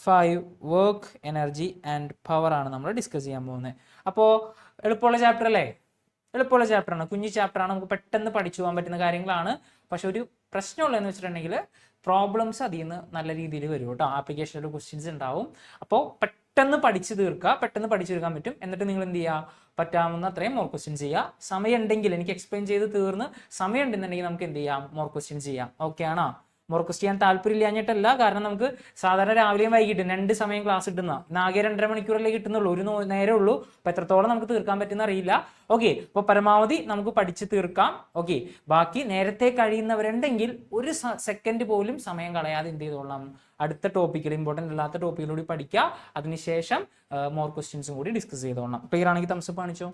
5 work energy and power ആണ് നമ്മൾ discuss ചെയ്യാൻ പോകുന്നത്. അപ്പോൾ എളുപ്പമുള്ള ചാപ്റ്റർ അല്ലേ? എളുപ്പമുള്ള ചാപ്റ്ററാണ്, കുഞ്ഞു ചാപ്റ്ററാണ്, നമുക്ക് പെട്ടെന്ന് പഠിച്ചു പോകാൻ പറ്റുന്ന കാര്യങ്ങളാണ്. പക്ഷെ ഒരു പ്രശ്നമുള്ളതെന്ന് വെച്ചിട്ടുണ്ടെങ്കിൽ പ്രോബ്ലംസ് അതിൽ നിന്ന് നല്ല രീതിയിൽ വരും കേട്ടോ. ആപ്ലിക്കേഷനിൽ ക്വസ്റ്റ്യൻസ് ഉണ്ടാവും. അപ്പോൾ പെട്ടെന്ന് പഠിച്ചു തീർക്കുക, പെട്ടെന്ന് പഠിച്ചു തീർക്കാൻ പറ്റും. എന്നിട്ട് നിങ്ങൾ എന്ത് ചെയ്യുക, പറ്റാവുന്ന അത്രയും മോർ ക്വസ്റ്റ്യൻസ് ചെയ്യുക. സമയം ഉണ്ടെങ്കിൽ, എനിക്ക് എക്സ്പ്ലെയിൻ ചെയ്ത് തീർന്ന് സമയം ഉണ്ടെന്നുണ്ടെങ്കിൽ നമുക്ക് എന്ത് ചെയ്യാം, മോർ ക്വസ്റ്റ്യൻസ് ചെയ്യാം. ഓക്കെ ആണോ? മോർ ക്വസ്റ്റ് ചെയ്യാൻ താല്പര്യമില്ലാഞ്ഞിട്ടല്ല, കാരണം നമുക്ക് സാധാരണ രാവിലെയും വൈകിട്ടും 2 സമയം ക്ലാസ് കിട്ടുന്ന, ആകെ 2.5 മണിക്കൂറല്ലേ കിട്ടുന്നുള്ളൂ, ഒരു നേരേ ഉള്ളൂ. അപ്പോൾ എത്രത്തോളം നമുക്ക് തീർക്കാൻ പറ്റുന്ന അറിയില്ല. ഓക്കെ, അപ്പോൾ പരമാവധി നമുക്ക് പഠിച്ച് തീർക്കാം. ഓക്കെ, ബാക്കി നേരത്തെ കഴിയുന്നവരുണ്ടെങ്കിൽ ഒരു സെക്കൻഡ് പോലും സമയം കളയാതെ എന്ത് ചെയ്തോളാം, അടുത്ത ടോപ്പിക്കിൽ, ഇമ്പോർട്ടൻ്റ് അല്ലാത്ത ടോപ്പിക്കിലൂടെ പഠിക്കുക. അതിനുശേഷം മോർ ക്വസ്റ്റ്യൻസും കൂടി ഡിസ്കസ് ചെയ്തോളാം. ക്ലിയർ ആണെങ്കിൽ തംസപ്പ് കാണിച്ചോ.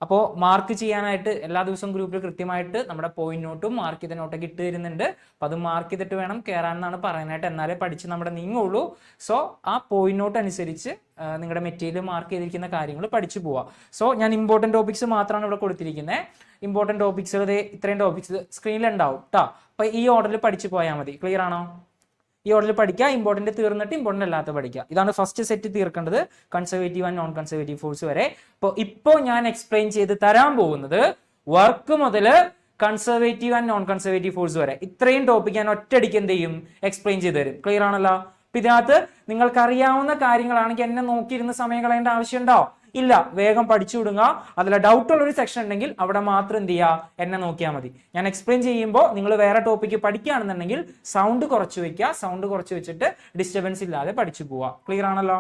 അപ്പോൾ മാർക്ക് ചെയ്യാനായിട്ട് എല്ലാ ദിവസവും ഗ്രൂപ്പിൽ കൃത്യമായിട്ട് നമ്മുടെ പോയിന്റ് നോട്ടും മാർക്ക് ചെയ്ത നോട്ടൊക്കെ ഇട്ട് തരുന്നുണ്ട്. അപ്പോൾ അത് മാർക്ക് ചെയ്തിട്ട് വേണം കയറാൻ എന്നാണ് പറയാനായിട്ട്, എന്നാലേ പഠിച്ച് നമ്മുടെ നീങ്ങുള്ളൂ. സോ ആ പോയിന്റ് നോട്ട് അനുസരിച്ച് നിങ്ങളുടെ മെറ്റീരിയൽ മാർക്ക് ചെയ്തിരിക്കുന്ന കാര്യങ്ങൾ പഠിച്ചു പോവുക. സോ ഞാൻ ഇമ്പോർട്ടൻറ്റ് ടോപ്പിക്സ് മാത്രമാണ് ഇവിടെ കൊടുത്തിരിക്കുന്നത്. ഇമ്പോർട്ടൻറ്റ് ടോപ്പിക്സ് ഇത്രയും ടോപ്പിക്സ് സ്ക്രീനിലുണ്ടാവും കേട്ടോ. അപ്പോൾ ഈ ഓർഡറിൽ പഠിച്ചു പോയാൽ മതി. ക്ലിയർ ആണോ? ഈ ഓർഡറിൽ പഠിക്കുക, ഇമ്പോർട്ടൻറ്റ് തീർന്നിട്ട് ഇമ്പോർട്ടൻ്റ് അല്ലാത്ത പഠിക്കുക. ഇതാണ് ഫസ്റ്റ് സെറ്റ് തീർക്കേണ്ടത്, conservative and non conservative force വരെ. ഇപ്പോൾ ഞാൻ എക്സ്പ്ലെയിൻ ചെയ്ത് തരാൻ പോകുന്നത് വർക്ക് മുതൽ conservative and non conservative force വരെ ഇത്രയും ടോപ്പിക് ഞാൻ ഒറ്റയടിക്ക് എന്ത് ചെയ്യും, എക്സ്പ്ലെയിൻ ചെയ്ത് തരും. ക്ലിയർ ആണല്ലോ? അപ്പം ഇതിനകത്ത് നിങ്ങൾക്ക് അറിയാവുന്ന കാര്യങ്ങളാണെങ്കിൽ എന്നെ നോക്കിയിരുന്ന സമയം കളയേണ്ട ആവശ്യമുണ്ടോ? ഇല്ല, വേഗം പഠിച്ചു വിടുക. അതിൽ ഡൗട്ട് ഉള്ള ഒരു സെക്ഷൻ ഉണ്ടെങ്കിൽ അവിടെ മാത്രം എന്ത് ചെയ്യുക, എന്നെ നോക്കിയാൽ മതി. ഞാൻ എക്സ്പ്ലെയിൻ ചെയ്യുമ്പോൾ നിങ്ങൾ വേറെ ടോപ്പിക്ക് പഠിക്കുകയാണെന്നുണ്ടെങ്കിൽ സൗണ്ട് കുറച്ച് വെക്കുക. സൗണ്ട് കുറച്ച് വെച്ചിട്ട് ഡിസ്റ്റർബൻസ് ഇല്ലാതെ പഠിച്ചു പോവുക. ക്ലിയർ ആണല്ലോ?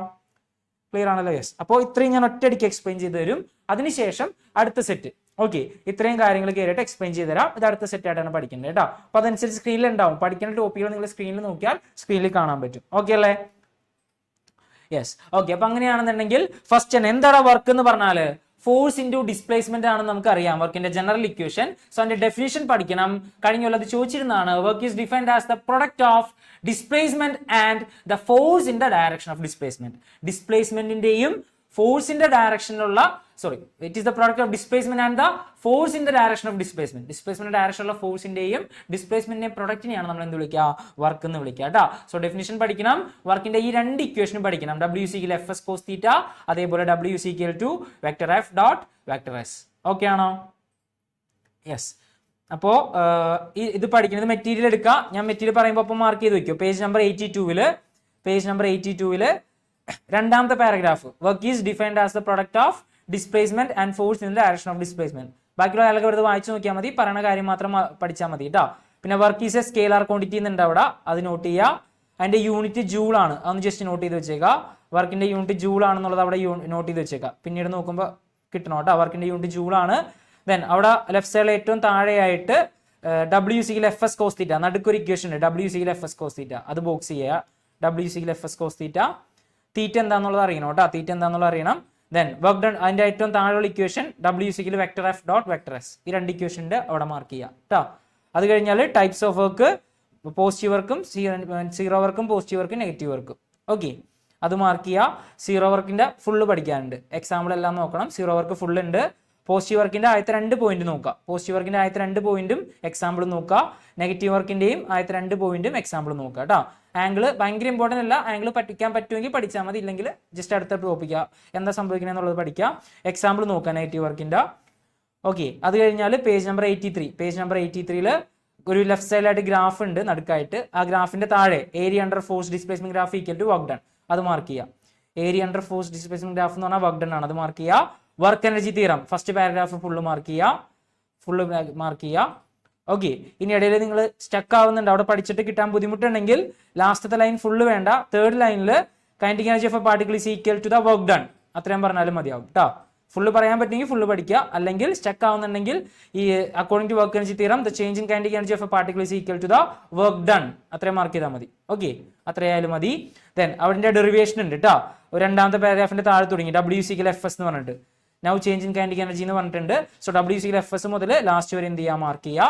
ക്ലിയർ ആണല്ലോ? യെസ്. അപ്പോൾ ഇത്രയും ഞാൻ ഒറ്റയടിക്ക് എക്സ്പ്ലെയിൻ ചെയ്ത് തരും. അതിനുശേഷം അടുത്ത സെറ്റ്. ഓക്കെ, ഇത്രയും കാര്യങ്ങൾ കയറിയിട്ട് എക്സ്പ്ലെയിൻ ചെയ്ത് തരാം. ഇത് അടുത്ത സെറ്റ് ആയിട്ടാണ് പഠിക്കേണ്ടത് കേട്ടോ. അപ്പോൾ അതനുസരിച്ച് സ്ക്രീനിൽ ഉണ്ടാവും. പഠിക്കുന്ന ടോപ്പിക്കുകൾ നിങ്ങൾ സ്ക്രീനിൽ നോക്കിയാൽ സ്ക്രീനിൽ കാണാൻ പറ്റും. ഓക്കെ അല്ലേ? യെസ്. ഓക്കെ, അപ്പൊ അങ്ങനെയാണെന്നുണ്ടെങ്കിൽ ഫസ്റ്റ് എന്താണ് വർക്ക് എന്ന് പറഞ്ഞാൽ ഫോഴ്സ് ഇൻറ്റു ഡിസ്പ്ലേസ്മെന്റ് ആണെന്ന് നമുക്കറിയാം, വർക്കിന്റെ ജനറൽ ഇക്വേഷൻ. സോ അതിന്റെ ഡെഫിനിഷൻ പഠിക്കണം. കഴിഞ്ഞുള്ളത് ചോദിച്ചിരുന്നതാണ്. Work is defined as the product of displacement and the force in the direction of displacement. ഡിസ്പ്ലേസ്മെന്റിന്റെയും ഫോഴ്സിന്റെ ഡയറക്ഷനിലുള്ള it is the product of displacement and the force in the direction of displacement. Displacement ഡയറക്ഷനുള്ള ഫോഴ്സിന്റെയും ഡിസ്പ്ലേസ്മെന്റിന്റെയും പ്രൊഡക്റ്റിനെയാണ് നമ്മൾ എന്ത് വിളിക്കുക, വർക്ക് എന്ന് വിളിക്കുക കേട്ടോ. സോ ഡെഫിനിഷൻ പഠിക്കണം. വർക്കിന്റെ ഈ 2 ഇക്വേഷനും പഠിക്കണം. W = Fs cos θ, അതേപോലെ W = vector F dot vector S. Okay ആണോ? യെസ്. അപ്പോൾ ഇത് പഠിക്കുന്നത് മെറ്റീരിയൽ എടുക്കുക. ഞാൻ മെറ്റീരിയൽ പറയുമ്പോൾ അപ്പം മാർക്ക് ചെയ്ത് വെക്കും. പേജ് നമ്പർ 82 രണ്ടാമത്തെ paragraph. Work is defined as the product of displacement and force in the direction of displacement. ബാക്കിയുള്ള ആളുകൾ വെറുതെ വായിച്ചു നോക്കിയാൽ മതി, പറയുന്ന കാര്യം മാത്രം പഠിച്ചാൽ മതി കേട്ടോ. പിന്നെ work is A scalar quantity എന്നുണ്ട് അവിടെ, അത് നോട്ട് ചെയ്യുക. അതിന്റെ യൂണിറ്റ് ജൂൾ ആണ്, അതൊന്ന് ജസ്റ്റ് നോട്ട് ചെയ്ത് വെച്ചേക്കുക. വർക്കിന്റെ യൂണിറ്റ് ജൂൾ ആണെന്നുള്ളത് അവിടെ നോട്ട് ചെയ്ത് വെച്ചേക്കുക. പിന്നീട് നോക്കുമ്പോൾ കിട്ടണം കേട്ടോ. വർക്കിന്റെ യൂണിറ്റ് ജൂൾ ആണ്. ദെൻ അവിടെ ലെഫ്റ്റ് സൈഡിൽ ഏറ്റവും താഴെയായിട്ട് W = Fs cos θ, നടുക്കൊരു ഇക്വേഷൻ ഉണ്ട്, W = Fs cos θ. അത് ബോക്സ് ചെയ്യുക. W = Fs cos θ. തീറ്റ എന്താണെന്നുള്ളത് അറിയണം കേട്ടോ. തീറ്റ എന്താണെന്നുള്ളത് അറിയണം. ദെൻ വർക്ക് ഡൺ, അതിന്റെ ഏറ്റവും താഴെയുള്ള equation W = vector F dot vector S. ഈ 2 ഇക്വേഷൻ്റെ അവിടെ മാർക്ക് ചെയ്യുക കേട്ടോ. അത് കഴിഞ്ഞാൽ ടൈപ്സ് ഓഫ് വർക്ക്, പോസിറ്റീവ് വർക്കും സീറോ വർക്കും, പോസിറ്റീവ് വർക്കും നെഗറ്റീവ് വർക്കും. ഓക്കെ, അത് മാർക്ക് ചെയ്യുക. സീറോ വർക്കിന്റെ ഫുള്ള് പഠിക്കാനുണ്ട്, എക്സാമ്പിൾ എല്ലാം നോക്കണം. സീറോ വർക്ക് ഫുൾ ഉണ്ട്. പോസിറ്റീവ് വർക്കിന്റെ ആദ്യത്തെ 2 പോയിന്റ് നോക്കുക. പോസിറ്റീവ് വർക്കിന്റെ ആദ്യത്തെ 2 പോയിന്റും എക്സാമ്പിൾ നോക്കുക. നെഗറ്റീവ് വർക്കിന്റെയും ആദ്യത്തെ 2 പോയിന്റും എക്സാമ്പിൾ നോക്കുക കേട്ടോ. ആംഗിൾ ഭയങ്കര ഇമ്പോർട്ടൻ്റ് അല്ല. ആംഗിൾ പഠിക്കാൻ പറ്റുമെങ്കിൽ പഠിച്ചാൽ മതി, ഇല്ലെങ്കിൽ ജസ്റ്റ് അടുത്ത ടോപ്പിക്കുക എന്താ സംഭവിക്കുന്നത് എന്നുള്ളത് പഠിക്കുക. എക്സാമ്പിൾ നോക്കുക നെഗറ്റീവ് വർക്കിന്റെ. ഓക്കെ, അത് കഴിഞ്ഞാൽ പേജ് നമ്പർ 83 ഒരു ലെഫ്റ്റ് സൈഡിലായിട്ട് ഗ്രാഫ് ഉണ്ട് നടുക്കായിട്ട്. ആ ഗ്രാഫിന്റെ താഴെ area under force displacement graph = work done, അത് മാർക്ക് ചെയ്യുക. Area under force displacement graph എന്ന് പറഞ്ഞാൽ വർക്ക് ഡൺ ആണ്, അത് മാർക്ക് ചെയ്യുക. Work energy theorem first paragraph full mark ചെയ്യുക. ഓക്കെ, ഇനി ഇടയിൽ നിങ്ങൾ സ്റ്റക്ക് ആവുന്നുണ്ട്, അവിടെ പഠിച്ചിട്ട് കിട്ടാൻ ബുദ്ധിമുട്ടുണ്ടെങ്കിൽ ലാസ്റ്റത്തെ ലൈൻ ഫുള്ള് വേണ്ട. 3rd ലൈനിൽ kinetic energy of a particle is equal to the work done, അത്രയും പറഞ്ഞാലും മതിയാവും കേട്ടോ. ഫുള്ള് പറയാൻ പറ്റുമെങ്കിൽ ഫുള്ള് പഠിക്കുക, അല്ലെങ്കിൽ സ്റ്റക്ക് ആവുന്നുണ്ടെങ്കിൽ ഈ according to work energy theorem the change in kinetic energy of a particle is equal to the work done, അത്രയും മാർക്ക് ചെയ്താൽ മതി. ഓക്കെ, അത്രയായാലും മതി. ദെൻ അവിടെ ഡെറിവേഷൻ ഉണ്ട് കേട്ടോ. രണ്ടാമത്തെ പാരഗ്രാഫിന്റെ താഴെ തുടങ്ങി W = Fs എന്ന് പറഞ്ഞിട്ട് now change in kinetic energy എന്ന് പറഞ്ഞിട്ടുണ്ട്. സോ W = Fs മുതൽ ലാസ്റ്റ് വരെ എന്ത് ചെയ്യുക, മാർക്ക് ചെയ്യുക.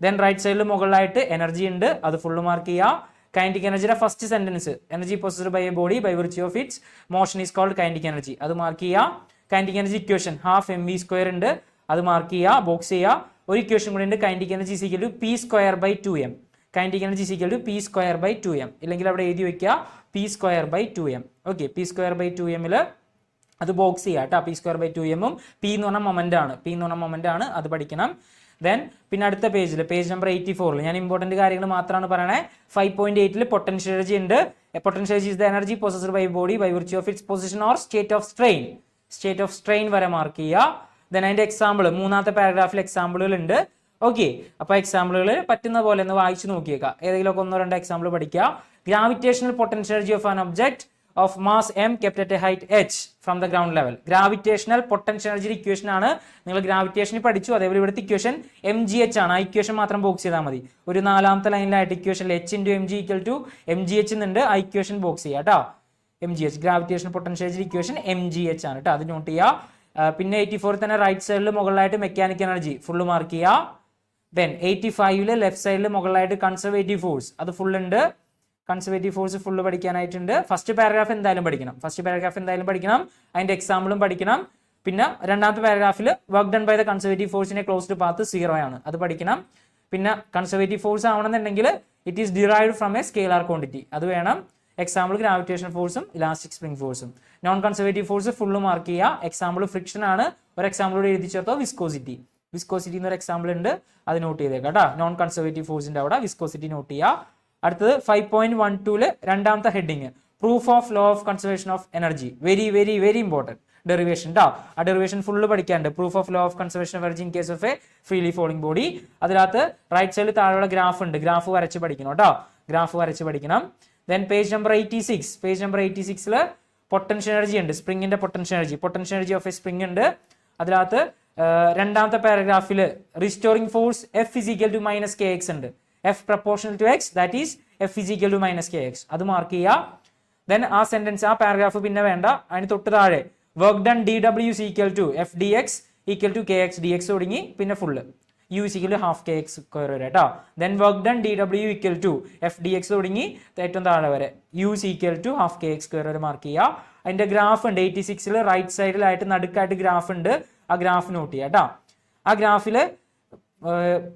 ദെൻ റൈറ്റ് സൈഡിൽ മുകളിലായിട്ട് എനർജി ഉണ്ട്, അത് ഫുള്ള് മാർക്ക് ചെയ്യുക. കൈനറ്റിക് എനർജിയുടെ first sentence, energy possessed by a body by virtue of its motion is called kinetic energy, അത് മാർക്ക് ചെയ്യുക. കൈനറ്റിക് എനർജി ഇക്വേഷൻ 12 mv² ഉണ്ട്, അത് മാർക്ക് ചെയ്യുക, ബോക്സ് ചെയ്യുക. ഒരു ഇക്വേഷൻ കൂടി ഉണ്ട്, kinetic energy = P² / 2m. Kinetic energy is equal to p square by 2m. ഇല്ലെങ്കിൽ അവിടെ എഴുതി വയ്ക്കുക p square by 2m. Okay, p square by 2m അത് ബോക്സ് ചെയ്യുക കേട്ടോ. P square by 2m P എന്ന് പറഞ്ഞ മൊമെന്റ് ആണ്, അത് പഠിക്കണം. ദെൻ പിന്നെ അടുത്ത പേജ് നമ്പർ 84 ഞാൻ ഇമ്പോർട്ടന്റ് കാര്യങ്ങൾ മാത്രമാണ് പറയണേ. 5.8 പൊട്ടൻഷ്യൽ എനർജി ഉണ്ട്. Potential energy is the energy possessed by body by virtue of its position or state of strain വരെ മാർക്ക് ചെയ്യുക. ദെൻ അതിന്റെ എക്സാമ്പിൾ മൂന്നാമത്തെ പാരഗ്രാഫിൽ എക്സാമ്പിളുകൾ ഉണ്ട്. ഓക്കെ, അപ്പൊ എക്സാമ്പിളുകൾ പറ്റുന്ന പോലെ ഒന്ന് വായിച്ചു നോക്കിയേക്കാം. ഏതെങ്കിലും ഒന്നോ രണ്ടോ എക്സാമ്പിൾ പഠിക്കുക. Gravitational potential energy of an object of mass m kept at a height h from the ground level. Gravitational potential energy equation ആണ്. നിങ്ങൾ ഗ്രാവിറ്റേഷനിൽ പഠിച്ചു, അതേപോലെ ഇവിടുത്തെ ഇക്വേഷൻ mgh ആണ്. ആ ഇക്വേഷൻ മാത്രം ബോക്സ് ചെയ്താൽ മതി. ഒരു നാലാമത്തെ ലൈനിലായിട്ട് ഇക്വേഷൻ h × mg = mgh എന്നുണ്ട്. ആ ഇക്വേഷൻ ബോക്സ് ചെയ്യുക കേട്ടോ. mgh gravitational potential energy equation mgh ആണ് കേട്ടോ, അത് നോട്ട് ചെയ്യുക. പിന്നെ 84 തന്നെ റൈറ്റ് സൈഡിൽ മുകളിലായിട്ട് മെക്കാനിക്കൽ എനർജി ഫുള്ള് മാർക്ക് ചെയ്യുക. ദെൻ 85 ലെഫ്റ്റ് സൈഡിൽ മുകളിലായിട്ട് കൺസർവേറ്റീവ് ഫോഴ്സ് അത് ഫുൾ ഉണ്ട്. കൺസർവേറ്റീവ് ഫോഴ്സ് ഫുള്ള് പഠിക്കാനായിട്ടുണ്ട്. ഫസ്റ്റ് പാരഗ്രാഫ് എന്തായാലും പഠിക്കണം. അതിന്റെ എക്സാമ്പിളും പഠിക്കണം. പിന്നെ രണ്ടാമത്തെ പാരഗ്രാഫിൽ work done by the conservative ഫോഴ്സിന്റെ ക്ലോസ്ഡ് പാത്ത് 0 ആണ്, അത് പഠിക്കണം. പിന്നെ കൺസർവേറ്റീവ് ഫോഴ്സ് ആവണമെന്നുണ്ടെങ്കിൽ it is derived from a scalar quantity, അത് വേണം. എക്സാമ്പിൾ ഗ്രാവിറ്റേഷൻ ഫോഴ്സും ഇലാസ്റ്റിക് സ്പ്രിംഗ് ഫോഴ്സും. Non conservative force full mark ചെയ്യുക. എക്സാമ്പിൾ ഫ്രിക്ഷൻ ആണ്. ഒരു എക്സാമ്പിളോട് എഴുതി ചേർത്തോ വിസ്കോസിറ്റി എന്നൊരു എക്സാമ്പിൾ ഉണ്ട്, അത് നോട്ട് ചെയ്തേക്കാം കേട്ടോ. നോൺ കൺസർവേറ്റീവ് ഫോഴ്സിന്റെ അവിടെ വിസ്കോസിറ്റി നോട്ട് ചെയ്യുക. അടുത്തത് 5.12 രണ്ടാമത്തെ heading proof of law of conservation of energy. Very important derivation ട്ടോ. ആ ഡെറിവേഷൻ ഫുള്ള് പഠിക്കാണ്ട്. Proof of law of conservation of energy in case of a freely falling body. അതിനകത്ത് right സൈഡിൽ താഴെയുള്ള ഗ്രാഫ് ഉണ്ട്, ഗ്രാഫ് വരച്ച് പഠിക്കണം കേട്ടോ. Then page number 86 potential energy ഉണ്ട്. സ്പ്രിങ്ങിന്റെ potential energy of a spring ഉണ്ട്. അതിനകത്ത് രണ്ടാമത്തെ പാരഗ്രാഫിൽ റിസ്റ്റോറിംഗ് ഫോഴ്സ് F = -kx ഉണ്ട്. F proportional to x, that is F = -kx, അത് മാർക്ക് ചെയ്യുക. ദെൻ ആ സെന്റൻസ് ആ പാരഗ്രാഫ് പിന്നെ വേണ്ട, അതിന് തൊട്ട് താഴെ work done dW = F dx = kx dx തുടങ്ങി പിന്നെ ഫുള്ള് U = ½ kx സ്ക്വയർ വരെ കേട്ടോ. Then work done dW = F dx തുടങ്ങി ഏറ്റവും താഴെ വരെ U = ½ kx സ്ക്വയർ വരെ മാർക്ക് ചെയ്യുക. അതിന്റെ ഗ്രാഫ് ഉണ്ട് 86 റൈറ്റ് സൈഡിലായിട്ട് നടുക്കായിട്ട് ഗ്രാഫ് ഉണ്ട്, ആ ഗ്രാഫ് നോട്ട് ചെയ്യുക കേട്ടോ. ആ ഗ്രാഫിൽ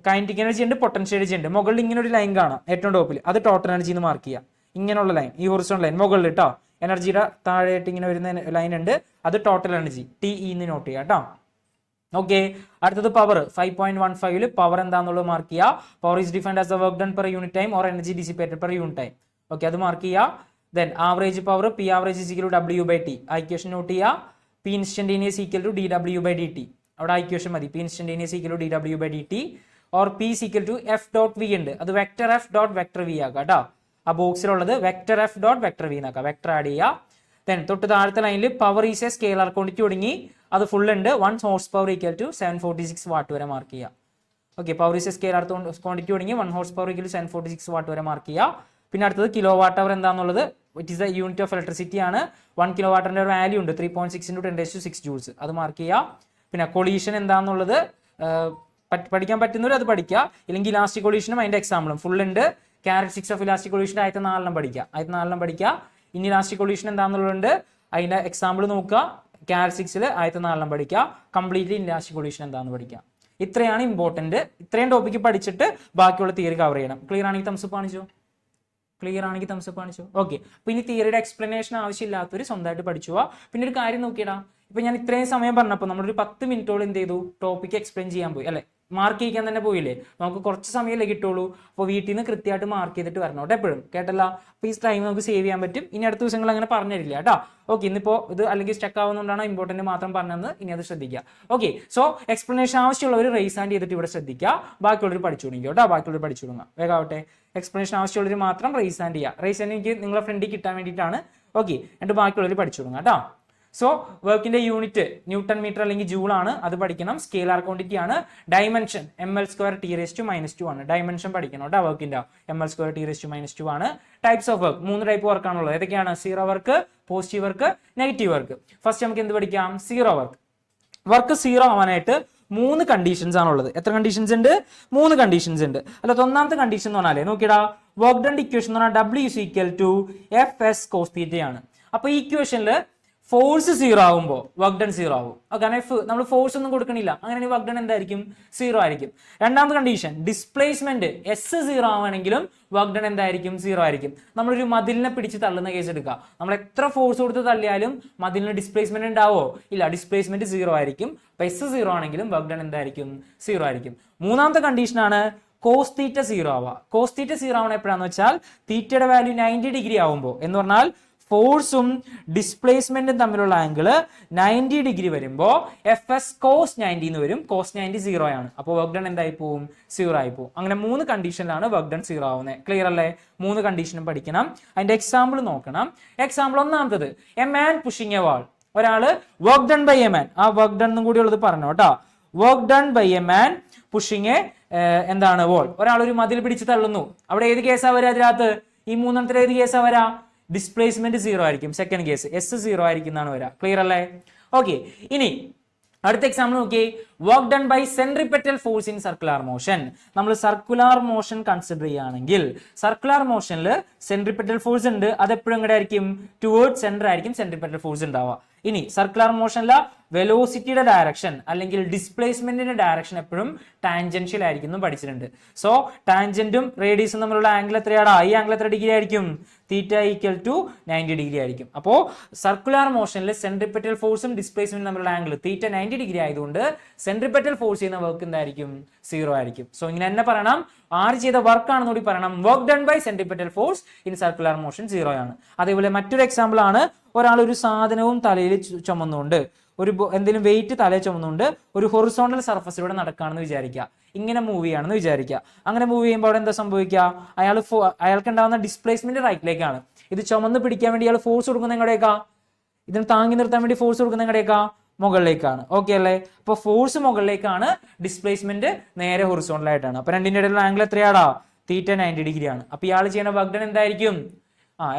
കൈനറ്റിക് എനർജി ഉണ്ട്, പൊട്ടൻഷ്യൽ എനർജി ഉണ്ട്. മുകളിൽ ഇങ്ങനെ ഒരു ലൈൻ കാണാം ഏറ്റവും ടോപ്പിൽ, അത് ടോട്ടൽ എനർജി എന്ന് മാർക്ക് ചെയ്യുക. ഇങ്ങനെയുള്ള ലൈൻ, ഈ ഹൊറിസോണ്ടൽ ലൈൻ മുകളിൽ കേട്ടോ, എനർജിയുടെ താഴെയായിട്ട് ഇങ്ങനെ വരുന്ന ലൈൻ ഉണ്ട്, അത് ടോട്ടൽ എനർജി TE എന്ന് നോട്ട് ചെയ്യുക കേട്ടോ. ഓക്കെ, അടുത്തത് പവർ 5.15 പവർ എന്താണെന്നുള്ളത് മാർക്ക് ചെയ്യുക. Power is defined as the work done per unit time or energy dissipated per unit time. Okay, അത് മാർക്ക് ചെയ്യുക. Then average power P average = W/T, ആ equation not ചെയ്യുക. P instantaneous = dW/dt, അവിടെ equation മതി. P instantaneous = dW/dt or P = F.V ഉണ്ട്, അത് vector F.V ആക്കാം കേട്ടോ. ആ ബോക്സിലുള്ളത് വെക്ടർ F.V എന്നാക്കാം, വെക്ടർ ആഡ് ചെയ്യുക. ദെൻ തൊട്ട് താഴത്തെ ലൈനിൽ power is A scalar quantity തുടങ്ങി, അത് ഫുൾ ഉണ്ട്. 1 horse power = 746 വാട്ട് വരെ മാർക്ക് ചെയ്യുക. Okay, power is A scalar quantity തുടങ്ങി 1 horse power = 746 വാട്ട് വരെ മാർക്ക് ചെയ്യുക. പിന്നെ അടുത്തത് കിലോ വാട്ട് അവർ എന്താണെന്നുള്ളത്, it is the unit of electricity ആണ്. 1 കിലോ വാട്ടിന്റെ ഒരു വാല്യൂ ഉണ്ട് 3.6 × 10⁶ ജൂൾസ്, അത് മാർക്ക് ചെയ്യുക. പിന്നെ കൊളീഷൻ എന്താണെന്നുള്ളത് പഠിക്കാൻ പറ്റുന്നവർ അത് പഠിക്കുക, ഇല്ലെങ്കിൽ ഇലാസ്റ്റിക് കൊളീഷനും അതിന്റെ എക്സാമ്പിളും ഫുൾ ഉണ്ട്. ക്യാരക്ടറിസ്റ്റിക്സ് ഓഫ് ഇലാസ്റ്റിക് കൊളീഷൻ്റെ ആദ്യത്തെ 4 പഠിക്കുക. ഇനി ഇലാസ്റ്റിക് കൊളീഷൻ എന്താണെന്നുള്ളതുണ്ട്, അതിന്റെ എക്സാമ്പിൾ നോക്കുക. ക്യാരക്ടറിസ്റ്റിക്സിൽ ആദ്യത്തെ 4 പഠിക്കുക. കംപ്ലീറ്റ്ലി ഇലാസ്റ്റിക് കൊളീഷൻ എന്താണെന്ന് പഠിക്കുക. ഇത്രയാണ് ഇമ്പോർട്ടന്റ്. ഇത്രയും ടോപ്പിക്ക് പഠിച്ചിട്ട് ബാക്കിയുള്ള തിയറി കവർ ചെയ്യണം. ക്ലിയർ ആണെങ്കിൽ തംസപ്പ് കാണിച്ചോ. ഓക്കെ, അപ്പൊ ഇനി തിയറിയുടെ എക്സ്പ്ലനേഷൻ ആവശ്യമില്ലാത്തവർ സ്വന്തമായിട്ട് പഠിച്ചു പോവാ. പിന്നെ ഒരു കാര്യം നോക്കിയടാ, ഇപ്പൊ ഞാൻ ഇത്രയും സമയം പറഞ്ഞപ്പോൾ നമ്മളൊരു 10 മിനിറ്റോളം എന്ത് ചെയ്തു, ടോപ്പിക്ക് എക്സ്പ്ലെയിൻ ചെയ്യാൻ പോയി അല്ലെ, മാർക്ക് ചെയ്യിക്കാൻ തന്നെ പോയില്ലേ. നമുക്ക് കുറച്ച് സമയമല്ലേ കിട്ടുള്ളൂ. അപ്പോൾ വീട്ടിൽ നിന്ന് കൃത്യമായിട്ട് മാർക്ക് ചെയ്തിട്ട് വരണം കേട്ടോ എപ്പോഴും, കേട്ടല്ല. അപ്പോൾ ഈ ടൈം നമുക്ക് സേവ് ചെയ്യാൻ പറ്റും. ഇനി അടുത്ത ദിവസങ്ങൾ അങ്ങനെ പറഞ്ഞു തരില്ല കേട്ടോ. ഓക്കെ, ഇന്നിപ്പോൾ ഇത് അല്ലെങ്കിൽ സ്റ്റക്ക് ആവുന്നതുകൊണ്ടാണ് ഇമ്പോർട്ടൻറ്റ് മാത്രം പറഞ്ഞതെന്ന്, ഇനി അത് ശ്രദ്ധിക്കുക. ഓക്കെ, സോ എക്സ്പ്ലനേഷൻ ആവശ്യമുള്ളവർ റൈസ് ഹാൻഡ് ചെയ്തിട്ട് ഇവിടെ ശ്രദ്ധിക്കുക. ബാക്കിയുള്ളവർ പഠിച്ചു തുടങ്ങി കേട്ടോ. പഠിച്ചു തുടങ്ങുക വേഗാവട്ടെ. എക്സ്പ്ലനേഷൻ ആവശ്യമുള്ളവർ മാത്രം റൈസ് ഹാൻഡ് ചെയ്യുക. റൈസ് ഹാൻഡ് എനിക്ക് നിങ്ങളെ ഫ്രണ്ടിൽ കിട്ടാൻ വേണ്ടിയിട്ടാണ്. ഓക്കെ, എന്നിട്ട് ബാക്കിയുള്ളവർ പഠിച്ചു തുടങ്ങുക കേട്ടോ. സോ വർക്കിന്റെ യൂണിറ്റ് ന്യൂട്ടൺ മീറ്റർ അല്ലെങ്കിൽ ജൂൾ ആണ്, അത് പഠിക്കണം. സ്കെയിലാർ ക്വാണ്ടിറ്റി ആണ്. ഡയമെൻഷൻ ml² T⁻² ആണ്. ഡയമെൻഷൻ പഠിക്കണം കേട്ടോ വർക്കിന്റെ. ml² T⁻² ആണ്. Types of work 3 type work ആണുള്ളത്. ഏതൊക്കെയാണ്? Zero work, positive work, negative work. First നമുക്ക് എന്ത് പഠിക്കാം? Zero work. വർക്ക് സീറോ ആവാനായിട്ട് 3 കണ്ടീഷൻസ് ആണുള്ളത്. എത്ര കണ്ടീഷൻസ് ഉണ്ട്? 3 കണ്ടീഷൻസ് ഉണ്ട്. അല്ല, ഒന്നാമത്തെ കണ്ടീഷൻ എന്ന് പറഞ്ഞാലേ നോക്കിയടാ, വർക്ക് ഡൺ ഇക്വേഷൻ എന്ന് പറഞ്ഞാൽ W = Fs cos θ ആണ്. അപ്പൊ ഈ ഇക്വേഷനിൽ ഫോഴ്സ് സീറോ ആകുമ്പോൾ വർക്ക് ഡൺ സീറോ ആകും. കാരണം നമ്മൾ ഫോഴ്സ് ഒന്നും കൊടുക്കണില്ല, അങ്ങനെയാണെങ്കിൽ വർക്ക് ഡൺ എന്തായിരിക്കും? സീറോ ആയിരിക്കും. രണ്ടാമത്തെ കണ്ടീഷൻ, ഡിസ്പ്ലേസ്മെന്റ് എസ് സീറോ ആവുകയാണെങ്കിലും വർക്ക് ഡൺ എന്തായിരിക്കും? സീറോ ആയിരിക്കും. നമ്മളൊരു മതിലിനെ പിടിച്ച് തള്ളുന്ന കേസ് എടുക്കുക, നമ്മൾ എത്ര ഫോഴ്സ് കൊടുത്ത് തള്ളിയാലും മതിലിന് ഡിസ്പ്ലേസ്മെന്റ് ഉണ്ടാവോ? ഇല്ല, ഡിസ്പ്ലേസ്മെന്റ് സീറോ ആയിരിക്കും. അപ്പൊ എസ് സീറോ ആണെങ്കിലും വർക്ക് ഡൺ എന്തായിരിക്കും? സീറോ ആയിരിക്കും. മൂന്നാമത്തെ കണ്ടീഷനാണ് കോസ് തീറ്റ സീറോ ആവുക. കോസ് തീറ്റ സീറോ ആവണ എപ്പോഴാന്ന് വെച്ചാൽ തീറ്റയുടെ വാല്യൂ 90 ഡിഗ്രി ആവുമ്പോൾ, എന്ന് പറഞ്ഞാൽ ഫോഴ്സും ഡിസ്പ്ലേസ്മെന്റും തമ്മിലുള്ള ആംഗിള് 90 ഡിഗ്രി വരുമ്പോൾ എഫ് എസ് കോസ് 90 എന്ന് വരും. കോസ് 90 സീറോ ആണ്. അപ്പോൾ വർക്ക് ഡൺ എന്തായി പോവും? സീറോ ആയി പോവും. അങ്ങനെ 3 കണ്ടീഷനിലാണ് വർക്ക് ഡൺ സീറോ ആവുന്നത്. ക്ലിയർ അല്ലേ? 3 കണ്ടീഷനും പഠിക്കണം. അതിന്റെ എക്സാമ്പിൾ നോക്കണം. എക്സാമ്പിൾ ഒന്നാമത്തത്, a man pushing a wall. ഒരാള് work done by a man, ആ വർക്ക് ഡൺ എന്നും കൂടി ഉള്ളത് പറഞ്ഞു കേട്ടോ. Work done by a man pushing എന്താണ് വോൾ. ഒരാൾ ഒരു മതിൽ പിടിച്ച് തള്ളുന്നു. അവിടെ ഏത് കേസാ വരാ? അതിനകത്ത് ഈ മൂന്നെണ്ണത്തിൽ ഏത് കേസാ വരാ? ഡിസ്പ്ലേസ്മെന്റ് സീറോ ആയിരിക്കും. സെക്കൻഡ് കേസ് എസ് സീറോ ആയിരിക്കും എന്നാണ് വരാ. ക്ലിയർ അല്ലേ? ഓക്കെ, ഇനി അടുത്ത എക്സാമ്പിൾ നോക്കി. Work done by centripetal force in circular motion. നമ്മൾ സർക്കുലർ മോഷൻ കൺസിഡർ ചെയ്യുകയാണെങ്കിൽ സർക്കുലർ മോഷനിൽ സെൻട്രിപെറ്റൽ ഫോഴ്സ് ഉണ്ട്. അത് എപ്പോഴും എങ്ങനെ ആയിരിക്കും? ടുവേർഡ് സെന്റർ ആയിരിക്കും സെൻട്രിപെറ്റൽ ഫോഴ്സ് ഉണ്ടാവുക. ഇനി സർക്കുലർ മോഷനിലെ വെലോസിറ്റിയുടെ ഡയറക്ഷൻ അല്ലെങ്കിൽ ഡിസ്പ്ലേസ്മെന്റിന്റെ ഡയറക്ഷൻ എപ്പോഴും ടാൻജൻഷ്യൽ ആയിരിക്കും എന്ന് പഠിച്ചിട്ടുണ്ട്. സോ ടാൻജന്റും റേഡിയസും തമ്മിലുള്ള ആംഗിൾ എത്രയാടാ? ഈ ആംഗിൾ എത്ര ഡിഗ്രി ആയിരിക്കും? തീറ്റ ഈക്വൽ ടു 90 ഡിഗ്രി ആയിരിക്കും. അപ്പോൾ സർക്കുലർ മോഷനിൽ സെൻട്രിപെറ്റൽ ഫോഴ്സും ഡിസ്പ്ലേസ്മെന്റും തമ്മിലുള്ള ആംഗിൾ തീറ്റ 90 ഡിഗ്രി ആയതുകൊണ്ട് സെൻട്രിപെറ്റൽ ഫോഴ്സ് ചെയ്യുന്ന വർക്ക് എന്തായിരിക്കും? സീറോ ആയിരിക്കും. സോ ഇങ്ങനെ തന്നെ പറയണം. ആര് ചെയ്ത വർക്ക് ആണെന്ന് കൂടി പറയണം. Work done by centripetal force in circular motion zero ആണ്. അതേപോലെ മറ്റൊരു എക്സാമ്പിൾ ആണ്, ഒരാൾ ഒരു സാധനവും തലയിൽ ചുമന്നുകൊണ്ട്, ഒരു എന്തെങ്കിലും വെയിറ്റ് തലയിൽ ചുമന്നുകൊണ്ട് ഒരു ഹൊറിസോണ്ടൽ സർഫസിലൂടെ നടക്കുകയാണെന്ന് വിചാരിക്കുക. ഇങ്ങനെ മൂവ് ചെയ്യുകയാണെന്ന് വിചാരിക്കുക. അങ്ങനെ മൂവ് ചെയ്യുമ്പോൾ അവിടെ എന്താ സംഭവിക്കുക? അയാൾക്ക് ഉണ്ടാകുന്ന ഡിസ്പ്ലേസ്മെന്റ് റൈറ്റിലേക്കാണ്. ഇത് ചുമന്ന് പിടിക്കാൻ വേണ്ടി അയാൾ ഫോഴ്സ് കൊടുക്കുന്ന എങ്ങടേക്കാ? ഇതിന് താങ്ങി നിർത്താൻ വേണ്ടി ഫോഴ്സ് കൊടുക്കുന്ന എങ്ങടേക്കാ? മുകളിലേക്കാണ്. ഓക്കെ അല്ലേ? അപ്പൊ ഫോഴ്സ് മുകളിലേക്കാണ്, ഡിസ്പ്ലേസ്മെന്റ് നേരെ ഹൊറിസോണ്ടൽ ആയിട്ടാണ്. അപ്പൊ രണ്ടിന്റെ ഇടയിലുള്ള ആംഗിൾ എത്രയാടാ? തീറ്റ 90 ഡിഗ്രി ആണ്. അപ്പൊ ഇയാൾ ചെയ്യുന്ന വർക്ക് ഡൺ എന്തായിരിക്കും?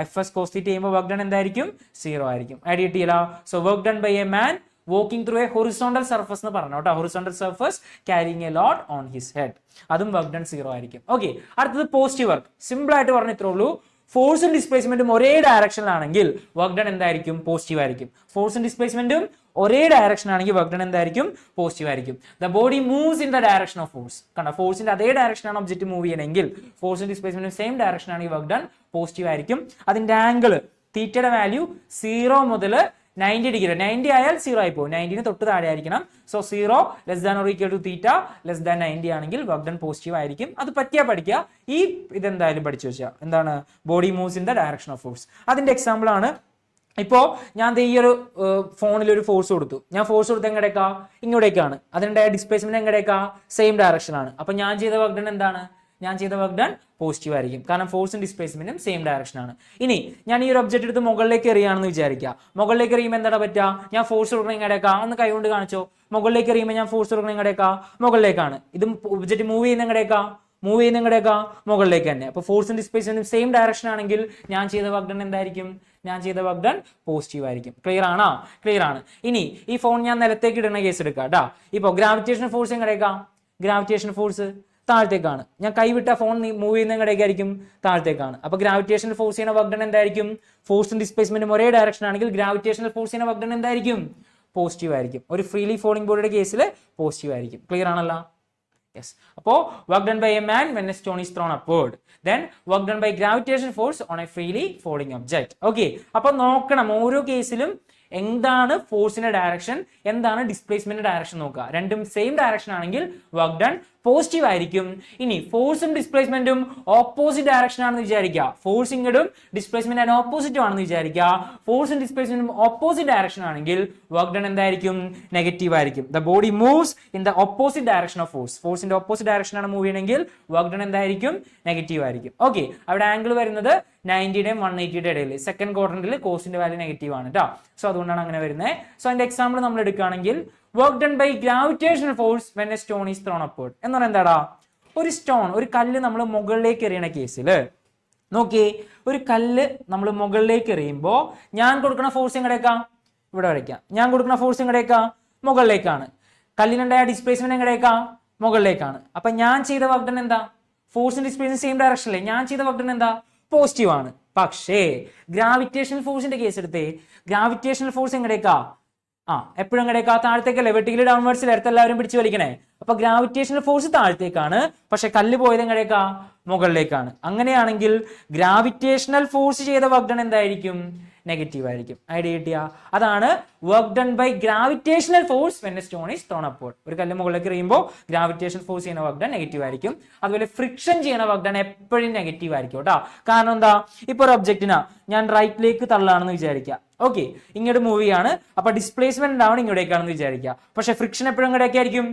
എഫ് എസ് കോസ് തീറ്റ ചെയ്യുമ്പോൾ വർക്ക് ഡൺ എന്തായിരിക്കും? സീറോ ആയിരിക്കും. ഐഡിയ കിട്ടിയില്ല? So work done by a man walking through a horizontal surface എന്ന് പറഞ്ഞു കേട്ടോ. horizontal surface carrying a load on his head. അതും വർക്ക് ഡൺ സീറോ ആയിരിക്കും. ഓക്കെ, അടുത്തത് പോസിറ്റീവ് വർക്ക്. സിമ്പിൾ ആയിട്ട് പറഞ്ഞു ഇത്രേ ഉള്ളൂ. ഫോഴ്സും ഡിസ്പ്ലേസ്മെന്റും ഒരേ ഡയറക്ഷനിലാണെങ്കിൽ വർക്ക് ഡൺ എന്തായിരിക്കും? പോസിറ്റീവ് ആയിരിക്കും. ഫോഴ്സും ഡിസ്പ്ലേസ്മെന്റും ഒരേ ഡയറക്ഷൻ ആണെങ്കിൽ വർക്ക് ഡൺ എന്തായിരിക്കും? പോസിറ്റീവ് ആയിരിക്കും. The body moves in the direction of force. കണ്ടോ, ഫോഴ്സിന്റെ അതേ ഡയറക്ഷനാണ് ഒബ്ജക്റ്റ് മൂവ് ചെയ്യണമെങ്കിൽ ഫോഴ്സും ഡിസ്പ്ലേസ്മെന്റും സെയിം ഡയറക്ഷൻ ആണെങ്കിൽ വർക്ക് ഡൺ പോസിറ്റീവ് ആയിരിക്കും. അതിന്റെ ആംഗിൾ തീറ്റയുടെ വാല്യൂ 0 മുതൽ 90 ഡിഗ്രി. 90 ആയാൽ 0 ആയി പോകും. 90ന് തൊട്ട് താഴെ ആയിരിക്കണം. So 0 less than or equal to theta less than 90 ആണെങ്കിൽ വർക്ക് ഡൺ പോസിറ്റീവ് ആയിരിക്കും. അത് പറ്റിയാ പഠിക്കുക. ഈ ഇതെന്തായാലും പഠിച്ചു വെച്ചാൽ എന്താണ്? Body moves in the direction of force. അതിന്റെ എക്സാമ്പിൾ ആണ്. ഇപ്പോ ഞാൻ ഈ ഒരു ഫോണിൽ ഒരു ഫോഴ്സ് കൊടുത്തു. ഞാൻ ഫോഴ്സ് കൊടുത്ത് എങ്ങടേക്കാ? ഇങ്ങോട്ടേക്കാണ്. അതിന്റെ ഡിസ്പ്ലേസ്മെന്റ് എങ്ങടേക്കാ? സെയിം ഡയറക്ഷൻ ആണ്. അപ്പൊ ഞാൻ ചെയ്ത വർക്ക് ഡൺ എന്താണ്? ഞാൻ ചെയ്ത വർക്ക് ഡൺ പോസിറ്റീവ് ആയിരിക്കും. കാരണം ഫോഴ്സും ഡിസ്പ്ലേസ്മെന്റും സെയിം ഡയറക്ഷൻ ആണ്. ഇനി ഞാൻ ഈ ഒരു ഒബ്ജക്റ്റ് എടുത്ത് മുകളിലേക്ക് എറിയാണെന്ന് വിചാരിക്കുക. മുകളിലേക്ക് എറിയുമ്പോൾ എന്താണ് പറ്റുക? ഞാൻ ഫോഴ്സ് കൊടുക്കണം എങ്ങടേക്കാ? ഒന്ന് കൈകൊണ്ട് കാണിച്ചോ. മുകളിലേക്ക് എറിയുമ്പോൾ ഞാൻ ഫോഴ്സ് കൊടുക്കണം എങ്ങടേക്കാ? മുകളിലേക്കാണ്. ഇത് ഒബ്ജക്റ്റ് മൂവ് ചെയ്യുന്ന എങ്ങടേക്കാ? മൂവ് ചെയ്യുന്ന എങ്ങടേക്കാ? മുകളിലേക്ക് തന്നെ. അപ്പൊ ഫോഴ്സും ഡിസ്പ്ലേസ്മെന്റും സെയിം ഡയറക്ഷൻ ആണെങ്കിൽ ഞാൻ ചെയ്ത വർക്ക് ഡൺ എന്തായിരിക്കും? ഞാൻ ചെയ്ത വർക്ക് ഡൺ പോസിറ്റീവ് ആയിരിക്കും. ക്ലിയർ ആണോ? ക്ലിയർ ആണ്. ഇനി ഈ ഫോൺ ഞാൻ നിലത്തേക്ക് ഇടുന്ന കേസ് എടുക്കാം കേട്ടാ. ഇപ്പൊ ഗ്രാവിറ്റേഷൻ ഫോഴ്സ് എങ്ങടേക്കാ? ഗ്രാവിറ്റേഷൻ ഫോഴ്സ് താഴത്തേക്കാണ്. ഞാൻ കൈവിട്ട ഫോൺ മൂവ് ചെയ്യുന്ന എങ്ങടേക്കായിരിക്കും? താഴത്തേക്കാണ്. അപ്പൊ ഗ്രാവിറ്റേഷണൽ ഫോഴ്സ് ചെയ്യുന്ന വർക്ക് ഡൺ എന്തായിരിക്കും? ഫോഴ്സും ഡിസ്പ്ലേസ്മെന്റും ഒരേ ഡയറക്ഷൻ ആണെങ്കിൽ ഗ്രാവിറ്റേഷണൽ ഫോഴ്സ് ചെയ്യുന്ന വർക്ക് ഡൺ എന്തായിരിക്കും? പോസിറ്റീവ് ആയിരിക്കും. ഒരു ഫ്രീലി ഫോളിംഗ് ബോഡിയുടെ കേസിൽ പോസിറ്റീവ് ആയിരിക്കും. ക്ലിയർ ആണല്ലോ? യെസ്. അപ്പോൾ work done by a man when a stone is thrown upward. Then work done by gravitation force on a freely falling object. Okay, അപ്പൊ നോക്കണം ഓരോ കേസിലും എന്താണ് ഫോഴ്സിന്റെ ഡയറക്ഷൻ, എന്താണ് ഡിസ്പ്ലേസ്മെന്റ് ഡയറക്ഷൻ നോക്കുക. രണ്ടും സെയിം ഡയറക്ഷൻ ആണെങ്കിൽ വർക്ക് ഡൺ പോസിറ്റീവ് ആയിരിക്കും. ഇനി ഫോഴ്സും ഡിസ്പ്ലേസ്മെന്റും ഓപ്പോസിറ്റ് ഡയറക്ഷൻ ആണെന്ന് വിചാരിക്കുക. ഫോഴ്സ് ഇങ്ങോട്ടും ഡിസ്പ്ലേസ്മെന്റ് അതിന് ഓപ്പോസിറ്റും ആണെന്ന് വിചാരിക്കുക. ഫോഴ്സും ഡിസ്പ്ലേസ്മെന്റും ഓപ്പോസിറ്റ് ഡയറക്ഷൻ ആണെങ്കിൽ വർക്ക് ഡൺ എന്തായിരിക്കും? നെഗറ്റീവ് ആയിരിക്കും. The body moves in the opposite direction of force. ഫോഴ്സിന്റെ ഓപ്പോസിറ്റ് ഡയറക്ഷൻ ആണ് മൂവ് ചെയ്യണമെങ്കിൽ വർക്ക് ഡൺ എന്തായിരിക്കും? നെഗറ്റീവ് ആയിരിക്കും. ഓക്കെ, അവിടെ ആംഗിൾ വരുന്നത് 90യുടെയും 180യുടെ ഇടയിൽ. സെക്കൻഡ് ക്വാഡ്രന്റിൽ കോസിന്റെ വാല്യൂ നെഗറ്റീവ് ആണ് കേട്ടോ. സോ അതുകൊണ്ടാണ് അങ്ങനെ വരുന്നത്. സോ അതിന്റെ എക്സാമ്പിൾ നമ്മൾ എടുക്കുകയാണെങ്കിൽ work done by gravitational force when a stone is thrown upward എന്ന് പറഞ്ഞാൽ എന്താടാ? ഒരു സ്റ്റോൺ, ഒരു കല്ല് നമ്മൾ മുകളിലേക്ക് എറിയണ കേസിൽ നോക്കി, ഒരു കല്ല് നമ്മൾ മുകളിലേക്ക് എറിയുമ്പോൾ ഞാൻ കൊടുക്കുന്ന ഫോഴ്സ് എങ്ങടേക്കാ? ഇവിടെ വരയ്ക്കാം. ഞാൻ കൊടുക്കുന്ന ഫോഴ്സ് എങ്ങടേക്കാ? മുകളിലേക്കാണ്. കല്ലിനുണ്ടായ ഡിസ്പ്ലേസ്മെന്റ് എങ്ങടേക്കാ? മുകളിലേക്കാണ്. അപ്പൊ ഞാൻ ചെയ്ത വർക്ക് ഡൺ എന്താ? ഫോഴ്സും ഡിസ്പ്ലേസ്മെന്റ് സെയിം ഡയറക്ഷനിലെ. ഞാൻ ചെയ്ത വർക്ക് ഡൺ എന്താ? പോസിറ്റീവ് ആണ്. പക്ഷേ ഗ്രാവിറ്റേഷണൽ ഫോഴ്സിന്റെ കേസ് എടുത്തേ, ഗ്രാവിറ്റേഷണൽ ഫോഴ്സ് എങ്ങടേക്കാ? എപ്പോഴും എങ്ങടേക്കാ? താഴത്തേക്കല്ലേ? വെർട്ടിക്കലി ഡൗൺവേർഡ്സിൽ എടുത്ത് എല്ലാവരും പിടിച്ചു വലിക്കണേ. അപ്പൊ ഗ്രാവിറ്റേഷണൽ ഫോഴ്സ് താഴത്തേക്കാണ്, പക്ഷെ കല്ല് പോയത് എങ്ങടേക്കാ? മുകളിലേക്കാണ്. അങ്ങനെയാണെങ്കിൽ ഗ്രാവിറ്റേഷണൽ ഫോഴ്സ് ചെയ്ത വർക്ക് ഡൺ എന്തായിരിക്കും? നെഗറ്റീവ് ആയിരിക്കും. ഐഡിയ കിട്ടിയ? അതാണ് work done by gravitational force when a stone is thrown upward. ഒരു കല്ല് മുകളിലേക്ക് എറിയുമ്പോൾ ഗ്രാവിറ്റേഷണൽ ഫോഴ്സ് ചെയ്യുന്ന വർക്ക് ഡൺ നെഗറ്റീവ് ആയിരിക്കും. അതുപോലെ ഫ്രിക്ഷൻ ചെയ്യുന്ന വർക്ക് ഡൺ എപ്പോഴും നെഗറ്റീവ് ആയിരിക്കും കേട്ടോ. കാരണം എന്താ? ഇപ്പൊ ഒരു ഒബ്ജക്റ്റിനാ ഞാൻ റൈറ്റിലേക്ക് തള്ളാണെന്ന് വിചാരിക്കുക. ഓക്കെ, ഇങ്ങോട്ട് മൂവ് ചെയ്യാണ്. അപ്പൊ ഡിസ്പ്ലേസ്മെന്റ് ഉണ്ടാവണം ഇങ്ങോട്ടേക്കാണെന്ന് വിചാരിക്കുക. പക്ഷെ ഫ്രിക്ഷൻ എപ്പോഴും ഇങ്ങോട്ടേക്ക് ആയിരിക്കും.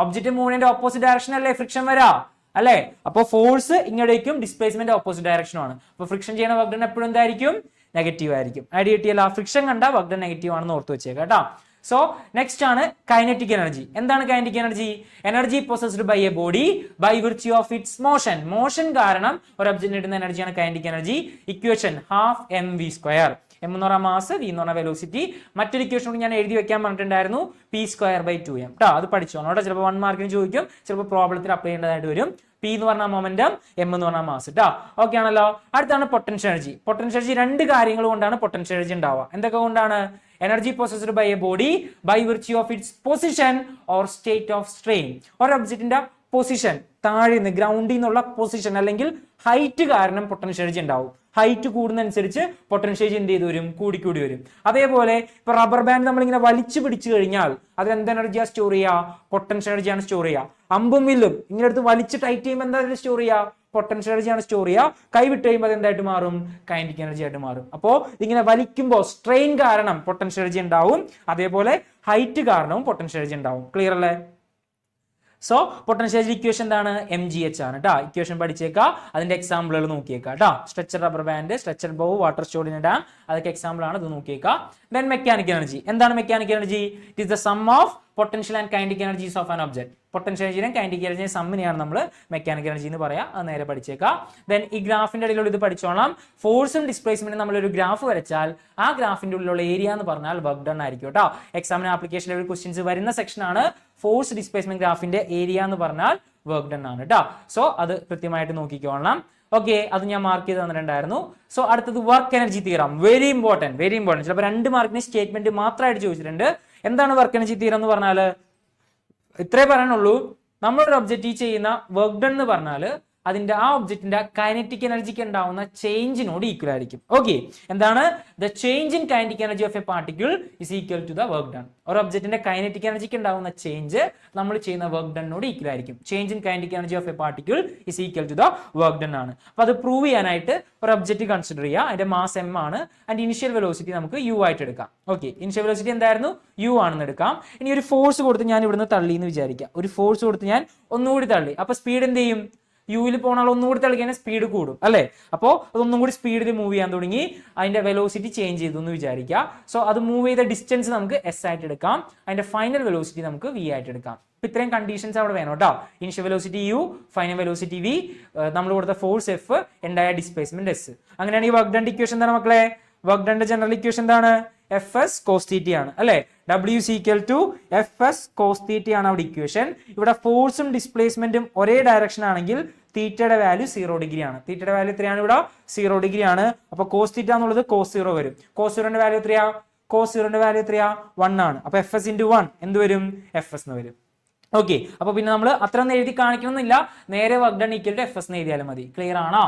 ഒബ്ജക്റ്റ് മൂവിന്റെ ഓപ്പോസിറ്റ് ഡയറക്ഷൻ അല്ലേ ഫ്രിക്ഷൻ വരാ, അല്ലേ? അപ്പൊ ഫോഴ്സ് ഇങ്ങോട്ടേക്കും ഡിസ്പ്ലേസ്മെന്റ് ഓപ്പോസിറ്റ് ഡയറക്ഷനുമാണ്. അപ്പൊ ഫ്രിക്ഷൻ ചെയ്യുന്ന വർക്ക് ഡൺ എപ്പോഴും എന്തായിരിക്കും? നെഗറ്റീവ് ആയിരിക്കും. ഐഡിയ കിട്ടിയല്ല? ഫ്രിക്ഷൻ കണ്ട വർക്ക് ഡൺ നെഗറ്റീവ് ആണെന്ന് ഓർത്ത് വെച്ചേക്കാം കേട്ടോ. സോ നെക്സ്റ്റ് ആണ് കൈനറ്റിക് എനർജി. എന്താണ് kinetic energy? Energy possessed by a body by virtue of its motion. Motion കാരണം ഒരു ഒബ്ജക്റ്റിന് കിട്ടുന്ന എനർജിയാണ് kinetic energy. Equation half mv². M എന്ന് പറഞ്ഞാൽ മാസ്, വി എന്ന് പറഞ്ഞാൽ വെലോസിറ്റി. മറ്റൊരു ഇക്വേഷൻ കൂടി ഞാൻ എഴുതി വെക്കാൻ പറഞ്ഞിട്ടുണ്ടായിരുന്നു, p²/2m. കേട്ടോ, അത് പഠിച്ചോണം കേട്ടോ. ചിലപ്പോൾ 1 മാർക്കിന് ചോദിക്കും, ചിലപ്പോൾ പ്രോബ്ലത്തിൽ അപ്ലൈ ചെയ്യേണ്ടതായിട്ട് വരും. പി എന്ന് പറഞ്ഞാൽ മൊമെന്റം, എം എന്ന് പറഞ്ഞാൽ മാസ്. കേട്ടോ, ഓക്കെ ആണല്ലോ. അടുത്താണ് പൊട്ടൻഷ്യൽ എനർജി. പൊട്ടൻഷ്യൽ എനർജി രണ്ട് കാര്യങ്ങൾ കൊണ്ടാണ് പൊട്ടൻഷ്യൽ എനർജി ഉണ്ടാവുക. എന്തൊക്കെ കൊണ്ടാണ്? Energy possessed by a body by virtue of its position or state of strain. ഒരു ഒബ്ജക്റ്റിന്റെ പൊസിഷൻ, താഴെ നിന്ന് ഗ്രൗണ്ടിൽ നിന്നുള്ള പൊസിഷൻ അല്ലെങ്കിൽ ഹൈറ്റ് കാരണം പൊട്ടൻഷ്യൽ എനർജി ഉണ്ടാവും. ഹൈറ്റ് കൂടുന്നതനുസരിച്ച് പൊട്ടൻഷ്യൽ എനർജി എന്ത് ചെയ്ത് വരും? കൂടിക്കൂടി വരും. അതേപോലെ ഇപ്പൊ റബ്ബർ ബാൻഡ് നമ്മളിങ്ങനെ വലിച്ചു പിടിച്ചു കഴിഞ്ഞാൽ അത് എന്ത് എനർജിയാ സ്റ്റോർ ചെയ്യുക? പൊട്ടൻഷ്യൽ എനർജിയാണ് സ്റ്റോർ ചെയ്യുക. അമ്പും വില്ലും ഇങ്ങനെ എടുത്ത് വലിച്ച് ടൈറ്റ് ചെയ്യുമ്പോൾ എന്താ സ്റ്റോർ ചെയ്യുക? പൊട്ടൻഷ്യൽ എനർജിയാണ് സ്റ്റോർ ചെയ്യുക. കൈ വിട്ട് കഴിയുമ്പോൾ അത് എന്തായിട്ട് മാറും? കൈനറ്റിക് എനർജി ആയിട്ട് മാറും. അപ്പോൾ ഇങ്ങനെ വലിക്കുമ്പോൾ സ്ട്രെയിൻ കാരണം പൊട്ടൻഷ്യൽ എനർജി ഉണ്ടാവും, അതേപോലെ ഹൈറ്റ് കാരണവും പൊട്ടൻഷ്യൽ എനർജി ഉണ്ടാവും. ക്ലിയർ അല്ലേ? സോ പൊട്ടൻഷ്യൽ എനർജി ഇക്വേഷൻ എന്താണ്? mgh ആണ് കേട്ടോ. ഇക്വേഷൻ പഠിച്ചേക്കുക, അതിന്റെ എക്സാമ്പിളുകൾ നോക്കിയേക്കാം കേട്ടോ. Stretched rubber band, stretched bow, water stored in a dam, അതൊക്കെ എക്സാമ്പിൾ ആണ്, ഇത് നോക്കിയേക്കാം. Then mechanical energy. എന്താണ് mechanical energy? It is the sum of potential and kinetic energies of an object. Potential എനർജിയും കൈനറ്റിക് എനർജിയും സമ്മിനെയാണ് നമ്മൾ മെക്കാനിക്കൽ എനർജി എന്ന് പറയാം. അത് നേരെ പഠിച്ചേക്കാം. ദെൻ ഈ ഗ്രാഫിന്റെ ഇടയിലൂടെ ഇത് പഠിച്ചോളാം. ഫോഴ്സും ഡിസ്പ്ലേസ്മെന്റും നമ്മളൊരു ഗ്രാഫ് വരച്ചാൽ ആ ഗ്രാഫിന്റെ ഉള്ളിലുള്ള ഏരിയ എന്ന് പറഞ്ഞാൽ വർക്ക് ഡൺ ആയിരിക്കും കേട്ടോ. എക്സാമിന് ആപ്ലിക്കേഷനിൽ ഒരു ക്വസ്റ്റ്യൻസ് വരുന്ന സെക്ഷൻ ആണ് ഫോഴ്സ് ഡിസ്പ്ലേസ്മെന്റ് ഗ്രാഫിന്റെ ഏരിയ എന്ന് പറഞ്ഞാൽ വർക്ക് ഡൺ ആണ് കേട്ടോ. സോ അത് കൃത്യമായിട്ട് നോക്കിക്കോളണം. ഓക്കെ, അത് ഞാൻ മാർക്ക് ചെയ്ത് തന്നിട്ടുണ്ടായിരുന്നു. സോ അടുത്തത് work energy theorem. Very important. ചിലപ്പോൾ 2 മാർക്കിന് സ്റ്റേറ്റ്മെന്റ് മാത്രമായിട്ട് ചോദിച്ചിട്ടുണ്ട്. എന്താണ് വർക്ക് എനർജി തിയറം എന്ന് പറഞ്ഞാൽ? ഇത്രേ പറയാനുള്ളൂ. നമ്മളൊരു ഒബ്ജക്റ്റ് ചെയ്യുന്ന വർക്ക് ഡൺ എന്ന് പറഞ്ഞാൽ അതിന്റെ ആ ഒബ്ജക്റ്റിന്റെ കൈനറ്റിക് എനർജിക്ക് ഉണ്ടാവുന്ന ചേഞ്ചിനോട് ഈക്വൽ ആയിരിക്കും. ഓക്കെ, എന്താണ്? The change in kinetic energy of a particle is equal to the work done. ഒരു ഒബ്ജക്റ്റിന്റെ കൈനറ്റിക് എനർജിക്ക് ഉണ്ടാവുന്ന ചേഞ്ച് നമ്മൾ ചെയ്യുന്ന വർക്ക് ഡണ്ണിനോട് ഈക്വൽ ആയിരിക്കും. Change in kinetic energy of a particle is equal to the work done ആണ്. അപ്പൊ അത് പ്രൂവ് ചെയ്യാനായിട്ട് ഒരു ഒബ്ജക്റ്റ് കൺസിഡർ ചെയ്യുക. അതിന്റെ മാസ് m ആണ്, ആൻഡ് ഇനിഷ്യൽ വെലോസിറ്റി നമുക്ക് u ആയിട്ട് എടുക്കാം. ഓക്കെ, ഇനിഷ്യൽ വെലോസിറ്റി എന്തായിരുന്നു? u ആണെന്ന് എടുക്കാം. ഇനി ഒരു ഫോഴ്സ് കൊടുത്ത് ഞാൻ ഇവിടുന്ന് തള്ളി എന്ന് വിചാരിക്കാം. ഒരു ഫോഴ്സ് കൊടുത്ത് ഞാൻ ഒന്നുകൂടി തള്ളി. അപ്പൊ സ്പീഡ് എന്ത് ചെയ്യും? യുവിൽ പോകണ ഒന്നുകൂടി തള്ളിക്കാൻ സ്പീഡ് കൂടും അല്ലേ? അപ്പോൾ അതൊന്നും കൂടി സ്പീഡിൽ മൂവ് ചെയ്യാൻ തുടങ്ങി, അതിന്റെ വെലോസിറ്റി ചേഞ്ച് ചെയ്തു എന്ന് വിചാരിക്കുക. സോ അത് മൂവ് ചെയ്ത ഡിസ്റ്റൻസ് നമുക്ക് s ആയിട്ട് എടുക്കാം, അതിന്റെ ഫൈനൽ വെലോസിറ്റി നമുക്ക് v ആയിട്ട് എടുക്കാം. അപ്പൊ ഇത്രയും കണ്ടീഷൻസ് അവിടെ വേണം കേട്ടോ. Initial velocity u, final velocity v, നമ്മൾ കൊടുത്ത ഫോഴ്സ് f, ഉണ്ടായ ഡിസ്പ്ലേസ്മെന്റ് s. അങ്ങനെയാണെങ്കിൽ വർക്ക് ഡൺ ഇക്വേഷൻ എന്താണ് മക്കളെ? വർക്ക് ഡൺ ജനറൽ ഇക്വേഷൻ എന്താണ്? fs cos θ ആണ് അല്ലേ? w is equal to fs cos θ ആണ് അവിടെ ഇക്വേഷൻ. ഇവിടെ ഫോഴ്സും ഡിസ്പ്ലേസ്മെന്റും ഒരേ ഡയറക്ഷൻ ആണെങ്കിൽ തീറ്റയുടെ വാല്യൂ 0 ഡിഗ്രി ആണ്. തീറ്റയുടെ വാല്യൂ എത്രയാണ്? ഇവിടെ 0 ഡിഗ്രി ആണ്. അപ്പൊ cos θ എന്നുള്ളത് cos 0 വരും. cos 0ന്റെ വാല്യൂ എത്രയാ? cos 0ന്റെ വാല്യൂ എത്രയാ? 1 ആണ്. അപ്പൊ fs into 1 എന്ത് വരും? fs എന്ന് വരും. ഓക്കെ, അപ്പൊ പിന്നെ നമ്മൾ അത്ര ഒന്നും എഴുതി കാണിക്കണമെന്നില്ല, നേരെ work done equal to fs എന്ന് എഴുതിയാലും മതി. ക്ലിയർ ആണോ?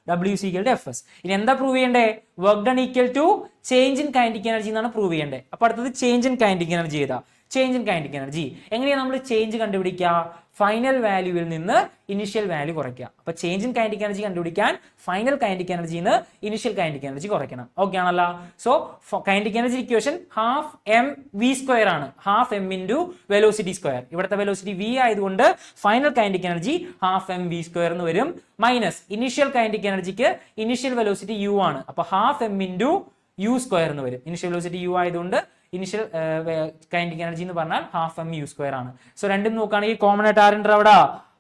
w is equal to fs. ഇനി എന്താ പ്രൂവ് ചെയ്യണ്ടേ? Work done equal to change in kinetic energy എന്നാണ് പ്രൂവ് ചെയ്യേണ്ടത്. അപ്പൊ അടുത്തത് ചേഞ്ച് ഇൻ കൈനറ്റിക് എനർജി ചെയ്താ. ചേഞ്ച് ഇൻ കൈനറ്റിക് എനർജി എങ്ങനെയാണ് നമ്മൾ ചേഞ്ച് കണ്ടുപിടിക്കുക? ഫൈനൽ വാല്യൂവിൽ നിന്ന് ഇനിഷ്യൽ വാല്യൂ കുറയ്ക്കുക. അപ്പൊ ചേഞ്ച് ഇൻ കൈനറ്റിക് എനർജി കണ്ടുപിടിക്കാൻ ഫൈനൽ കൈനറ്റിക് എനർജിന്ന് ഇനിഷ്യൽ കൈനറ്റിക് എനർജി കുറയ്ക്കണം. ഓക്കെ ആണല്ലോ? So kinetic energy equation half mv² ആണ്. Half m into velocity square. ഇവിടുത്തെ വെലോസിറ്റി v ആയതുകൊണ്ട് final kinetic energy half mv² എന്ന് വരും. മൈനസ് ഇനിഷ്യൽ കൈനറ്റിക് എനർജിക്ക് ഇനിഷ്യൽ വെലോസിറ്റി u ആണ്. അപ്പൊ ഹാഫ് m ഇൻറ്റു u² എന്ന് വരും. ഇനിഷ്യൽ വെലോസിറ്റി u ആയതുകൊണ്ട് ഇനിഷ്യൽ കൈനറ്റിക് എനർജി എന്ന് പറഞ്ഞാൽ ഹാഫ് m u² ആണ്. സോ രണ്ടും നോക്കുകയാണെങ്കിൽ കോമൺ ആയിട്ട് ആരുണ്ട് അവിടെ?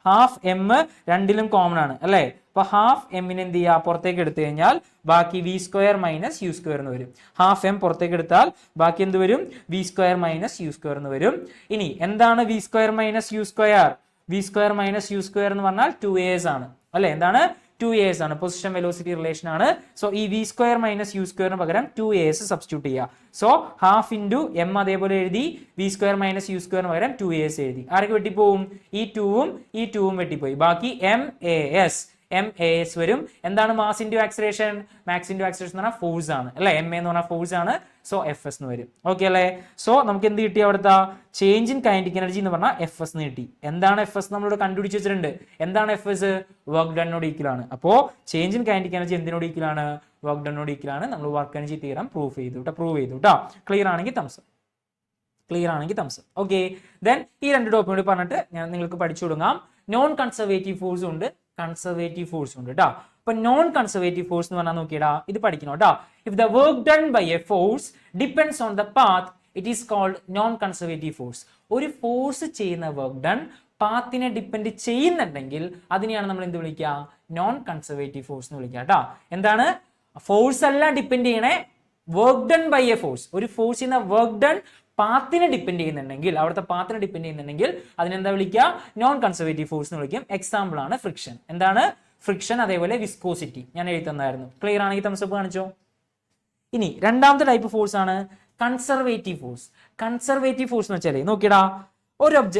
ഹാഫ് m രണ്ടിലും കോമൺ ആണ് അല്ലേ? അപ്പൊ ഹാഫ് എമ്മിന് എന്ത് ചെയ്യുക? പുറത്തേക്ക് എടുത്തു കഴിഞ്ഞാൽ ബാക്കി v² മൈനസ് u² എന്ന് വരും. ഹാഫ് m പുറത്തേക്ക് എടുത്താൽ ബാക്കി എന്ത് വരും? v² മൈനസ് u² എന്ന് വരും. ഇനി എന്താണ് v² minus u²? v² minus u² എന്ന് പറഞ്ഞാൽ 2as ആണ് അല്ലെ? എന്താണ്? 2as ആണ്, പൊസിഷൻ വെലോസിറ്റി റിലേഷൻ ആണ്. സോ ഈ v സ്ക്വയർ മൈനസ് u സ്ക്വയറിന് പകരം 2as സബ്സ്റ്റിറ്റ്യൂട്ട് ചെയ്യുക. സോ ഹാഫ് ഇൻറ്റു m അതേപോലെ എഴുതി, v സ്ക്വയർ മൈനസ് u സ്ക്വയറിന് പകരം 2as എഴുതി. ആരൊക്കെ വെട്ടിപ്പോവും? ഈ 2ഉം വെട്ടിപ്പോയി. ബാക്കി MAS വരും. എന്താണ് mass into acceleration? Mass into acceleration എന്ന് പറഞ്ഞാൽ ഫോഴ്സ് ആണ് അല്ലെ, MA എന്ന് പറഞ്ഞാൽ ഫോഴ്സ് ആണ്. സോ FS എന്ന് വരും. ഓക്കെ അല്ലേ? സോ നമുക്ക് എന്ത് കിട്ടി? അവിടുത്തെ ചേഞ്ച് ഇൻ കൈനറ്റിക് എനർജി എന്ന് പറഞ്ഞാൽ FS എന്ന് കിട്ടി. എന്താണ് FS? നമ്മളിവിടെ കണ്ടുപിടിച്ച് വെച്ചിട്ടുണ്ട്. എന്താണ് FS? വർക്ക് ഡണ്ണോട് ഈക്വൽ ആണ്. അപ്പോൾ ചേഞ്ച് ഇൻ കൈനറ്റിക് എനർജി എന്തിനോട് ഈക്വൽ ആണ്? വർക്ക് ഡണ്ണോട് ഈക്വൽ ആണ്. നമ്മൾ വർക്ക് എനർജി തിയറം പ്രൂവ് ചെയ്തു കേട്ടോ. ക്ലിയർ ആണെങ്കിൽ തംസ് ഓക്കെ. ദെൻ ഈ രണ്ട് ടോപ്പിക് കൂടി പറഞ്ഞിട്ട് ഞാൻ നിങ്ങൾക്ക് പഠിച്ചു തുടങ്ങാം. നോൺ കൺസർവേറ്റീവ് ഫോഴ്സും ഉണ്ട്, കൺസർവേറ്റീവ് ഫോഴ്സും ഉണ്ട് കേട്ടോ. അപ്പൊ നോൺ കൺസർവേറ്റീവ് ഫോഴ്സ് എന്ന് പറഞ്ഞാൽ നോക്കിയടാ, ഇത് പഠിക്കണം കേട്ടോ. If the work done by a force depends on the path, it is called non conservative force. ഒരു ഫോഴ്സ് ചെയ്യുന്ന വർക്ക് ഡൺ പാത്തിനെ ഡിപ്പെൻഡ് ചെയ്യുന്നുണ്ടെങ്കിൽ അതിനെയാണ് നമ്മൾ എന്ത് വിളിക്കുക? നോൺ കൺസർവേറ്റീവ് ഫോഴ്സ് എന്ന് വിളിക്കുക കേട്ടോ. എന്താണ്? ഫോഴ്സ് അല്ല ഡിപ്പെൻഡ് ചെയ്യണേ, work done by a force. ഒരു ഫോഴ്സ് ചെയ്യുന്ന വർക്ക് ഡൺ പാത്തിനെ ഡിപ്പെൻഡ് ചെയ്യുന്നുണ്ടെങ്കിൽ, അവിടുത്തെ പാത്തിനെ ഡിപ്പെൻഡ് ചെയ്യുന്നുണ്ടെങ്കിൽ അതിനെന്താ വിളിക്കുക? നോൺ കൺസർവേറ്റീവ് ഫോഴ്സ് എന്ന് വിളിക്കും. എക്സാമ്പിൾ ആണ് ഫ്രിക്ഷൻ. എന്താണ്? ഫ്രിക്ഷൻ, അതേപോലെ വിസ്കോസിറ്റി ഞാൻ എഴുതി തന്നായിരുന്നു. ക്ലിയർ ആണെങ്കിൽ തംസ് അപ്പ് കാണിച്ചോ. ഇനി രണ്ടാമത്തെ ടൈപ്പ് ഫോഴ്സ് ആണ് കൺസർവേറ്റീവ് ഫോഴ്സ്. കൺസർവേറ്റീവ് ഫോഴ്സ് എന്ന് വെച്ചാൽ നോക്കിയടാ,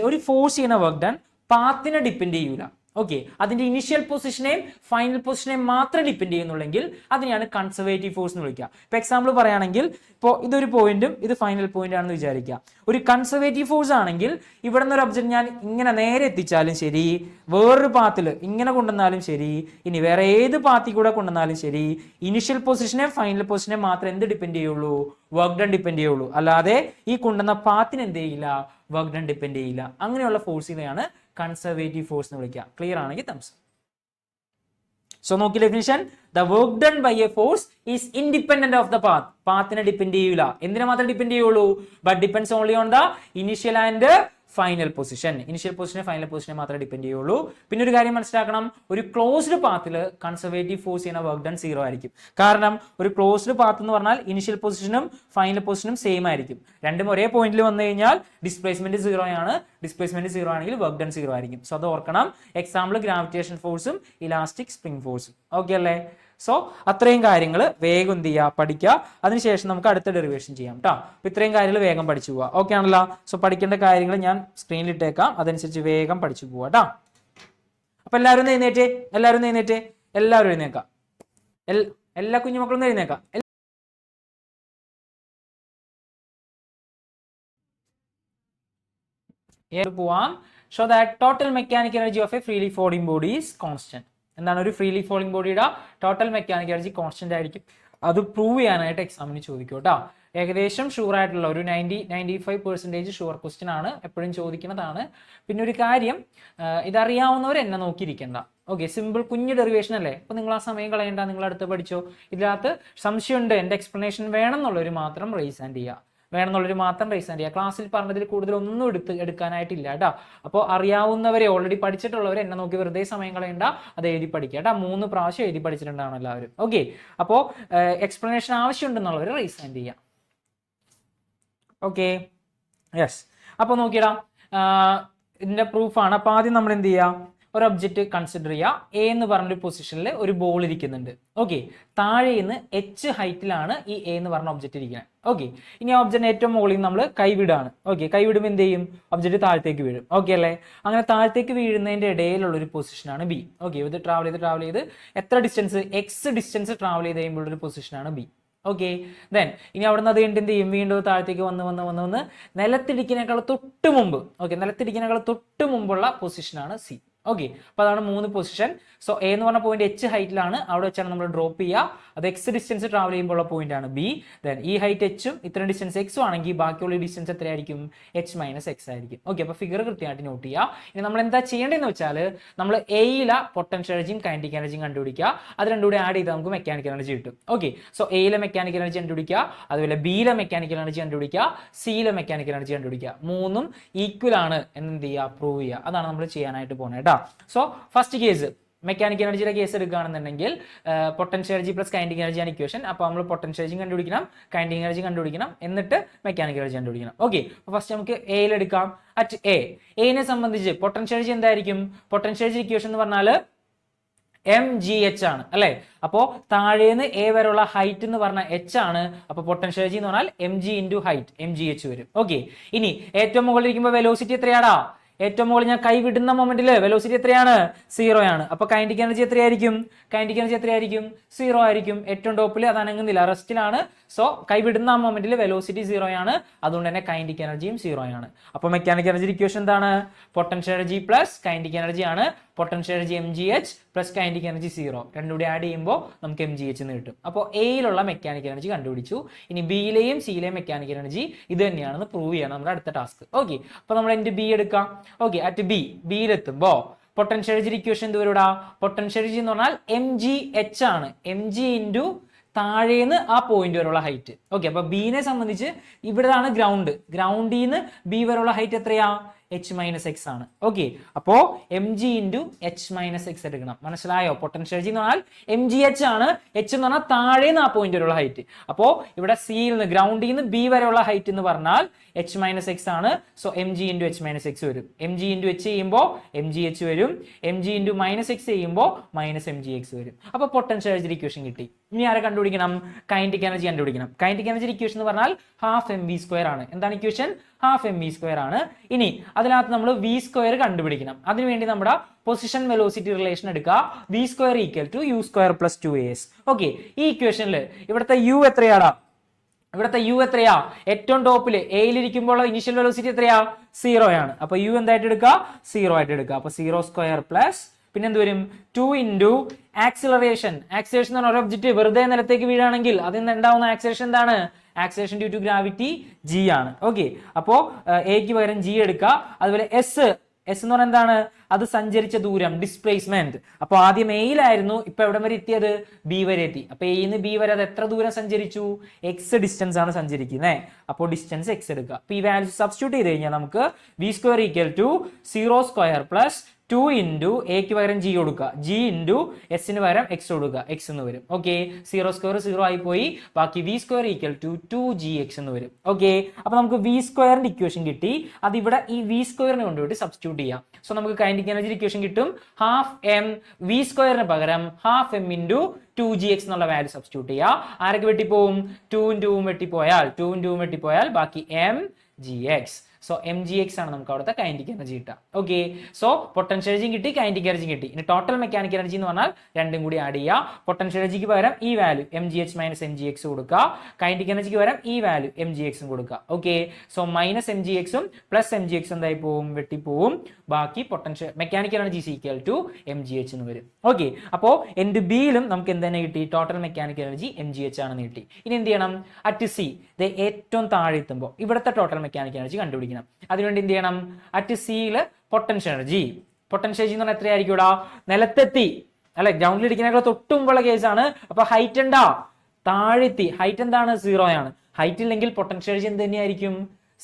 ഒരു ഫോഴ്സ് ചെയ്യുന്ന വർക്ക് ഡൺ പാത്തിനെ ഡിപ്പെൻഡ് ചെയ്യൂല. ഓക്കെ, അതിന്റെ ഇനിഷ്യൽ പൊസിഷനെയും ഫൈനൽ പൊസിഷനെയും മാത്രം ഡിപ്പെൻഡ് ചെയ്യുന്നുള്ളെങ്കിൽ അതിനെയാണ് കൺസർവേറ്റീവ് ഫോഴ്സ് എന്ന് വിളിക്കുക. ഇപ്പൊ എക്സാമ്പിൾ പറയുകയാണെങ്കിൽ, ഇപ്പോൾ ഇതൊരു പോയിന്റും ഇത് ഫൈനൽ പോയിന്റ് ആണെന്ന് വിചാരിക്കുക. ഒരു കൺസർവേറ്റീവ് ഫോഴ്സ് ആണെങ്കിൽ ഇവിടെ നിന്ന് ഒരു ഒബ്ജക്റ്റ് ഞാൻ ഇങ്ങനെ നേരെ എത്തിച്ചാലും ശരി, വേറൊരു പാത്തിൽ ഇങ്ങനെ കൊണ്ടുവന്നാലും ശരി, ഇനി വേറെ ഏത് പാത്തിൽ കൂടെ കൊണ്ടുവന്നാലും ശരി, ഇനിഷ്യൽ പൊസിഷനെ ഫൈനൽ പൊസിഷനെ മാത്രം എന്ത് ഡിപ്പെൻഡ് ചെയ്യുള്ളൂ? വർക്ക് ഡൺ ഡിപ്പെൻഡ് ചെയ്യുള്ളൂ. അല്ലാതെ ഈ കൊണ്ടുവന്ന പാത്തിന് എന്ത് ചെയ്യില്ല? വർക്ക് ഡൺ ഡിപ്പെൻഡ് ചെയ്യില്ല. അങ്ങനെയുള്ള ഫോഴ്സിനെയാണ് കൺസർവേറ്റീവ് ഫോഴ്സ് എന്ന് വിളിക്കുക. ക്ലിയർ ആണെങ്കിൽ തംസ്. സോ നോക്കി definition, the work done by a force is independent of the path. പാത്തിനെ ഡിപ്പെൻഡ് ചെയ്യൂല. എന്തിനെ മാത്രം ഡിപ്പെൻഡ് ചെയ്യുള്ളൂ? But depends only on the initial and final position. Initial പൊസിഷനെ ഫൈനൽ പൊസിഷനെ മാത്രമേ ഡിപ്പെൻഡ് ചെയ്യുള്ളൂ. പിന്നെ ഒരു കാര്യം മനസ്സിലാക്കണം, ഒരു ക്ലോസ്ഡ് പാത്തിൽ കൺസർവേറ്റീവ് ഫോഴ്സ് ചെയ്യുന്ന വർക്ക് ഡൺ 0 ആയിരിക്കും. കാരണം ഒരു ക്ലോസ്ഡ് പാത്ത് എന്ന് പറഞ്ഞാൽ ഇനിഷ്യൽ പൊസിഷനും ഫൈനൽ പൊസിഷനും സെയിം ആയിരിക്കും. രണ്ടും ഒരേ പോയിന്റിൽ വന്നു കഴിഞ്ഞാൽ ഡിസ്പ്ലേസ്മെന്റ് 0 ആണ്. ഡിസ്പ്ലേസ്മെന്റ് 0 ആണെങ്കിൽ വർക്ക് ഡൺ 0 ആയിരിക്കും. സോ അത് ഓർക്കണം. എക്സാമ്പിൾ ഗ്രാവിറ്റേഷൻ ഫോഴ്സും ഇലാസ്റ്റിക് സ്പ്രിംഗ് ഫോഴ്സും. ഓക്കെ അല്ലേ? സോ അത്രയും കാര്യങ്ങൾ വേഗം എന്ത് ചെയ്യുക? പഠിക്കുക. അതിനുശേഷം നമുക്ക് അടുത്ത ഡെറിവേഷൻ ചെയ്യാം കേട്ടോ. അപ്പൊ ഇത്രയും കാര്യങ്ങൾ വേഗം പഠിച്ചു പോവുക. ഓക്കെ ആണല്ലോ? സോ പഠിക്കേണ്ട കാര്യങ്ങൾ ഞാൻ സ്ക്രീനിൽ ഇട്ടേക്കാം, അതനുസരിച്ച് വേഗം പഠിച്ചു പോവാ കേട്ടോ. അപ്പൊ എല്ലാവരും എഴുന്നേറ്റേ, എല്ലാവരും എഴുന്നേക്കാം. എല്ലാ കുഞ്ഞുമക്കളും എഴുന്നേക്കാം. പോവാം. Show that total mechanical energy of a freely falling body is constant. എന്താണ്? ഒരു ഫ്രീലി ഫോളിംഗ് ബോഡിയുടെ ടോട്ടൽ മെക്കാനിക്കൽ എനർജി കോൺസ്റ്റന്റ് ആയിരിക്കും. അത് പ്രൂവ് ചെയ്യാനായിട്ട് എക്സാമിന് ചോദിക്കും കേട്ടോ. ഏകദേശം ഷുവർ ആയിട്ടുള്ള ഒരു 90-95% ഷുവർ ക്വസ്റ്റ്യൻ ആണ്, എപ്പോഴും ചോദിക്കുന്നതാണ്. പിന്നെ ഒരു കാര്യം, ഇതറിയാവുന്നവർ എന്നെ നോക്കിയിരിക്കണ്ട. ഓക്കെ, സിമ്പിൾ കുഞ്ഞു ഡെറിവേഷൻ അല്ലേ? അപ്പൊ നിങ്ങൾ ആ സമയം കളയണ്ട, നിങ്ങൾ അടുത്ത് പഠിച്ചോ. ഇതിനകത്ത് സംശയമുണ്ട്, എൻ്റെ എക്സ്പ്ലനേഷൻ വേണം എന്നുള്ളവർ മാത്രം റേസ് ഹാൻഡ് ചെയ്യുക. ക്ലാസ്സിൽ പറഞ്ഞതിൽ കൂടുതൽ ഒന്നും എടുക്കാനായിട്ടില്ല കേട്ടോ. അപ്പോൾ അറിയാവുന്നവരെ, ഓൾറെഡി പഠിച്ചിട്ടുള്ളവരെ എന്നെ നോക്കി വെറുതെ സമയം കളയണ്ട, അത് എഴുതി പഠിക്കുക കേട്ടോ. 3 പ്രാവശ്യം എഴുതി പഠിച്ചിട്ടുണ്ടാണ് എല്ലാവരും. ഓക്കെ, അപ്പോൾ എക്സ്പ്ലനേഷൻ ആവശ്യമുണ്ടെന്നുള്ളവർ റേസ് ഹാൻഡ് ചെയ്യാം. Okay, yes. അപ്പോൾ നോക്കിയടാ, ഇതിന്റെ പ്രൂഫാണ്. അപ്പോൾ ആദ്യം നമ്മൾ എന്ത് ചെയ്യാം? ഒരു ഒബ്ജക്റ്റ് കൺസിഡർ ചെയ്യുക. എ എന്ന് പറഞ്ഞൊരു പൊസിഷനിൽ ഒരു ബോൾ ഇരിക്കുന്നുണ്ട്. ഓക്കെ, താഴെ നിന്ന് h ഹൈറ്റിലാണ് ഈ എ എന്ന് പറഞ്ഞ ഒബ്ജക്റ്റ് ഇരിക്കുന്നത്. ഓക്കെ, ഇനി ആ ഒബ്ജക്റ്റ് ഏറ്റവും മുകളിൽ നമ്മൾ കൈവിടാണ്. ഓക്കെ, കൈവിടുമ്പോൾ എന്ത് ചെയ്യും? ഒബ്ജക്റ്റ് താഴത്തേക്ക് വീഴും. ഓക്കെ അല്ലേ? അങ്ങനെ താഴത്തേക്ക് വീഴുന്നതിന്റെ ഇടയിലുള്ള ഒരു പൊസിഷനാണ് ബി. ഓക്കെ, ഇത് ട്രാവൽ ചെയ്ത് എത്ര ഡിസ്റ്റൻസ്? x ഡിസ്റ്റൻസ് ട്രാവൽ ചെയ്ത് കഴിയുമ്പോൾ ഒരു പൊസിഷനാണ് ബി. ഓക്കെ, ദെൻ ഇനി അവിടെ നിന്ന് അത് എന്ത് ചെയ്യും? വീണ്ടും താഴത്തേക്ക് വന്ന് നിലത്തിടിക്കുന്നതിനേക്കാൾ തൊട്ട് മുമ്പ്, ഓക്കെ, നിലത്തിടിക്കുന്നതിനേക്കാൾ തൊട്ട് മുമ്പുള്ള പൊസിഷനാണ് സി. ഓക്കെ, അപ്പൊ അതാണ് 3 പൊസിഷൻ. സോ എ എന്ന് പറഞ്ഞ പോയിന്റ് h ഹൈറ്റിലാണ്, അവിടെ വെച്ചാണ് നമ്മൾ ഡ്രോപ്പ് ചെയ്യുക. അത് x ഡിസ്റ്റൻസ് ട്രാവൽ ചെയ്യുമ്പോൾ ഉള്ള പോയിന്റ് ആണ് ബി. ദെൻ ഈ ഹൈറ്റ് h ഇത്ര ഡിസ്റ്റൻസ് x ആണെങ്കിൽ ബാക്കിയുള്ള ഡിസ്റ്റൻസ് എത്രയായിരിക്കും? h - x ആയിരിക്കും. ഓക്കെ, അപ്പൊ ഫിഗർ കൃത്യമായിട്ട് നോട്ട് ചെയ്യുക. ഇനി നമ്മൾ എന്താ ചെയ്യേണ്ടതെന്ന് വെച്ചാൽ, നമ്മൾ എയിലെ പൊട്ടൻഷ്യൽ എനർജിയും കൈനറ്റിക് എനർജിയും കണ്ടുപിടിക്കുക. അത് രണ്ടും കൂടി ആഡ് ചെയ്താൽ നമുക്ക് മെക്കാനിക്കൽ എനർജി കിട്ടും. ഓക്കെ, സോ എയിലെ മെക്കാനിക്കൽ എനർജി കണ്ടുപിടിക്കുക, അതുപോലെ ബിയിലെ മെക്കാനിക്കൽ എനർജി കണ്ടുപിടിക്കുക, സിയിലെ മെക്കാനിക്കൽ എനർജി കണ്ടുപിടിക്കുക. 3ഉം ഈക്വൽ ആണ് എന്ന് എന്ത് ചെയ്യുക? പ്രൂവ് ചെയ്യുക. അതാണ് നമ്മൾ ചെയ്യാനായിട്ട് പോകുന്നത് കേട്ടോ. സോ ഫസ്റ്റ് കേസ് മെക്കാനിക്കൽ എനർജിയുടെ കേസ് എടുക്കുകയാണെന്നുണ്ടെങ്കിൽ, potential energy plus kinetic energy ആണ് ഇക്വേഷൻ. അപ്പോൾ നമ്മൾ പൊട്ടൻഷ്യൽ എനർജി കണ്ടുപിടിക്കണം, കൈനറ്റിക് എനർജി കണ്ടുപിടിക്കണം, എന്നിട്ട് മെക്കാനിക്കൽ എനർജി കണ്ടുപിടിക്കണം. ഓക്കെ, അപ്പോൾ ഫസ്റ്റ് നമുക്ക് എയിൽ എടുക്കാം. അറ്റ് എനെ സംബന്ധിച്ച് പൊട്ടൻഷ്യൽ എനർജി എന്തായിരിക്കും? പൊട്ടൻഷ്യൽ എനർജി ഇക്വേഷൻ എന്ന് പറഞ്ഞാൽ mgh ആണ് അല്ലെ. അപ്പോൾ താഴേന്ന് എ വരെയുള്ള ഹൈറ്റ് എന്ന് പറഞ്ഞ h ആണ്. അപ്പൊ പൊട്ടൻഷ്യൽ എനർജി എന്ന് പറഞ്ഞാൽ mg ഇൻറ്റു ഹൈറ്റ് mgh വരും. ഓക്കെ, ഇനി ഏറ്റവും മുകളിൽ ഇരിക്കുമ്പോൾ വെലോസിറ്റി എത്രയാടാ? ഏറ്റവും മുകളിൽ ഞാൻ കൈ വിടുന്ന മൊമെന്റിൽ വെലോസിറ്റി എത്രയാണ്? 0 ആണ്. അപ്പൊ കൈനറ്റിക് എനർജി എത്രയായിരിക്കും? കൈനറ്റിക് എനർജി എത്രയായിരിക്കും? 0 ആയിരിക്കും. ഏറ്റവും ടോപ്പിൽ അത് അനങ്ങുന്നില്ല, റെസ്റ്റിലാണ്. സോ കൈ വിടുന്ന ആ മൊമെന്റിൽ വെലോസിറ്റി 0 ആണ്. അതുകൊണ്ട് തന്നെ കൈനറ്റിക് എനർജിയും 0 ആണ്. അപ്പൊ മെക്കാനിക്കൽ എനർജി ഇക്വേഷൻ എന്താണ്? Potential energy plus kinetic energy ആണ്. Potential energy mgh plus kinetic energy 0, രണ്ടും കൂടി ആഡ് ചെയ്യുമ്പോൾ നമുക്ക് mgh എന്ന് കിട്ടും. അപ്പോൾ എയിലുള്ള മെക്കാനിക്കൽ എനർജി കണ്ടുപിടിച്ചു. ഇനി ബിയിലെയും സിയിലെയും മെക്കാനിക്കൽ എനർജി ഇത് തന്നെയാണെന്ന് പ്രൂവ് ചെയ്യണം നമ്മുടെ അടുത്ത ടാസ്ക്. ഓക്കെ, അപ്പൊ നമ്മൾ എന്റെ ബി എടുക്കാം. ഓക്കെ, അറ്റ് ബിയിലെത്തുമ്പോ പൊട്ടൻഷ്യൽ എനർജി ഇക്വേഷൻ എന്ത് വരൂടാ? പൊട്ടൻഷ്യൽ എനർജി എന്ന് പറഞ്ഞാൽ mgh ആണ്. mg ഇൻറ്റു താഴേന്ന് ആ പോയിന്റ് വരെയുള്ള ഹൈറ്റ്. ഓക്കെ, അപ്പൊ ബിനെ സംബന്ധിച്ച് ഇവിടെയാണ് ഗ്രൗണ്ട്. ഗ്രൗണ്ടിൽ നിന്ന് ബി വരെയുള്ള ഹൈറ്റ് എത്രയാ? h മൈനസ് എക്സ് ആണ്. ഓക്കെ, അപ്പോ mg into h minus X എടുക്കണം. മനസ്സിലായോ? പൊട്ടൻഷ്യൽ എനർജി എന്ന് പറഞ്ഞാൽ mgh ആണ്. h എന്ന് പറഞ്ഞാൽ താഴേന്ന് ആ പോയിന്റ് വരെയുള്ള ഹൈറ്റ്. അപ്പോ ഇവിടെ സിയിൽ നിന്ന് ഗ്രൗണ്ടിൽ നിന്ന് ബി വരെയുള്ള ഹൈറ്റ് എന്ന് പറഞ്ഞാൽ h മൈനസ് എക്സ് ആണ്. So mg into h minus X വരും. mg ഇൻറ്റു h ചെയ്യുമ്പോൾ mgh വരും. mg ഇൻറ്റു മൈനസ് എക്സ് ചെയ്യുമ്പോൾ മൈനസ് mgx വരും. അപ്പൊ പൊട്ടൻഷ്യൽ എനർജി ഇക്വേഷൻ കിട്ടി. ഇനി ആരെ കണ്ടുപിടിക്കണം? കൈനറ്റിക് എനർജി കണ്ടുപിടിക്കണം. കൈനറ്റിക് എനർജി ഇക്വേഷൻ എന്ന് പറഞ്ഞാൽ ഹാഫ് mv² ആണ്. എന്താണ് ഇക്വേഷൻ? ഹാഫ് mv² ആണ്. ഇനി അതിനകത്ത് നമ്മൾ v² കണ്ടുപിടിക്കണം. അതിനുവേണ്ടി നമ്മുടെ പൊസിഷൻ വെലോസിറ്റി റിലേഷൻ എടുക്കുക. v² equal to u² plus 2as. Okay, ഈ ഇക്വേഷനിൽ ഇവിടുത്തെ u എത്രയാടാ? ഇവിടുത്തെ u എത്രയാ? ഏറ്റവും ടോപ്പിൽ എയിലിരിക്കുമ്പോൾ ഇനിഷ്യൽ വെലോസിറ്റി എത്രയാ? 0 ആണ്. അപ്പൊ u എന്തായിട്ട് എടുക്കുക? 0 ആയിട്ട് എടുക്കുക. അപ്പൊ 0² പ്ലസ് പിന്നെ എന്ത് വരും? 2 ഇൻറ്റു ആക്സിലറേഷൻ. ആക്സിലറേഷൻ എന്ന് പറഞ്ഞ ഒരു ഒബ്ജക്റ്റ് വെറുതെ നിലത്തേക്ക് വീഴാണെങ്കിൽ അതിൽ നിന്ന് ഉണ്ടാവുന്ന ആക്സിലറേഷൻ എന്താണ്? Acceleration due to gravity g ആണ്. ഓക്കെ, അപ്പോ എക്ക് പകരം g എടുക്കുക. അതുപോലെ എസ് എന്ന് പറഞ്ഞാൽ എന്താണ്? അത് സഞ്ചരിച്ച ദൂരം, ഡിസ്പ്ലേസ്മെന്റ്. അപ്പൊ ആദ്യം എയിലായിരുന്നു, ഇപ്പൊ എവിടെ വരെ എത്തിയത്? ബി വരെ എത്തി. അപ്പൊ എയിന്ന് ബി വരെ അത് എത്ര ദൂരം സഞ്ചരിച്ചു? എക്സ് ഡിസ്റ്റൻസ് ആണ് സഞ്ചരിക്കുന്നത്. അപ്പോൾ ഡിസ്റ്റൻസ് എക്സ് എടുക്കുക. അപ്പൊ ഈ വാല്യൂ സബ്സ്റ്റിറ്റ്യൂട്ട് ചെയ്ത് കഴിഞ്ഞാൽ നമുക്ക് v² equal to 0² plus 2 into എക്ക് പകരം ജി കൊടുക്കുക. ജി ഇൻറ്റു എസിന് പകരം എക്സ് കൊടുക്കുക. എക്സ് എന്ന് വരും. ഓക്കെ, 0² 0 ആയി പോയി. ബാക്കി v² ഈക്വൽ ടു 2gx എന്ന് വരും. ഓക്കെ, അപ്പൊ നമുക്ക് v² ഇക്വേഷൻ കിട്ടി. അത് ഇവിടെ ഈ v² കൊണ്ടുപോയിട്ട് സബ്സ്റ്റിറ്റ്യൂട്ട് ചെയ്യാം. സോ നമുക്ക് കൈനറ്റിക് എനർജി ഇക്വേഷൻ കിട്ടും. ഹാഫ് m v² പകരം ഹാഫ് m ഇൻറ്റു 2gx എന്നുള്ള വാല്യൂ സബ്സ്റ്റിറ്റ്യൂട്ട് ചെയ്യുക. ആരൊക്കെ വെട്ടിപ്പോവും? 2 ഉം വെട്ടിപ്പോയാൽ ബാക്കി mgx. സോ mgx ആണ് നമുക്ക് അവിടുത്തെ കൈനറ്റിക് എനർജി കിട്ടുക. ഓക്കെ, സോ പൊട്ടൻഷ്യൽ എനർജിയും കിട്ടി, കൈനറ്റിക് എനർജിയും കിട്ടി. ഇനി ടോട്ടൽ മെക്കാനിക്കൽ എനർജി എന്ന് പറഞ്ഞാൽ രണ്ടും കൂടി ആഡ് ചെയ്യുക. പൊട്ടൻഷ്യൽ എനർജിക്ക് പകരം ഈ വാല്യൂ mgh മൈനസ് mgx കൊടുക്കുക. കൈനറ്റിക് എനർജിക്ക് പകരം ഈ വാല്യൂ mgx കൊടുക്കുക. Okay, so minus mgx plus mgx എന്തായി പോവും? വെട്ടിപ്പോവും. ബാക്കി potential mechanical energy equal to mgh എന്ന് വരും. ഓക്കെ, അപ്പോ എൻഡ് ബിയിലും നമുക്ക് എന്ത് തന്നെ കിട്ടി? ടോട്ടൽ മെക്കാനിക്കൽ എനർജി mgh ആണെന്ന് കിട്ടി. ഇനി എന്ത് ചെയ്യണം? അറ്റ് സി ഏറ്റവും താഴെ എത്തുമ്പോൾ ഇവിടുത്തെ ടോട്ടൽ മെക്കാനിക്കൽ എനർജി കണ്ടുപിടിക്കണം. അതിനുവേണ്ടി എന്ത് ചെയ്യണം? അറ്റ് സിയിൽ പൊട്ടൻഷ്യൽ എനർജി എന്ന് പറഞ്ഞാൽ എത്രയായിരിക്കും? നിലത്തെത്തി അല്ലെ, ഗ്രൗണ്ടിൽ ഇരിക്കുന്നതിനേക്കാൾ തൊട്ട് മുമ്പുള്ള കേസാണ്. അപ്പൊ ഹൈറ്റ് എന്താ? താഴെത്തി. ഹൈറ്റ് എന്താണ്? 0 ആണ്. ഹൈറ്റ് ഇല്ലെങ്കിൽ പൊട്ടൻഷ്യൽ എനർജി എന്ത് തന്നെയായിരിക്കും?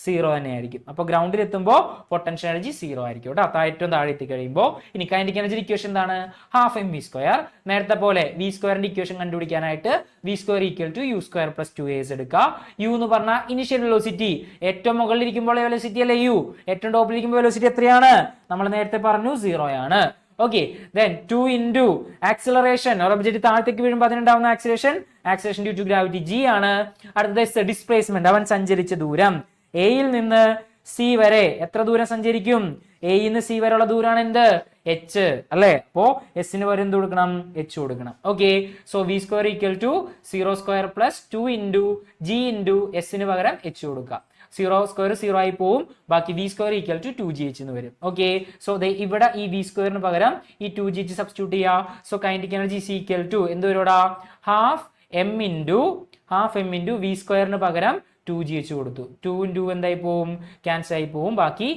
0 തന്നെയായിരിക്കും. അപ്പൊ ഗ്രൗണ്ടിൽ എത്തുമ്പോൾ പൊട്ടൻഷ്യൽ എനർജി 0 ആയിരിക്കും കേട്ടോ, ഏറ്റവും താഴെ എത്തി കഴിയുമ്പോൾ. ഇനി കൈനറ്റിക് എനർജി ഇക്വേഷൻ എന്താണ്? Half mv². നേരത്തെ പോലെ v² ഇക്വേഷൻ കണ്ടുപിടിക്കാനായിട്ട് v² equal to u² plus 2as എടുക്കുക. u എന്ന് പറഞ്ഞാൽ ഇനിഷ്യൽ വെലോസിറ്റി. ഏറ്റവും മുകളിൽ ഇരിക്കുമ്പോൾ വെലോസിറ്റി അല്ലേ u? ഏറ്റവും ടോപ്പിൽ ഇരിക്കുമ്പോൾ വെലോസിറ്റി എത്രയാണ്? നമ്മൾ നേരത്തെ പറഞ്ഞു 0 ആണ്. Okay, then 2 into acceleration. ഒരു ഒബ്ജക്റ്റ് താഴത്തേക്ക് വീഴുമ്പോൾ അതിനുണ്ടാവുന്ന acceleration due to gravity g ആണ്. അടുത്തത് ഡിസ്പ്ലേസ്മെന്റ്, അവൻ സഞ്ചരിച്ച ദൂരം. എയിൽ നിന്ന് സി വരെ എത്ര ദൂരം സഞ്ചരിക്കും? എയിൽ നിന്ന് സി വരെയുള്ള ദൂരമാണ് എന്ത്? h അല്ലേ. അപ്പോ എസിന് പകരം എന്ത് കൊടുക്കണം? h കൊടുക്കണം. Okay, so v² equal to 0² plus 2 into G into എസിന് പകരം h കൊടുക്കുക. 0² 0 ആയി പോവും. ബാക്കി v² ഈക്വൽ ടു 2gh എന്ന് വരും. ഓക്കെ, സോ ഇവിടെ ഈ v² പകരം ഈ 2gh സബ്സ്റ്റിറ്റ്യൂട്ട് ചെയ്യുക. So kinetic energy equal to എന്ത് വരും? ഹാഫ് m ഇൻറ്റു v² പകരം 2gh കൊടുത്തു. 2 ഇൻറ്റു എന്തായി പോവും? ക്യാൻസൽ ആയി പോവും. ബാക്കി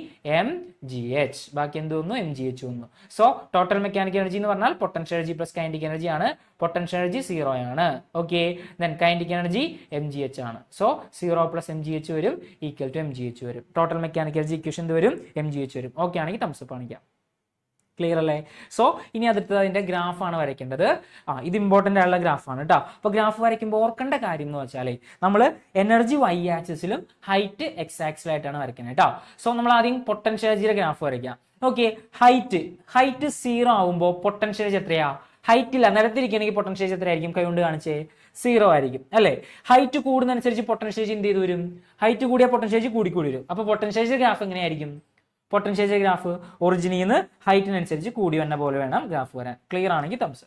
mgh. ബാക്കി എന്ത് വന്നു? mgh വന്നു. സോ ടോട്ടൽ മെക്കാനിക്കൽ എനർജി എന്ന് പറഞ്ഞാൽ potential energy plus kinetic energy ആണ്. പൊട്ടൻഷ്യൽ എനർജി 0 ആണ്. Okay, then kinetic energy mgh ആണ്. സോ 0 പ്ലസ് mgh വരും ഈക്വൽ ടു mgh വരും. ടോട്ടൽ മെക്കാനിക്കൽ എനർജി ഇക്വേഷൻ എന്ത് വരും? mgh വരും. ഓക്കെ ആണെങ്കിൽ തംസ് അപ്പ് കാണിക്കാം. ക്ലിയർ അല്ലേ? സോ ഇനി അടുത്തത് അതിന്റെ ഗ്രാഫാണ് വരയ്ക്കേണ്ടത്. ഇത് ഇമ്പോർട്ടൻ്റ് ആയുള്ള ഗ്രാഫാണ് കേട്ടോ. അപ്പോൾ ഗ്രാഫ് വരയ്ക്കുമ്പോൾ ഓർക്കേണ്ട കാര്യം എന്ന് വെച്ചാൽ നമ്മൾ എനർജി y ആക്സിസിലും ഹൈറ്റ് x ആക്സിലായിട്ടാണ് വരയ്ക്കുന്നത് കേട്ടോ. സോ നമ്മൾ ആദ്യം പൊട്ടൻഷ്യൽ എനർജിയുടെ ഗ്രാഫ് വരയ്ക്കാം. ഓക്കെ, ഹൈറ്റ് 0 ആവുമ്പോൾ പൊട്ടൻഷ്യൽ എനർജി എത്രയാ? ഹൈറ്റ് ഇല്ല, നിലത്തിരിക്കുകയാണെങ്കിൽ പൊട്ടൻഷ്യൽ ചേഞ്ച് എത്രയായിരിക്കും? കൈ കൊണ്ട് കാണിച്ചേ, 0 ആയിരിക്കും അല്ലേ? ഹൈറ്റ് കൂടുന്നതനുസരിച്ച് പൊട്ടൻഷ്യൽ ചേഞ്ച് എന്ത് ചെയ്ത് വരും? ഹൈറ്റ് കൂടിയ പൊട്ടൻഷ്യൽ ചേഞ്ച് കൂടി വരും. അപ്പോൾ പൊട്ടൻഷ്യൽ ചേഞ്ച് ഗ്രാഫ് എങ്ങനെയായിരിക്കും? പൊട്ടൻഷ്യൽ ചേഞ്ച് ഗ്രാഫ് ഒറിജിനിൽ നിന്ന് ഹൈറ്റിനനുസരിച്ച് കൂടി വന്ന പോലെ വേണം ഗ്രാഫ് വരാൻ. ക്ലിയർ ആണെങ്കിൽ തംസ്.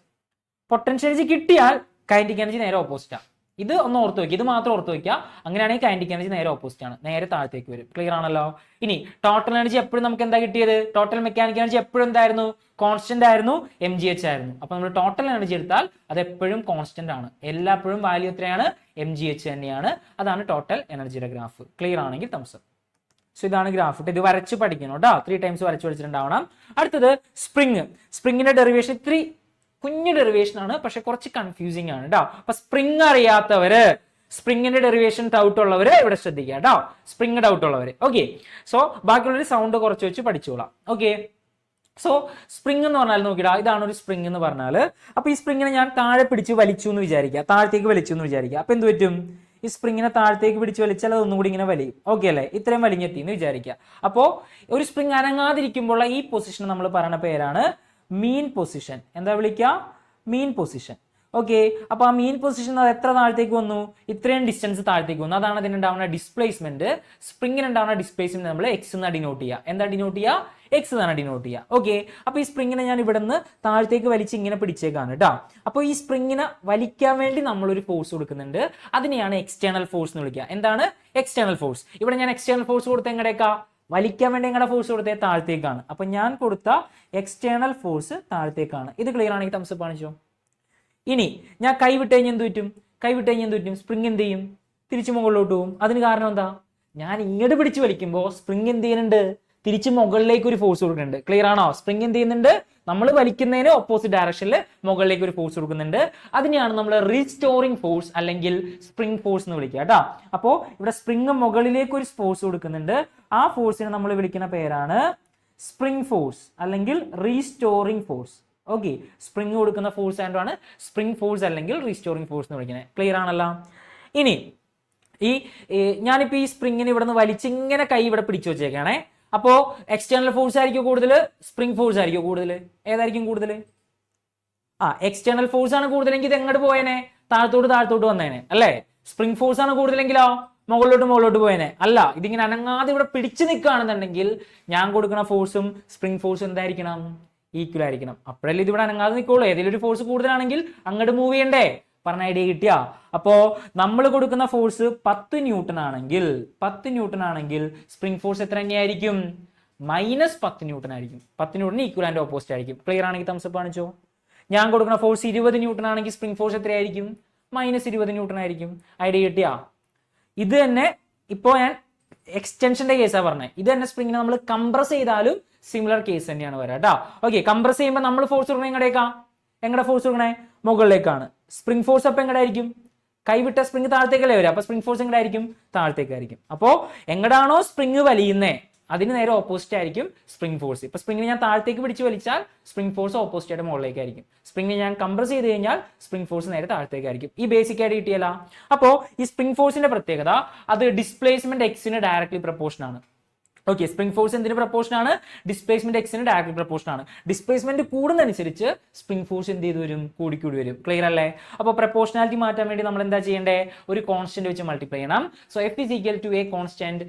പൊട്ടൻഷ്യൽ ചേഞ്ച് കിട്ടിയാൽ കൈനറ്റിക് എനർജി നേരെ ഓപ്പോസിറ്റാണ്. ഇത് ഒന്ന് ഓർത്ത് വയ്ക്കുക, ഇത് മാത്രം ഓർത്ത് വയ്ക്കുക. അങ്ങനെയാണെങ്കിൽ കൈനറ്റിക് എനർജി നേരെ ഓപ്പോസിറ്റ് ആണ്, നേരെ താഴത്തേക്ക് വരും. ക്ലിയർ ആണല്ലോ? ഇനി ടോട്ടൽ എനർജി എപ്പോഴും നമുക്ക് എന്താ കിട്ടിയത്? ടോട്ടൽ മെക്കാനിക്കൽ എനർജി എപ്പോഴും എന്തായിരുന്നു? കോൺസ്റ്റന്റ് ആയിരുന്നു, mgh ആയിരുന്നു. അപ്പൊ നമ്മൾ ടോട്ടൽ എനർജി എടുത്താൽ അത് എപ്പോഴും കോൺസ്റ്റന്റ് ആണ്. എല്ലാപ്പോഴും വാല്യൂ എത്രയാണ്? mgh തന്നെയാണ്. അതാണ് ടോട്ടൽ എനർജിയുടെ ഗ്രാഫ്. ക്ലിയർ ആണെങ്കിൽ തംസ്. സോ ഇതാണ് ഗ്രാഫ്. ഇത് വരച്ച് പഠിക്കണം കേട്ടോ, 3 ടൈംസ് വരച്ച് പഠിച്ചിട്ടുണ്ടാവണം. അടുത്തത് സ്പ്രിങ്. സ്പ്രിങ്ങിന്റെ ഡെറിവേഷൻ ഇത്തിരി കുഞ്ഞു ഡെറിവേഷൻ ആണ്, പക്ഷെ കുറച്ച് കൺഫ്യൂസിംഗ് ആണ് കേട്ടോ. അപ്പൊ സ്പ്രിങ് അറിയാത്തവര്, സ്പ്രിങ്ങിന്റെ ഡെറിവേഷൻ ഡൗട്ട് ഉള്ളവര് ഇവിടെ ശ്രദ്ധിക്കുക കേട്ടോ. സ്പ്രിങ് ഡൗട്ട് ഉള്ളവര് ഓക്കെ. സോ ബാക്കിയുള്ളൊരു സൗണ്ട് കുറച്ച് വെച്ച് പഠിച്ചോളാം. ഓക്കെ. സോ സ്പ്രിങ് എന്ന് പറഞ്ഞാൽ നോക്കിടാ, ഇതാണ് ഒരു സ്പ്രിങ് എന്ന് പറഞ്ഞാൽ. അപ്പൊ ഈ സ്പ്രിങ്ങിനെ ഞാൻ താഴെ പിടിച്ച് വലിച്ചു എന്ന് വിചാരിക്കുക, താഴത്തേക്ക് വലിച്ചു എന്ന് വിചാരിക്കുക. അപ്പൊ എന്ത് പറ്റും? ഈ സ്പ്രിങ്ങിനെ താഴത്തേക്ക് പിടിച്ച് വലിച്ചാൽ അതൊന്നും കൂടി ഇങ്ങനെ വലിയും. ഓക്കെ അല്ലേ? ഇത്രയും വലിഞ്ഞെത്തി എന്ന് വിചാരിക്കുക. അപ്പോൾ ഒരു സ്പ്രിങ് അനങ്ങാതിരിക്കുമ്പോൾ ഈ പൊസിഷൻ നമ്മൾ പറയുന്ന പേരാണ് മീൻ പൊസിഷൻ. എന്താ വിളിക്കുക? മീൻ പൊസിഷൻ. ഓക്കെ. അപ്പൊ ആ മീൻ പൊസിഷൻ അത് എത്ര താഴത്തേക്ക് വന്നു? ഇത്രയും ഡിസ്റ്റൻസ് താഴത്തേക്ക് വന്നു. അതാണ് അതിനുണ്ടാവുന്ന ഡിസ്പ്ലേസ്മെന്റ്. സ്പ്രിങ്ങിന് ഉണ്ടാവുന്ന ഡിസ്പ്ലേസ്മെന്റ് നമ്മൾ എക്സ് എന്ന് ഡിനോട്ട് ചെയ്യുക. എന്താ ഡിനോട്ട് ചെയ്യുക? എക്സ് എന്നാണ് ഡിനോട്ട് ചെയ്യുക. ഓക്കെ. അപ്പൊ ഈ സ്പ്രിങ്ങിനെ ഞാൻ ഇവിടെ നിന്ന് താഴത്തേക്ക് വലിച്ച് ഇങ്ങനെ പിടിച്ചേക്കാണ് കേട്ടോ. അപ്പോൾ ഈ സ്പ്രിങ്ങിനെ വലിക്കാൻ വേണ്ടി നമ്മളൊരു ഫോഴ്സ് കൊടുക്കുന്നുണ്ട്. അതിനെയാണ് എക്സ്റ്റേണൽ ഫോഴ്സ് എന്ന് വിളിക്കുക. എന്താണ് എക്സ്റ്റേണൽ ഫോഴ്സ്? ഇവിടെ ഞാൻ എക്സ്റ്റേണൽ ഫോഴ്സ് കൊടുത്ത എങ്ങടേക്കാ? വലിക്കാൻ വേണ്ടി എങ്ങനെ ഫോഴ്സ് കൊടുത്തേ? താഴത്തേക്കാണ്. അപ്പൊ ഞാൻ കൊടുത്ത എക്സ്റ്റേണൽ ഫോഴ്സ് താഴത്തേക്കാണ്. ഇത് ക്ലിയർ ആണെങ്കിൽ തംസ് അപ്പ് കാണിച്ചോ. ഇനി ഞാൻ കൈ വിട്ട് കഴിഞ്ഞാൽ എന്ത് പറ്റും? കൈ വിട്ട് കഴിഞ്ഞാൽ എന്ത് പറ്റും? സ്പ്രിങ് എന്ത് ചെയ്യും? തിരിച്ചു മുകളിലോട്ട് പോകും. അതിന് കാരണം എന്താ? ഞാൻ ഇങ്ങോട്ട് പിടിച്ച് വലിക്കുമ്പോൾ സ്പ്രിങ് എന്ത് ചെയ്യുന്നുണ്ട്? തിരിച്ച് മുകളിലേക്ക് ഒരു ഫോഴ്സ് കൊടുക്കുന്നുണ്ട്. ക്ലിയർ ആണോ? സ്പ്രിങ് എന്ത് ചെയ്യുന്നുണ്ട്? നമ്മൾ വലിക്കുന്നതിന് ഓപ്പോസിറ്റ് ഡയറക്ഷനിൽ മുകളിലേക്ക് ഒരു ഫോഴ്സ് കൊടുക്കുന്നുണ്ട്. അതിനെയാണ് നമ്മൾ റീസ്റ്റോറിംഗ് ഫോഴ്സ് അല്ലെങ്കിൽ സ്പ്രിംഗ് ഫോഴ്സ് എന്ന് വിളിക്കുക കേട്ടോ. അപ്പോൾ ഇവിടെ സ്പ്രിങ് മുകളിലേക്ക് ഒരു ഫോഴ്സ് കൊടുക്കുന്നുണ്ട്. ആ ഫോഴ്സിനെ നമ്മൾ വിളിക്കുന്ന പേരാണ് സ്പ്രിംഗ് ഫോഴ്സ് അല്ലെങ്കിൽ റീസ്റ്റോറിംഗ് ഫോഴ്സ്. ഓക്കെ. സ്പ്രിങ് കൊടുക്കുന്ന ഫോഴ്സ് ആയിട്ടാണ് സ്പ്രിംഗ് ഫോഴ്സ് അല്ലെങ്കിൽ റീസ്റ്റോറിംഗ് ഫോഴ്സ് എന്ന് വിളിക്കുന്നത്. ക്ലിയർ ആണല്ലോ? ഇനി ഞാനിപ്പോ ഈ സ്പ്രിങ്ങിന് ഇവിടെ നിന്ന് വലിച്ചിങ്ങനെ കൈ ഇവിടെ പിടിച്ചു വെച്ചേക്കാണേ. അപ്പോ എക്സ്റ്റേണൽ ഫോഴ്സ് ആയിരിക്കും കൂടുതൽ, സ്പ്രിംഗ് ഫോഴ്സ് ആയിരിക്കും കൂടുതൽ? ഏതായിരിക്കും കൂടുതൽ? എക്സ്റ്റേണൽ ഫോഴ്സ് ആണ് കൂടുതലെങ്കിൽ ഇത് എങ്ങോട്ട് പോയേനെ? താഴത്തോട്ട് വന്നേനെ അല്ലേ? സ്പ്രിംഗ് ഫോഴ്സ് ആണ് കൂടുതലെങ്കിലോ മുകളിലോട്ട് പോയേനെ അല്ല. ഇതിങ്ങനെ അനങ്ങാതെ ഇവിടെ പിടിച്ചു നിൽക്കുകയാണെന്നുണ്ടെങ്കിൽ ഞാൻ കൊടുക്കുന്ന ഫോഴ്സും സ്പ്രിംഗ് ഫോഴ്സും എന്തായിരിക്കണം? ഈക്വൽ ആയിരിക്കണം. അപ്പോഴല്ലേ ഇതിവിടെ അനങ്ങാതെ നിൽക്കുള്ളൂ. ഏതെങ്കിലും ഒരു ഫോഴ്സ് കൂടുതലാണെങ്കിൽ അങ്ങോട്ട് മൂവ് ചെയ്യണ്ടേ? പറഞ്ഞ ഐഡിയ കിട്ടിയ? അപ്പോ നമ്മൾ കൊടുക്കുന്ന ഫോഴ്സ് 10 ന്യൂട്ടൺ ആണെങ്കിൽ സ്പ്രിംഗ് ഫോഴ്സ് എത്ര തന്നെയായിരിക്കും? -10 ന്യൂട്ടൺ ആയിരിക്കും. 10 ന്യൂട്ടൺ ഈക്വൽ ആൻഡ് ഓപ്പോസിറ്റ് ആയിരിക്കും. ക്ലിയർ ആണെങ്കിൽ തംസ് അപ്പ് കാണിച്ചോ. ഞാൻ കൊടുക്കുന്ന ഫോഴ്സ് 20 ന്യൂട്ടൺ ആണെങ്കിൽ സ്പ്രിംഗ് ഫോഴ്സ് എത്രയായിരിക്കും? -20 ന്യൂട്ടൺ ആയിരിക്കും. ഐഡിയ കിട്ടിയ? ഇത് തന്നെ ഇപ്പോ ഞാൻ എക്സ്റ്റൻഷന്റെ കേസാണ് പറഞ്ഞത്. ഇത് തന്നെ സ്പ്രിങ്ങിനെ നമ്മൾ കംപ്രസ് ചെയ്താലും സിമിലർ കേസ് തന്നെയാണ് വരാം കേട്ടോ. ഓക്കെ. കംപ്രസ് ചെയ്യുമ്പോൾ നമ്മൾ ഫോഴ്സ് കൊടുക്കണേ എങ്ങടെ ഫോഴ്സ് കൊടുക്കണേ? മുകളിലേക്കാണ്. സ്പ്രിംഗ് ഫോഴ്സ് അപ്പൊ എങ്ങടായിരിക്കും? കൈവിട്ട സ്പ്രിംഗ് താഴത്തേക്കല്ലേ വരിക. അപ്പൊ സ്പ്രിംഗ് ഫോഴ്സ് എങ്ങടായിരിക്കും? താഴത്തേക്കായിരിക്കും. അപ്പോ എങ്ങടാണോ സ്പ്രിംഗ് വലിയുന്നേ അതിന് നേരെ ഓപ്പോസിറ്റ് ആയിരിക്കും സ്പ്രിംഗ് ഫോഴ്സ്. ഇപ്പൊ സ്പ്രിങ്ങിനെ ഞാൻ താഴത്തേക്ക് പിടിച്ച് വലിച്ചാൽ സ്പ്രിംഗ് ഫോഴ്സ് ഓപ്പോസിറ്റ് ആയിട്ട് മുകളിലേക്കായിരിക്കും. സ്പ്രിങ്ങിനെ ഞാൻ കംപ്രസ് ചെയ്ത് കഴിഞ്ഞാൽ സ്പ്രിംഗ് ഫോഴ്സ് നേരെ താഴത്തേക്കായിരിക്കും. ഈ ബേസിക് ആയിട്ട് കിട്ടിയല്ല. അപ്പോൾ ഈ സ്പ്രിംഗ് ഫോഴ്സിന്റെ പ്രത്യേകത അത് ഡിസ്പ്ലേസ്മെന്റ് എക്സിന് ഡയറക്ട്ലി പ്രപ്പോർഷൻ ആണ്. ഓക്കെ. സ്പ്രിംഗ് ഫോഴ്സ് എന്തിന് പ്രപ്പോർഷൻ ആണ്? ഡിസ്പ്ലേസ്മെന്റ് എക്സിന് ഡയറക്ട്ലി പ്രപ്പോർഷൻ ആണ്. ഡിസ്പ്ലേസ്മെന്റ് കൂടുന്നതനുസരിച്ച് സ്പ്രിംഗ് ഫോഴ്സ് എന്ത് ചെയ്ത് വരും? കൂടി വരും. ക്ലിയർ അല്ലേ? അപ്പോൾ പ്രപ്പോർഷനാലിറ്റി മാറ്റാൻ വേണ്ടി നമ്മൾ എന്താ ചെയ്യേണ്ടേ? ഒരു കോൺസ്റ്റന്റ് വെച്ച് മൾട്ടിപ്ലൈ ചെയ്യണം. So F is equal to a constant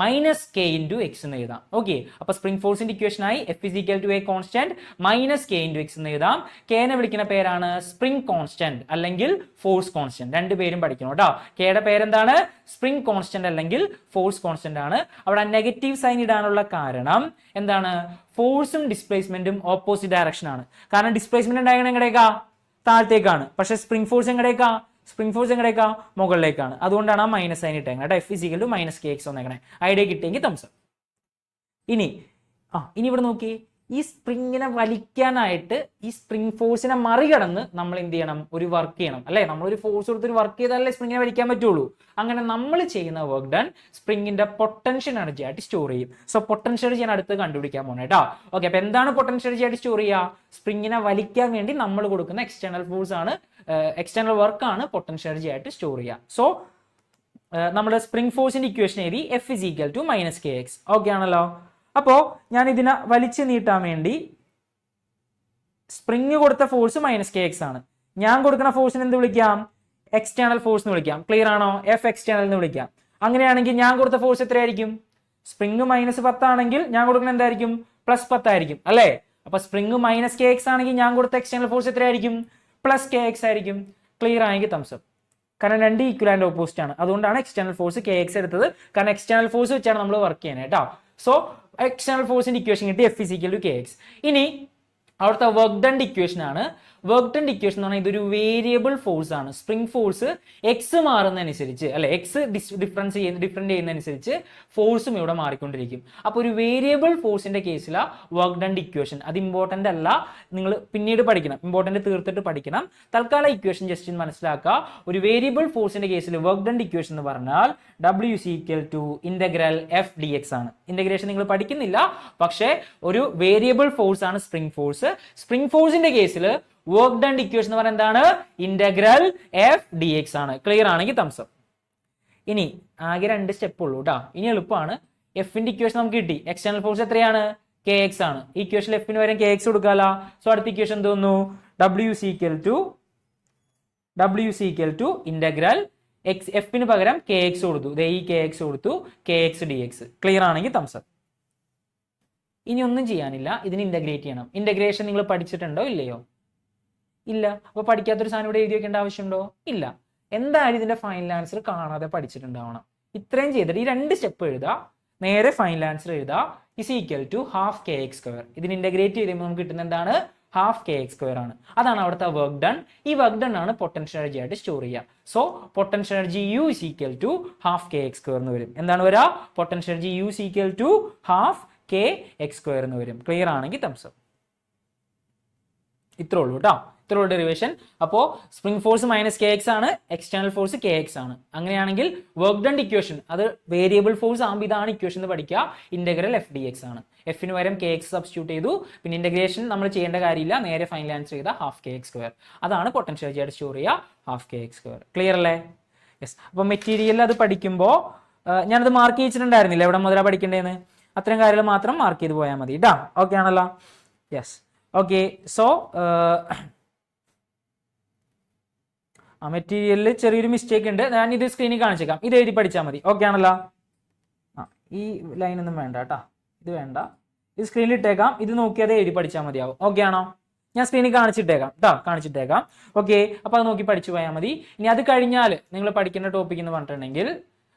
minus k into x എന്ന് എഴുതാം. ഓക്കെ. അപ്പൊ സ്പ്രിംഗ് ഫോഴ്സിന്റെ ഇക്വേഷൻ ആയി F is equal to a constant minus k into x എന്ന് എഴുതാം. k നെ വിളിക്കുന്ന പേരാണ് സ്പ്രിംഗ് കോൺസ്റ്റന്റ് അല്ലെങ്കിൽ ഫോഴ്സ് കോൺസ്റ്റന്റ്. രണ്ടുപേരും പഠിക്കണം കേട്ടോ. k യുടെ പേരെന്താണ്? സ്പ്രിംഗ് കോൺസ്റ്റന്റ് അല്ലെങ്കിൽ ഫോഴ്സ് കോൺസ്റ്റന്റ് ആണ്. അവിടെ നെഗറ്റീവ് സൈൻ ഇടാനുള്ള കാരണം എന്താണ്? ഫോഴ്സും ഡിസ്പ്ലേസ്മെന്റും ഓപ്പോസിറ്റ് ഡയറക്ഷൻ ആണ്. കാരണം ഡിസ്പ്ലേസ്മെന്റ് ഉണ്ടാകണം എങ്ങടേക്കാ? താഴത്തേക്കാണ്. പക്ഷെ സ്പ്രിംഗ് ഫോഴ്സ് എങ്ങടേക്കാ? മുകളിലേക്കാണ്. അതുകൊണ്ടാണ് ആ മൈനസ് സൈൻ ഇട്ടേക്കുന്നത്. F is equal to -kx വന്നേക്കണേ. ഐഡിയ കിട്ടിയെങ്കിൽ തംസ് അപ്പ്. ഇനി ഇവിടെ നോക്കി, ഈ സ്പ്രിങ്ങിനെ വലിക്കാനായിട്ട് ഈ സ്പ്രിംഗ് ഫോഴ്സിനെ മറികടന്ന് നമ്മൾ എന്ത് ചെയ്യണം? ഒരു വർക്ക് ചെയ്യണം അല്ലെ? നമ്മളൊരു ഫോഴ്സ് കൊടുത്തൊരു വർക്ക് ചെയ്താലേ സ്പ്രിങ്ങിനെ വലിക്കാൻ പറ്റുള്ളൂ. അങ്ങനെ നമ്മൾ ചെയ്യുന്ന വർക്ക് ഡൺ സ്പ്രിങ്ങിന്റെ പൊട്ടൻഷ്യൽ എനർജി ആയിട്ട് സ്റ്റോർ ചെയ്യും. സോ പൊട്ടൻഷ്യൽ എനർജി ഞാൻ അടുത്ത് കണ്ടുപിടിക്കാൻ പോണേ കേട്ടോ. ഓക്കെ. അപ്പൊ എന്താണ് പൊട്ടൻഷ്യൽ എനർജി ആയിട്ട് സ്റ്റോർ ചെയ്യുക? സ്പ്രിങ്ങിനെ വലിക്കാൻ വേണ്ടി നമ്മൾ കൊടുക്കുന്ന എക്സ്റ്റേണൽ ഫോഴ്സ് ആണ്, എക്സ്റ്റേണൽ വർക്ക് ആണ് പൊട്ടൻഷ്യൽ എനർജി ആയിട്ട് സ്റ്റോർ ചെയ്യുക. സോ നമ്മുടെ സ്പ്രിംഗ് ഫോഴ്സിന്റെ ഇക്വേഷൻ എഴുതി F is equal to -kx. Okay ആണല്ലോ? അപ്പോ ഞാൻ ഇതിനെ വലിച്ചു നീട്ടാൻ വേണ്ടി സ്പ്രിങ് കൊടുത്ത ഫോഴ്സ് മൈനസ് കെ എക്സ് ആണ്. ഞാൻ കൊടുക്കുന്ന ഫോഴ്സിന് എന്ത് വിളിക്കാം? എക്സ്റ്റേണൽ ഫോഴ്സ് എന്ന് വിളിക്കാം. ക്ലിയർ ആണോ? എഫ് എക്സ്റ്റേണൽ എന്ന് വിളിക്കാം. അങ്ങനെയാണെങ്കിൽ ഞാൻ കൊടുത്ത ഫോഴ്സ് എത്രയായിരിക്കും? സ്പ്രിങ് -10 ആണെങ്കിൽ ഞാൻ കൊടുക്കുന്ന എന്തായിരിക്കും? +10 ആയിരിക്കും അല്ലേ? അപ്പൊ സ്പ്രിങ് മൈനസ് കെ എക്സ് ആണെങ്കിൽ ഞാൻ കൊടുത്ത എക്സ്റ്റേണൽ ഫോഴ്സ് എത്രയായിരിക്കും? +കെ എക്സ് ആയിരിക്കും. ക്ലിയർ ആണെങ്കിൽ തംസ് അപ്പ്. കാരണം രണ്ട് ഈക്വൽ ആൻഡ് ഓപ്പോസിറ്റ് ആണ്. അതുകൊണ്ടാണ് എക്സ്റ്റേണൽ ഫോഴ്സ് കെ എക്സ് എടുത്തത്. കാരണം എക്സ്റ്റേണൽ ഫോഴ്സ് വെച്ചാണ് നമ്മൾ വർക്ക് ചെയ്യുന്നത് കേട്ടോ. സോ എക്സ്റ്റേണൽ ഫോഴ്സിന്റെ ഇക്വേഷൻ കിട്ടി F=kx. ഇനി അവിടുത്തെ വർക്ക് ഡൺ ഇക്വേഷൻ ആണ്. വർക്ക് ഡൺ ഇക്വേഷൻ എന്ന് പറഞ്ഞാൽ ഇതൊരു വേരിയബിൾ ഫോഴ്സ് ആണ്. സ്പ്രിംഗ് ഫോഴ്സ് എക്സ് മാറുന്നതനുസരിച്ച് അല്ലെ, എക്സ് ഡിഫറൻറ്റ് ചെയ്യുന്നതനുസരിച്ച് ഫോഴ്സും ഇവിടെ മാറിക്കൊണ്ടിരിക്കും. അപ്പോൾ ഒരു വേരിയബിൾ ഫോഴ്സിന്റെ കേസിലാണ് വർക്ക് ഡൺ ഇക്വേഷൻ. അത് ഇമ്പോർട്ടൻ്റ് അല്ല, നിങ്ങൾ പിന്നീട് പഠിക്കണം, ഇമ്പോർട്ടൻ്റ് തീർത്തിട്ട് പഠിക്കണം. തൽക്കാലം ഇക്വേഷൻ ജസ്റ്റ് മനസ്സിലാക്കുക. ഒരു വേരിയബിൾ ഫോഴ്സിന്റെ കേസിൽ വർക്ക് ഡൺ ഇക്വേഷൻ എന്ന് പറഞ്ഞാൽ W=f(dx) ആണ്. ഇന്റഗ്രേഷൻ നിങ്ങൾ പഠിക്കുന്നില്ല, പക്ഷേ ഒരു വേരിയബിൾ ഫോഴ്സ് ആണ് സ്പ്രിംഗ് ഫോഴ്സ്. സ്പ്രിംഗ് ഫോഴ്സിന്റെ കേസിൽ വർക്ക് ഡൺ ഇക്വേഷൻ എന്ന് പറയുന്നത് എന്താണ്? (f(dx) ആണ്. ക്ലിയർ ആണെങ്കിൽ തംസ് അപ്പ്. ഇനി ആകെ 2 സ്റ്റെപ്പ് ഉള്ളൂ കേട്ടോ. ഇനി എളുപ്പമാണ്. എഫിന്റെ ഇക്വേഷൻ നമുക്ക് കിട്ടി. എക്സ്റ്റേണൽ ഫോഴ്സ് എത്രയാണ്? kx ആണ്. ഈ ഇക്വേഷൻ എഫിന് വരെ kx കൊടുക്കാലോ. സോ അടുത്ത ഇക്വേഷൻ എന്ത് വന്നു? W=, എഫിന് പകരം kx കൊടുത്തു. ഈ kx കൊടുത്തു, kx dx. ക്ലിയർ ആണെങ്കിൽ തംസ് അപ്പ്. ഇനി ഒന്നും ചെയ്യാനില്ല, ഇതിന് ഇന്റഗ്രേറ്റ് ചെയ്യണം. ഇന്റഗ്രേഷൻ നിങ്ങൾ പഠിച്ചിട്ടുണ്ടോ ഇല്ലയോ? ഇല്ല. അപ്പൊ പഠിക്കാത്തൊരു സാധനം ഇവിടെ എഴുതി വെക്കേണ്ട ആവശ്യമുണ്ടോ? ഇല്ല. എന്തായാലും ഇതിന്റെ ഫൈനൽ ആൻസർ കാണാതെ പഠിച്ചിട്ടുണ്ടാവണം. ഇത്രയും ചെയ്തിട്ട് ഈ 2 സ്റ്റെപ്പ് എഴുതുക, നേരെ ഫൈനൽ ആൻസർ എഴുതുക. =12kx². ഇതിന് ഇന്റഗ്രേറ്റ് ചെയ്യുമ്പോൾ നമുക്ക് കിട്ടുന്ന എന്താണ്? 12kx² ആണ്. അതാണ് അവിടുത്തെ വർക്ക് ഡൺ. ഈ വർക്ക് ഡൺ ആണ് പൊട്ടൻഷ്യൽ എനർജി ആയിട്ട് സ്റ്റോർ ചെയ്യുക. So potential energy U =12kx² എന്ന് വരും. എന്താണ് വരിക? പൊട്ടൻഷ്യൽ എനർജി U =12kx² എന്ന് വരും. ക്ലിയർ ആണെങ്കിൽ തംസ് അപ്പ്. ഇത്രേ ഉള്ളൂ കേട്ടോ. ഇത്രേ ഉള്ളൂ ഡെറിവേഷൻ. അപ്പോൾ സ്പ്രിംഗ് ഫോഴ്സ് -kx ആണ്, എക്സ്റ്റേണൽ ഫോഴ്സ് kx ആണ്. അങ്ങനെയാണെങ്കിൽ വർക്ക് ഡൺ ഇക്വേഷൻ അത് വേരിയബിൾ ഫോഴ്സ് ആകുമ്പോൾ ഇതാണ് ഇക്വേഷൻ എന്ന് പഠിക്കുക. (f(dx) ആണ്. എഫിന് പകരം kx സബ്സ്റ്റിറ്റ്യൂട്ട് ചെയ്തു. പിന്നെ ഇന്റഗ്രേഷൻ നമ്മൾ ചെയ്യേണ്ട കാര്യമില്ല, നേരെ ഫൈനൽ ആൻസർ ചെയ്ത 12kx². അതാണ് പൊട്ടൻഷ്യൽ എനർജി ആയിട്ട് സ്റ്റോർ ചെയ്യുക, 12kx². ക്ലിയർ അല്ലേ? യെസ്. അപ്പോൾ മെറ്റീരിയൽ അത് പഠിക്കുമ്പോൾ ഞാനത് മാർക്ക് ചെയ്തിട്ടുണ്ടായിരുന്നില്ല എവിടെ മുതലാണ് പഠിക്കേണ്ടതെന്ന്. അത്തരം കാര്യങ്ങൾ മാത്രം മാർക്ക് ചെയ്ത് പോയാൽ മതി കേട്ടോ. ഓക്കെ ആണല്ലോ? യെസ്. ഓക്കെ. സോ മെറ്റീരിയലിൽ ചെറിയൊരു മിസ്റ്റേക്ക് ഉണ്ട്. ഞാൻ ഇത് സ്ക്രീനിൽ കാണിച്ചേക്കാം. ഇത് എഴുതി പഠിച്ചാൽ മതി. ഓക്കെ ആണല്ലോ? ഈ ലൈനൊന്നും വേണ്ട കേട്ടോ, ഇത് വേണ്ട. ഇത് സ്ക്രീനിൽ ഇട്ടേക്കാം. ഇത് നോക്കിയാൽ എഴുതി പഠിച്ചാൽ മതിയാവും. ഓക്കെ ആണോ? ഞാൻ സ്ക്രീനിൽ കാണിച്ചിട്ടേക്കാം കേട്ടോ, കാണിച്ചിട്ടേക്കാം. ഓക്കെ. അപ്പോൾ അത് നോക്കി പഠിച്ചു പോയാൽ മതി. ഇനി അത് കഴിഞ്ഞാൽ നിങ്ങൾ പഠിക്കുന്ന ടോപ്പിക് എന്ന് പറഞ്ഞിട്ടുണ്ടെങ്കിൽ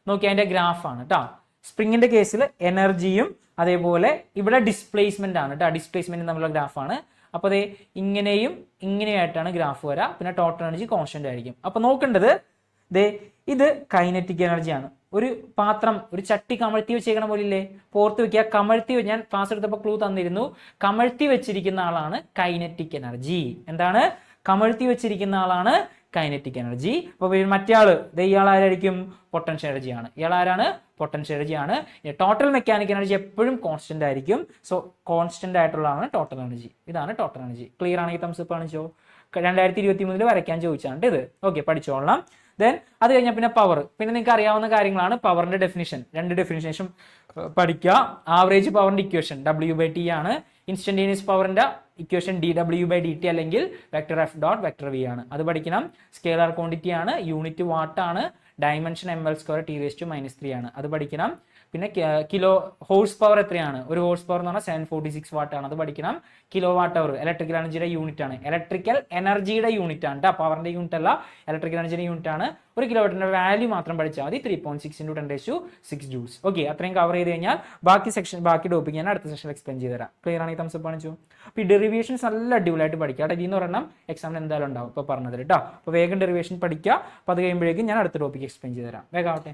നോക്കി അതിൻ്റെ ഗ്രാഫാണ് കേട്ടോ. സ്പ്രിങ്ങിന്റെ കേസിൽ എനർജിയും അതേപോലെ ഇവിടെ ഡിസ്പ്ലേസ്മെന്റ് ആണ് കേട്ടോ. ഡിസ്പ്ലേസ്മെന്റ് തമ്മിലുള്ള ഗ്രാഫാണ്. അപ്പോൾ അതേ ഇങ്ങനെയും ഇങ്ങനെയായിട്ടാണ് ഗ്രാഫ് വരാം. പിന്നെ ടോട്ടൽ എനർജി കോൺസ്റ്റന്റ് ആയിരിക്കും. അപ്പോൾ നോക്കേണ്ടത് ഇത് കൈനറ്റിക് എനർജിയാണ്. ഒരു പാത്രം, ഒരു ചട്ടി കമഴ്ത്തി വെച്ചേക്കണ പോലില്ലേ, പോർത്ത് വെക്കുക. കമഴ്ത്തി, ഞാൻ ക്ലാസ് എടുത്തപ്പോൾ ക്ലൂ തന്നിരുന്നു, കമഴ്ത്തി വെച്ചിരിക്കുന്ന ആളാണ് കൈനറ്റിക് എനർജി. എന്താണ്? കമഴ്ത്തി വെച്ചിരിക്കുന്ന ആളാണ് കൈനറ്റിക് എനർജി. അപ്പോൾ മറ്റേ ആള് ഇയാൾ ആരായിരിക്കും? പൊട്ടൻഷ്യൽ എനർജി ആണ്. ഇയാൾ ആരാണ്? പൊട്ടൻഷ്യൽ എനർജി ആണ്. ടോട്ടൽ മെക്കാനിക്കൽ എനർജി എപ്പോഴും കോൺസ്റ്റന്റ് ആയിരിക്കും. സോ കോൺസ്റ്റന്റ് ആയിട്ടുള്ളതാണ് ടോട്ടൽ എനർജി. ഇതാണ് ടോട്ടൽ എനർജി. ക്ലിയർ ആണെങ്കിൽ തംസ് അപ്പ് കാണിച്ചോ. 2023 വരയ്ക്കാൻ ചോദിച്ചാണ്ട് ഇത്. ഓക്കെ, പഠിച്ചോളാം. ദെൻ അത് കഴിഞ്ഞാൽ പിന്നെ പവർ. പിന്നെ നിങ്ങൾക്ക് അറിയാവുന്ന കാര്യങ്ങളാണ് പവറിന്റെ ഡെഫിനിഷൻ. 2 ഡെഫിനിഷൻ പഠിക്കുക. ആവറേജ് പവറിന്റെ ഇക്വേഷൻ W/T ആണ്. ഇൻസ്റ്റന്റേനിയസ് പവറിന്റെ ഇക്വേഷൻ dW/dt അല്ലെങ്കിൽ വെക്ടർ F.V ആണ്. അത് പഠിക്കണം. സ്കേലാർ ക്വാണ്ടിറ്റി ആണ്, യൂണിറ്റ് വാട്ട് ആണ്, ഡയമെൻഷൻ ml² T⁻³ ആണ്. അത് പഠിക്കണം. പിന്നെ കിലോ ഹോഴ്സ് പവർ എത്രയാണ്? ഒരു ഹോഴ്സ് പവർ എന്ന് പറഞ്ഞാൽ 746 വാട്ട് ആണ്. അത് പഠിക്കണം. കിലോ വാട്ട് അവർ ഇലക്ട്രിക്കൽ എനർജിയുടെ യൂണിറ്റ് ആണ്. ഇലക്ട്രിക്കൽ എനർജിയുടെ യൂണിറ്റ് ആണ് കേട്ടോ, പവറിന്റെ യൂണിറ്റ് അല്ല, ഇലക്ട്രിക്കൽ എനർജിയുടെ യൂണിറ്റ് ആണ്. ഒരു കിലോ വാട്ടിന്റെ വാല്യൂ മാത്രം പഠിച്ചാൽ മതി. 3.6 × 10⁶ ജൂൾസ്. ഓക്കെ, അത്രയും കവർ ചെയ്ത് കഴിഞ്ഞാൽ ബാക്കി ടോപ്പിക് ഞാൻ അടുത്ത സെക്ഷനിൽ എക്സ്പ്ലെയിൻ ചെയ്ത് തരാം. ക്ലിയർ ആണെങ്കിൽ തംസ് അപ്പ് കാണിച്ചു. അപ്പോൾ ഈ ഡെറിവേഷൻസ് നല്ല അടിപൊളിയായിട്ട് പഠിക്കുക കേട്ടോ. ഇതിന്ന് ഒരെണ്ണം എക്സാമിന് എന്തായാലും ഉണ്ടാവും ഇപ്പോൾ പറഞ്ഞത് കേട്ടോ. അപ്പോൾ വേഗം ഡെറിവേഷൻ പഠിക്കുക. അപ്പോൾ അത് കഴിയുമ്പോഴേക്കും ഞാൻ അടുത്ത ടോപ്പിക് എക്സ്പ്ലെയിൻ ചെയ്ത് തരാം. വേഗം ആവട്ടെ.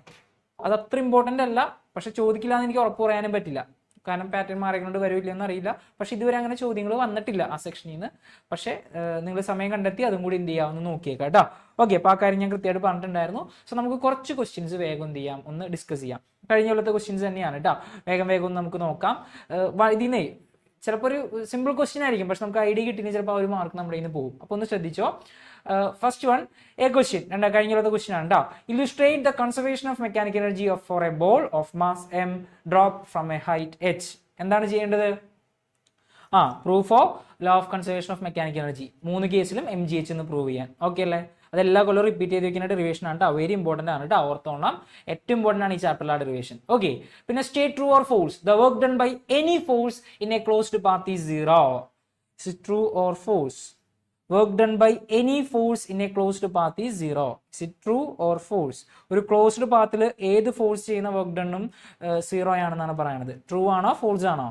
അത് അത്ര ഇമ്പോർട്ടൻ്റ് അല്ല, പക്ഷെ ചോദിക്കില്ല എന്ന് എനിക്ക് ഉറപ്പ് പറയാനും പറ്റില്ല. കാരണം പാറ്റേൺ മാറിക്കൊണ്ട് വരില്ല എന്നറിയില്ല. പക്ഷെ ഇതുവരെ അങ്ങനെ ചോദ്യങ്ങൾ വന്നിട്ടില്ല ആ സെക്ഷനിൽ നിന്ന്. പക്ഷേ നിങ്ങൾ സമയം കണ്ടെത്തി അതും കൂടി എന്ത് ചെയ്യാമെന്ന് നോക്കിയേക്കാം കേട്ടോ. ഓക്കെ, അപ്പോൾ ആ കാര്യം ഞാൻ കൃത്യമായിട്ട് പറഞ്ഞിട്ടുണ്ടായിരുന്നു. സോ നമുക്ക് കുറച്ച് ക്വസ്റ്റ്യൻസ് വേഗം എന്ത് ചെയ്യാം, ഒന്ന് ഡിസ്കസ് ചെയ്യാം. കഴിഞ്ഞ കൊല്ലത്തെ ക്വസ്റ്റ്യൻസ് തന്നെയാണ് കേട്ടോ. വേഗം ഒന്ന് നമുക്ക് നോക്കാം. ഇതിന്നേ ചിലപ്പോൾ ഒരു സിമ്പിൾ ക്വസ്റ്റ്യൻ ആയിരിക്കും, പക്ഷെ നമുക്ക് ഐഡിയ കിട്ടിയെങ്കിൽ ചിലപ്പോൾ ആ ഒരു മാർക്ക് നമ്മുടെ കയ്യിൽ നിന്ന് പോകും. അപ്പോൾ ഒന്ന് ശ്രദ്ധിച്ചോ. ഫസ്റ്റ് വൺ എ ക്വസ്റ്റ്യൻ, കഴിഞ്ഞ ക്വസ്റ്റ്യൻ ആണ് കേട്ടോ. Illustrate the conservation of mechanical energy for a ball of mass m drop from a height h. എന്താണ് ചെയ്യേണ്ടത്? Proof of law of conservation of mechanical energy 3 കേസിലും MgH എന്ന് prove ചെയ്യാൻ. Okay അല്ലേ? അതെല്ലാ കൊല്ലം റിപ്പീറ്റ് ചെയ്ത് വെക്കുന്ന ഡെറിവേഷൻ ആണ് കേട്ടോ. വെരി ഇമ്പോർട്ടൻ്റ് ആണ് കേട്ടോ. ഓർത്തോണം, ഏറ്റവും ഇമ്പോർട്ടൻ്റ് ആണ് ഈ ചാപ്റ്ററിലെ ഡെറിവേഷൻ. ഓക്കെ, പിന്നെ state true or false the work done by any force in a closed path is zero. Is it true or false? Work done by any force in a closed path is zero. Is it true or false? ഒരു closed പാത്തിൽ ഏത് force ചെയ്യുന്ന work ഡണ്ണും zero ആണെന്നാണ് പറയുന്നത്. True ആണോ false ആണോ?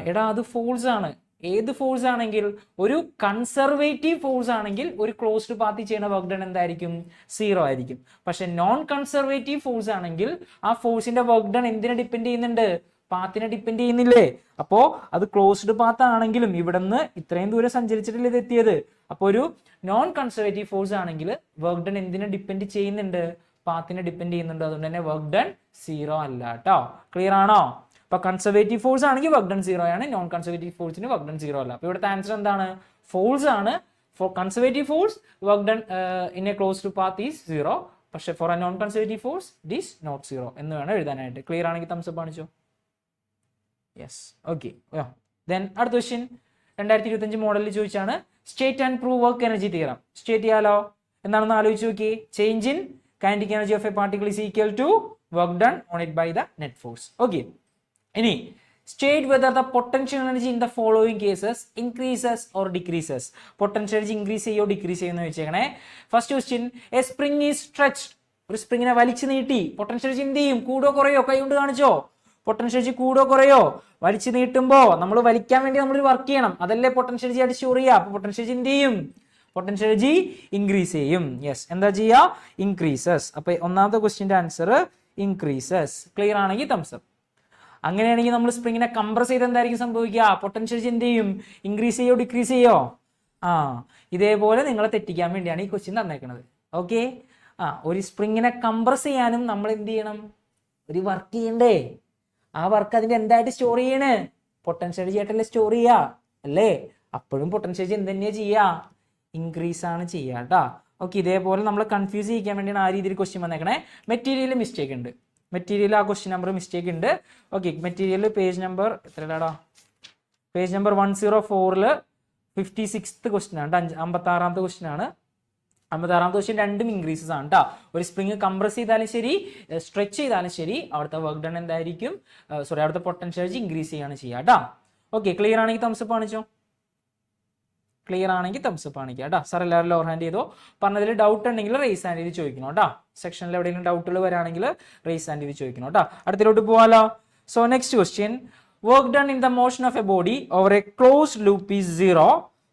എടാ അത് ഫോൾസ് ആണ്. ഏത് ഫോഴ്സ് ആണെങ്കിൽ, ഒരു കൺസർവേറ്റീവ് ഫോഴ്സ് ആണെങ്കിൽ ഒരു ക്ലോസ്ഡ് പാത്തിൽ ചെയ്യുന്ന വർക്ക് ഡൺ എന്തായിരിക്കും? സീറോ ആയിരിക്കും. പക്ഷെ നോൺ കൺസർവേറ്റീവ് ഫോഴ്സ് ആണെങ്കിൽ ആ ഫോഴ്സിന്റെ വർക്ക് ഡൺ എന്തിനെ ഡിപ്പെൻഡ് ചെയ്യുന്നുണ്ട്? പാത്തിനെ ഡിപ്പെൻഡ് ചെയ്യുന്നില്ലേ? അപ്പോ അത് ക്ലോസ്ഡ് പാത്ത് ആണെങ്കിലും ഇവിടെ നിന്ന് ഇത്രയും ദൂരം സഞ്ചരിച്ചിട്ടില്ല ഇത് എത്തിയത്. അപ്പോൾ ഒരു നോൺ കൺസർവേറ്റീവ് ഫോഴ്സ് ആണെങ്കിൽ വർക്ക് ഡൺ എന്തിനെ ഡിപ്പെൻഡ് ചെയ്യുന്നുണ്ട്? പാത്തിനെ ഡിപ്പെൻഡ് ചെയ്യുന്നുണ്ട്. അതുകൊണ്ട് തന്നെ വർക്ക് ഡൺ സീറോ അല്ല കേട്ടോ. ക്ലിയർ ആണോ? അപ്പൊ കൺസർവേറ്റീവ് ഫോഴ്സ് ആണെങ്കിൽ വർക്ക് ഡൺ സീറോ ആണ്, നോൺ കൺസർവേറ്റീവ് ഫോഴ്സിന് വർക്ക് ഡൺ സീറോ അല്ല. അപ്പൊ ഇവിടുത്തെ ആൻസർ എന്താണ്? ഫോൾസ് ആണ്. For conservative force work done in a closed path is zero, പക്ഷെ for a non conservative force it is not zero എന്ന് വേണം എഴുതാനായിട്ട്. ക്ലിയർ ആണെങ്കിൽ തംസ് അപ്പ് കാണിച്ചോ. Yes, okay. ദെൻ അടുത്ത ക്വസ്റ്റ്യൻ 2025 മോഡലിൽ ചോദിച്ചാണ് state and prove work energy theorem. State ചെയ്യാലോ? എന്താണെന്ന് ആലോചിച്ച് നോക്കി. Change in kinetic energy of a particle is equal to work done on it by the net force. Okay, ഇനി state whether the potential energy in the following cases increases or decreases. Potential energy increase ചെയ്യോ decrease ചെയ്യുന്ന വെച്ചേക്കണേ. First question, a spring is stretched. ഒരു സ്പ്രിങ്ങിനെ വലിച്ചു നീട്ടി potential energy എന്ത് ചെയ്യും? കൂടോ കുറയോ? കൈ കൊണ്ട് കാണിച്ചോ. പൊട്ടൻഷ്യൽ എനർജി കൂടോ കുറയോ? വലിച്ചു നീട്ടുമ്പോ നമ്മൾ വലിക്കാൻ വേണ്ടി നമ്മൾ വർക്ക് ചെയ്യണം, അതല്ലേ പൊട്ടൻഷ്യൽ എനർജി ആയിട്ട് സ്റ്റോർ ചെയ്യുക. അപ്പൊ പൊട്ടൻഷ്യൽ എനർജി എന്ത് ചെയ്യും? പൊട്ടൻഷ്യൽ എനർജി ഇൻക്രീസ് ചെയ്യും. യെസ്, എന്താ ചെയ്യുക? ഇൻക്രീസസ്. അപ്പൊ ഒന്നാമത്തെ ക്വസ്റ്റ്യന്റെ ആൻസർ ഇൻക്രീസസ്. ക്ലിയർ ആണെങ്കിൽ തംസ് അപ്പ്. അങ്ങനെയാണെങ്കിൽ നമ്മൾ സ്പ്രിങ്ങിനെ കംപ്രസ് ചെയ്ത് എന്തായിരിക്കും സംഭവിക്കുക? പൊട്ടൻഷ്യൽ എനർജി എന്ത് ചെയ്യും? ഇൻക്രീസ് ചെയ്യോ ഡിക്രീസ് ചെയ്യോ? ഇതേപോലെ നിങ്ങളെ തെറ്റിക്കാൻ വേണ്ടിയാണ് ഈ ക്വസ്റ്റ്യൻ തന്നേക്കുന്നത്. ഓക്കെ, ഒരു സ്പ്രിങ്ങിനെ കംപ്രസ് ചെയ്യാനും നമ്മൾ എന്ത് ചെയ്യണം? ഒരു വർക്ക് ചെയ്യണ്ടേ? ആ വർക്ക് അതിന്റെ എന്തായിട്ട് സ്റ്റോർ ചെയ്യണേ? പൊട്ടൻഷ്യൽ എനർജി ആയിട്ടല്ലേ സ്റ്റോർ ചെയ്യാ അല്ലേ? അപ്പോഴും പൊട്ടൻഷ്യൽ എനർജി എന്ത് തന്നെയാ ചെയ്യാ? ഇൻക്രീസ് ആണ് ചെയ്യാ കേട്ടാ. ഓക്കെ, ഇതേപോലെ നമ്മൾ കൺഫ്യൂസ് ചെയ്യിക്കാൻ വേണ്ടിയാണ് ആ രീതിയിൽ ക്വസ്റ്റ്യൻ വന്നേക്കണേ. മെറ്റീരിയൽ മിസ്റ്റേക്ക് ഉണ്ട്. മെറ്റീരിയൽ ആ ക്വസ്റ്റ്യൻ നമ്പർ മിസ്റ്റേക്ക് ഉണ്ട്. ഓക്കെ, മെറ്റീരിയൽ പേജ് നമ്പർ എത്രടാ? പേജ് നമ്പർ 104 56th ക്വസ്റ്റ്യൻ ആണ്. 56ാമത്തെ ക്വസ്റ്റ്യൻ ആണ്. 56ാമത്തെ ക്വസ്റ്റ്യൻ രണ്ടും ഇൻക്രീസസ് ആണ് കേട്ടോ. ഒരു സ്പ്രിങ് കംപ്രസ് ചെയ്താലും ശരി സ്ട്രെച്ച് ചെയ്താലും ശരി അവിടുത്തെ വർക്ക് ഡൺ എന്തായിരിക്കും? അവിടുത്തെ പൊട്ടൻഷ്യൽ എനർജി ഇൻക്രീസ് ചെയ്യാണ് ചെയ്യുക കേട്ടോ. ഓക്കെ, ക്ലിയർ ആണെങ്കിൽ തംസ് അപ്പ് കാണിച്ചോ. ക്ലിയർ ആണെങ്കിൽ തംസ് അപ്പ് കാണിക്കുക കേട്ടോ. സാർ എല്ലാവരും ലോവർ ഹാൻഡ് ചെയ്തോ. പറഞ്ഞതിൽ ഡൗട്ട് ഉണ്ടെങ്കിൽ റേസ് ഹാൻഡ് ചെയ്ത് ചോദിക്കണം കേട്ടോ. സെക്ഷനിൽ എവിടെയെങ്കിലും ഡൗട്ടുകൾ വരാണെങ്കിൽ റേസ് ഹാൻഡ് ചെയ്ത് ചോദിക്കണം കേട്ടോ. അടുത്തിലോട്ട് പോവാലോ. So next question, work done in the motion of a body over a closed loop is zero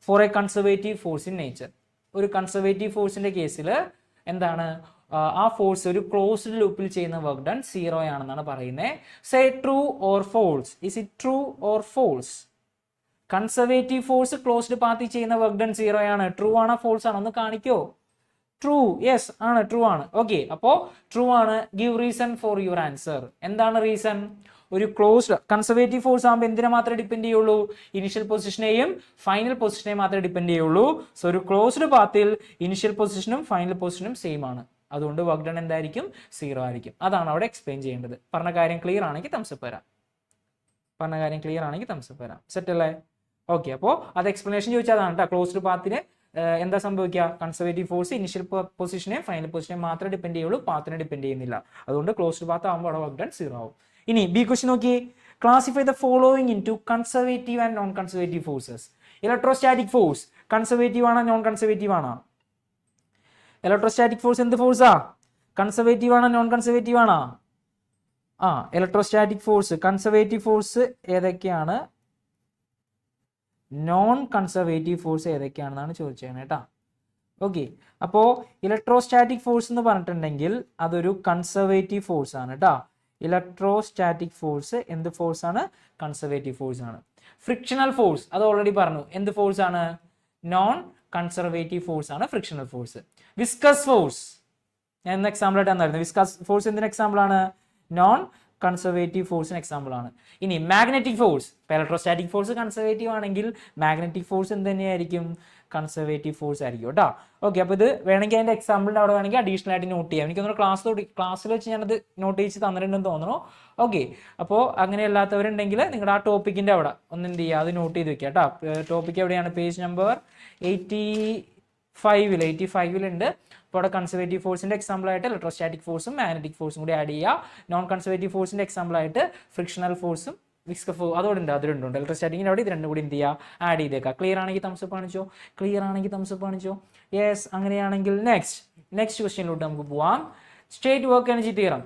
for a conservative force in nature. ഒരു കൺസർവേറ്റീവ് ഫോഴ്സിന്റെ കേസിൽ എന്താണ്? ആ ഫോഴ്സ് ഒരു ക്ലോസ്ഡ് ലൂപ്പിൽ ചെയ്യുന്ന വർക്ക് ഡൺ സീറോ ആണെന്നാണ് പറയുന്നത്. Say true or false. Is it true or false? Conservative force closed പാത്തിൽ ചെയ്യുന്ന വർക്ക് ഡൺ സീറോ ആണ്. ട്രൂ ആണോ ഫോൾസ് ആണോ? ഒന്ന് കാണിക്കോ. ട്രൂ, യെസ് ആണ്, ട്രൂ ആണ്. ഓക്കെ, അപ്പോ ട്രൂ ആണ്. Give reason for your answer. എന്താണ് റീസൺ? ഒരു ക്ലോസ്ഡ് കൺസർവേറ്റീവ് ഫോഴ്സ് ആകുമ്പോൾ എന്തിനെ മാത്രമേ ഡിപ്പെൻഡ് ചെയ്യുള്ളൂ? ഇനിഷ്യൽ പൊസിഷനെയും ഫൈനൽ പൊസിഷനെയും മാത്രമേ ഡിപ്പെൻഡ് ചെയ്യുള്ളൂ. സോ ഒരു ക്ലോസ്ഡ് പാത്തിൽ ഇനിഷ്യൽ പൊസിഷനും ഫൈനൽ പൊസിഷനും സെയിം ആണ്. അതുകൊണ്ട് വർക്ക് ഡൺ എന്തായിരിക്കും? സീറോ ആയിരിക്കും. അതാണ് അവിടെ എക്സ്പ്ലെയിൻ ചെയ്യേണ്ടത്. പറഞ്ഞ കാര്യം ക്ലിയർ ആണെങ്കിൽ തംസ് അപ്പ് വരാം. പറഞ്ഞ കാര്യം ക്ലിയർ ആണെങ്കിൽ തംസ് അപ്പ് വരാം. സെറ്റ് അല്ലേ? ഓക്കെ, അപ്പോൾ അത് എക്സ്പ്ലനേഷൻ ചോദിച്ചാൽ അതാണ് കേട്ടോ. ക്ലോസ്ഡ് പാത്തിന് എന്താ സംഭവിക്കുക? കൺസർവേറ്റീവ് ഫോഴ്സ് ഇനിഷ്യൽ പൊസിഷനെയും ഫൈനൽ പൊസിഷനെയും മാത്രമേ ഡിപ്പെൻഡ് ചെയ്യുള്ളൂ, പാത്തിനെ ഡിപ്പെൻഡ് ചെയ്യുന്നില്ല. അതുകൊണ്ട് ക്ലോസ്ഡ് പാത്ത് ആകുമ്പോൾ അവിടെ വർക്ക് ഡൺ സീറോ ആവും. ഇനി ബി ക്വസ്റ്റ്യൻ നോക്കി. Classify the following into conservative and non conservative forces. Electrostatic force conservative ആണോ നോൺ കൺസർവേറ്റീവ് ആണോ? ഇലക്ട്രോസ്റ്റാറ്റിക് ഫോഴ്സ് എന്ത് ഫോഴ്സാ? കൺസർവേറ്റീവ് ആണോ നോൺ കൺസർവേറ്റീവ് ആണോ? ഇലക്ട്രോസ്റ്റാറ്റിക് ഫോഴ്സ് കൺസർവേറ്റീവ് ഫോഴ്സ് ഏതൊക്കെയാണ്? നോൺ കൺസർവേറ്റീവ് ഫോഴ്സ് ഏതൊക്കെയാണെന്നാണ് ചോദിച്ചത് കേട്ടോ. ഓക്കെ, അപ്പോൾ ഇലക്ട്രോസ്റ്റാറ്റിക് ഫോഴ്സ് എന്ന് പറഞ്ഞിട്ടുണ്ടെങ്കിൽ അതൊരു കൺസർവേറ്റീവ് ഫോഴ്സ് ആണ് കേട്ടോ. ഇലക്ട്രോസ്റ്റാറ്റിക് ഫോഴ്സ് എന്ത് ഫോഴ്സ് ആണ്? കൺസർവേറ്റീവ് ഫോഴ്സ് ആണ്. ഫ്രിക്ഷണൽ ഫോഴ്സ് അത് ഓൾറെഡി പറഞ്ഞു. എന്ത് ഫോഴ്സ് ആണ്? നോൺ കൺസർവേറ്റീവ് ഫോഴ്സ് ആണ് ഫ്രിക്ഷണൽ ഫോഴ്സ്. വിസ്കസ് ഫോഴ്സ് ഞാൻ ഇന്ന് എക്സാമ്പിൾ ആയിട്ട് തന്നായിരുന്നു. വിസ്കസ് ഫോഴ്സ് എന്തിന് എക്സാമ്പിൾ ആണ്? നോൺ കൺസർവേറ്റീവ് ഫോഴ്സിന് എക്സാമ്പിൾ ആണ്. ഇനി magnetic force. Electrostatic force conservative ആണെങ്കിൽ മാഗ്നറ്റിക് ഫോഴ്സ് എന്ത് തന്നെയായിരിക്കും? കൺസർവേറ്റീവ് ഫോഴ്സ് ആയിരിക്കും കേട്ടോ. ഓക്കെ, അപ്പോൾ ഇത് വേണമെങ്കിൽ അതിൻ്റെ എക്സാമ്പിളിൻ്റെ അവിടെ വേണമെങ്കിൽ അഡീഷണൽ ആയിട്ട് നോട്ട് ചെയ്യാം. എനിക്കൊന്ന് ക്ലാസ്സിൽ വെച്ച് ഞാനത് നോട്ട് ചെയ്ത് തന്നിട്ടുണ്ടെന്ന് തോന്നുന്നു. ഓക്കെ, അപ്പോൾ അങ്ങനെ അല്ലാത്തവരുണ്ടെങ്കിൽ നിങ്ങളുടെ ആ ടോപ്പിക്കിൻ്റെ അവിടെ ഒന്ന് എന്ത് ചെയ്യുക, അത് നോട്ട് ചെയ്ത് വെക്കുക കേട്ടോ. ടോപ്പിക്ക് എവിടെയാണ്? പേജ് നമ്പർ 85-ലുണ്ട്. അപ്പോൾ അവിടെ കൺസർവേറ്റീവ് ഫോഴ്സിൻ്റെ എക്സാമ്പിളായിട്ട് ഇലക്ട്രോസ്റ്റാറ്റിക് ഫോഴ്സും മാഗ്നറ്റിക് ഫോഴ്സും കൂടി ആഡ് ചെയ്യുക. നോൺ കൺസർവേറ്റീവ് ഫോഴ്സിൻ്റെ എക്സാമ്പിളായിട്ട് ഫ്രിക്ഷണൽ ഫോഴ്സും വിസ്കസ് ഫോഴ്സ് അതോടുണ്ട്, അതിലുണ്ട്. ഇലക്ട്രോസ്റ്റാറ്റിക്കിൻ്റെ അവിടെ ഇത് രണ്ടും കൂടി എന്ത് ചെയ്യുക, ആഡ് ചെയ്തേക്കുക. ക്ലിയർ ആണെങ്കിൽ തംസപ്പ് കാണിച്ചോ, ക്ലിയർ ആണെങ്കിൽ തംസപ്പ് കാണിച്ചോ. യെസ്, അങ്ങനെയാണെങ്കിൽ നെക്സ്റ്റ് ക്വസ്റ്റ്യനിലോട്ട് നമുക്ക് പോവാം. State work energy theorem.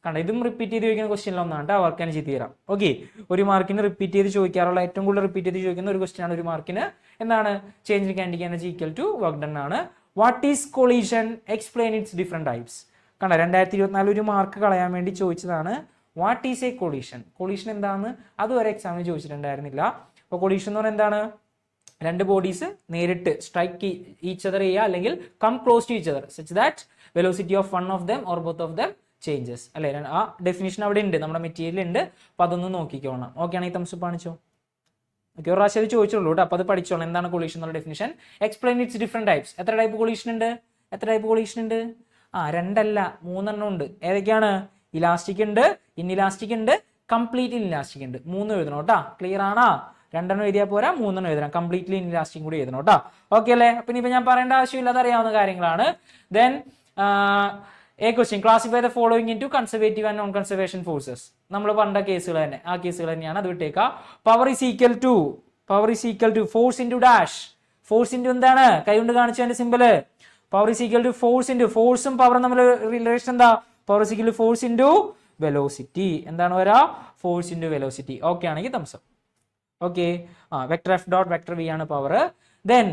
കണ്ട, ഇതും റിപ്പീറ്റ് ചെയ്ത് ചോദിക്കുന്ന ക്വസ്റ്റ്യനിലൊന്നാണ് കേട്ടോ, വർക്ക് എനർജി തിയറം. ഓക്കെ, ഒരു മാർക്കിന് റിപ്പീറ്റ് ചെയ്ത് ചോദിക്കാറുള്ള ഏറ്റവും കൂടുതൽ റിപ്പീറ്റ് ചെയ്ത് ചോദിക്കുന്ന ഒരു ക്വസ്റ്റ്യൻ ആണ് ഒരു മാർക്കിന്. എന്താണ്? Change in kinetic energy equal to work done ആണ്. What is collision? Explain its different types. കണ്ട, 2024 ഒരു മാർക്ക് കളയാൻ വേണ്ടി ചോദിച്ചതാണ്. What is a collision? Collision എന്താണെന്ന് അതുവരെ എക്സാമിന് ചോദിച്ചിട്ടുണ്ടായിരുന്നില്ല. അപ്പോൾ കൊളീഷൻ എന്ന് പറഞ്ഞാൽ എന്താണ്? രണ്ട് ബോഡീസ് നേരിട്ട് സ്ട്രൈക്ക് ഈച്ച് അതർ ചെയ്യുക, അല്ലെങ്കിൽ come close to each other such that velocity of one of them or both of them changes. അല്ലെ, ആ ഡെഫിനിഷൻ അവിടെ ഉണ്ട്, നമ്മുടെ മെറ്റീരിയൽ ഉണ്ട്. അപ്പോൾ അതൊന്ന് നോക്കിക്കോണം. ഓക്കെ ആണെങ്കിൽ തംസപ്പ് കാണിച്ചോ. ഓക്കെ, ഒരു പ്രാവശ്യം അത് ചോദിച്ചോളൂ കേട്ടോ. അപ്പോൾ അത് പഠിച്ചോളാം എന്താണ് കൊളീഷൻ എന്നുള്ള definition. Explain its different types. എത്ര ടൈപ്പ് കൊളീഷൻ ഉണ്ട്? രണ്ടല്ല, 3 എണ്ണം ഉണ്ട്. ഏതൊക്കെയാണ്? ഇലാസ്റ്റിക് ഉണ്ട്, ഇൻഇലാസ്റ്റിക് ഉണ്ട്, കംപ്ലീറ്റ് ഇൻഇലാസ്റ്റിക് ഉണ്ട്. 3 എഴുതണം കേട്ടോ. ക്ലിയർ ആണോ? 2 എണ്ണം എഴുതിയാൽ പോരാ, 3 എണ്ണം എഴുതണം. കംപ്ലീറ്റ്ലി ഇൻഇലാസ്റ്റിക് കൂടി എഴുതണം കേട്ടോ. ഓക്കെ അല്ലേ? അപ്പം ഇനിയിപ്പോൾ ഞാൻ പറയേണ്ട ആവശ്യമില്ല, അതറിയാവുന്ന കാര്യങ്ങളാണ്. Then a question, classify the following into conservative and non conservation forces. നമ്മൾ പറഞ്ഞ കേസുകൾ തന്നെ, ആ കേസുകൾ തന്നെയാണ്. അത് വിട്ടേക്കുക. Power is equal to force into dash. Force into എന്താണ്? കൈ കൊണ്ട് കാണിച്ചതിന്റെ simple. Power is equal to ഫോഴ്സും പവറും തമ്മിൽ റിലേഷൻ എന്താ? Power is equal to force into velocity. എന്താണ് വരാ? Force into velocity. ഓക്കെ ആണെങ്കിൽ thumbs up. Okay, vector F dot vector V ആണ് പവർ. ദെൻ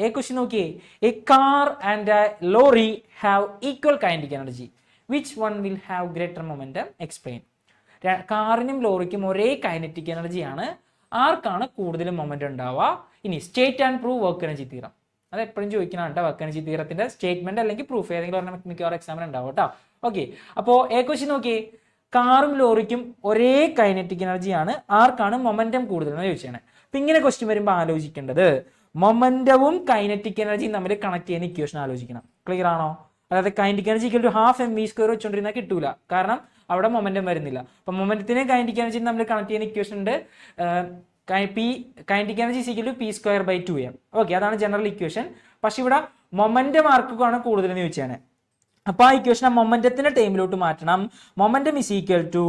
എ ക്വസ്റ്റ്യൻ നോക്കിയേ. A car and a lorry have equal kinetic energy. Which one will have greater momentum? Explain. കാറിനും ലോറിക്കും ഒരേ kinetic എനർജിയാണ്. ആർക്കാണ് കൂടുതൽ momentum ഉണ്ടാവുക? ഇനി state and prove work energy theorem. അത് എപ്പോഴും ചോദിക്കണം കേട്ടോ. വർക്ക് എനർജി തിയറത്തിന്റെ സ്റ്റേറ്റ്മെന്റ് അല്ലെങ്കിൽ പ്രൂഫ് ഏതെങ്കിലും മിക്കവാറും എക്സാമിന് ഉണ്ടാവും കേട്ടോ. ഓക്കെ, അപ്പോൾ എ ക്വസ്റ്റ്യൻ നോക്കിയേ. കാറും ലോറിക്കും ഒരേ കൈനറ്റിക് എനർജിയാണ്. ആർക്കാണ് മൊമെന്റം കൂടുതൽ എന്ന് ചോദിച്ചാണ്. അപ്പൊ ഇങ്ങനെ ക്വസ്റ്റ്യൻ വരുമ്പോൾ ആലോചിക്കേണ്ടത് മൊമെന്റവും കൈനറ്റിക് എനർജിയും തമ്മിൽ കണക്ട് ചെയ്യുന്ന ഇക്വേഷൻ ആലോചിക്കണം. ക്ലിയർ ആണോ? അതായത് kinetic energy equal to half mv² വെച്ചുകൊണ്ടിരുന്നാൽ കിട്ടൂല, കാരണം അവിടെ മൊമെന്റം വരുന്നില്ല. അപ്പൊ മൊമെന്റത്തിനെ കൈനറ്റിക് എനർജി തമ്മിൽ കണക്ട് ചെയ്യുന്ന ഇക്വേഷൻ ഉണ്ട്. Kinetic energy equal to p²/2m. Okay, അതാണ് ജനറൽ ഇക്വേഷൻ. പക്ഷെ ഇവിടെ മൊമെന്റം ആർക്കാണ് കൂടുതൽ എന്ന് ചോദിച്ചാണ്. അപ്പൊ ആ ഇക്വേഷൻ മൊമെന്റത്തിന്റെ ടൈമിലോട്ട് മാറ്റണം. Momentum is equal to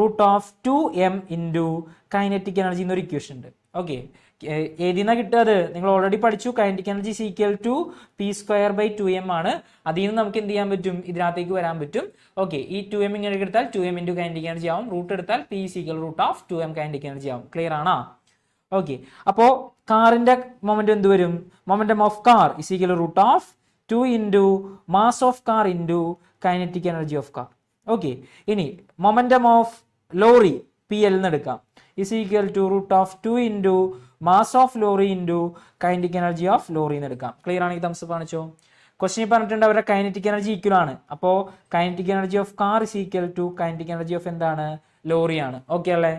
√2m into kinetic energy എന്നൊരു ഇക്വേഷൻ ഉണ്ട്. ഓക്കെ, ഏതിനാ കിട്ടുന്നത്? നിങ്ങൾ ഓൾറെഡി പഠിച്ചു. Kinetic energy is equal to p²/2m ആണ്. അതിൽ നിന്ന് നമുക്ക് എന്ത് ചെയ്യാൻ പറ്റും? ഇതിനകത്തേക്ക് വരാൻ പറ്റും. ഓക്കെ, ഈ 2m ഇങ്ങനെ എടുത്താൽ 2m ഇൻറ്റു കൈനറ്റിക് എനർജി ആവും. റൂട്ട് എടുത്താൽ p = √2m കൈനറ്റിക് എനർജി ആവും. ക്ലിയർ ആണോ? ഓക്കെ, അപ്പോൾ കാറിന്റെ മൊമെന്റം എന്ത് വരും? Momentum of car is equal √2 into mass of car into kinetic energy of car. Okay, ഇനി മൊമെന്റം ഓഫ് ലോറി PL എന്ന് എടുക്കാം. Is equal to √2 into mass of lorry into kinetic energy of lorry എന്ന് എടുക്കാം. Clear ആണെങ്കിൽ thumbs കാണിച്ചോ. Question പറഞ്ഞിട്ടുണ്ട് അവരുടെ kinetic energy equal ആണ്. അപ്പോൾ kinetic energy of car is equal to kinetic energy of എന്താണ്? ലോറിയാണ്. ഓക്കെ അല്ലേ?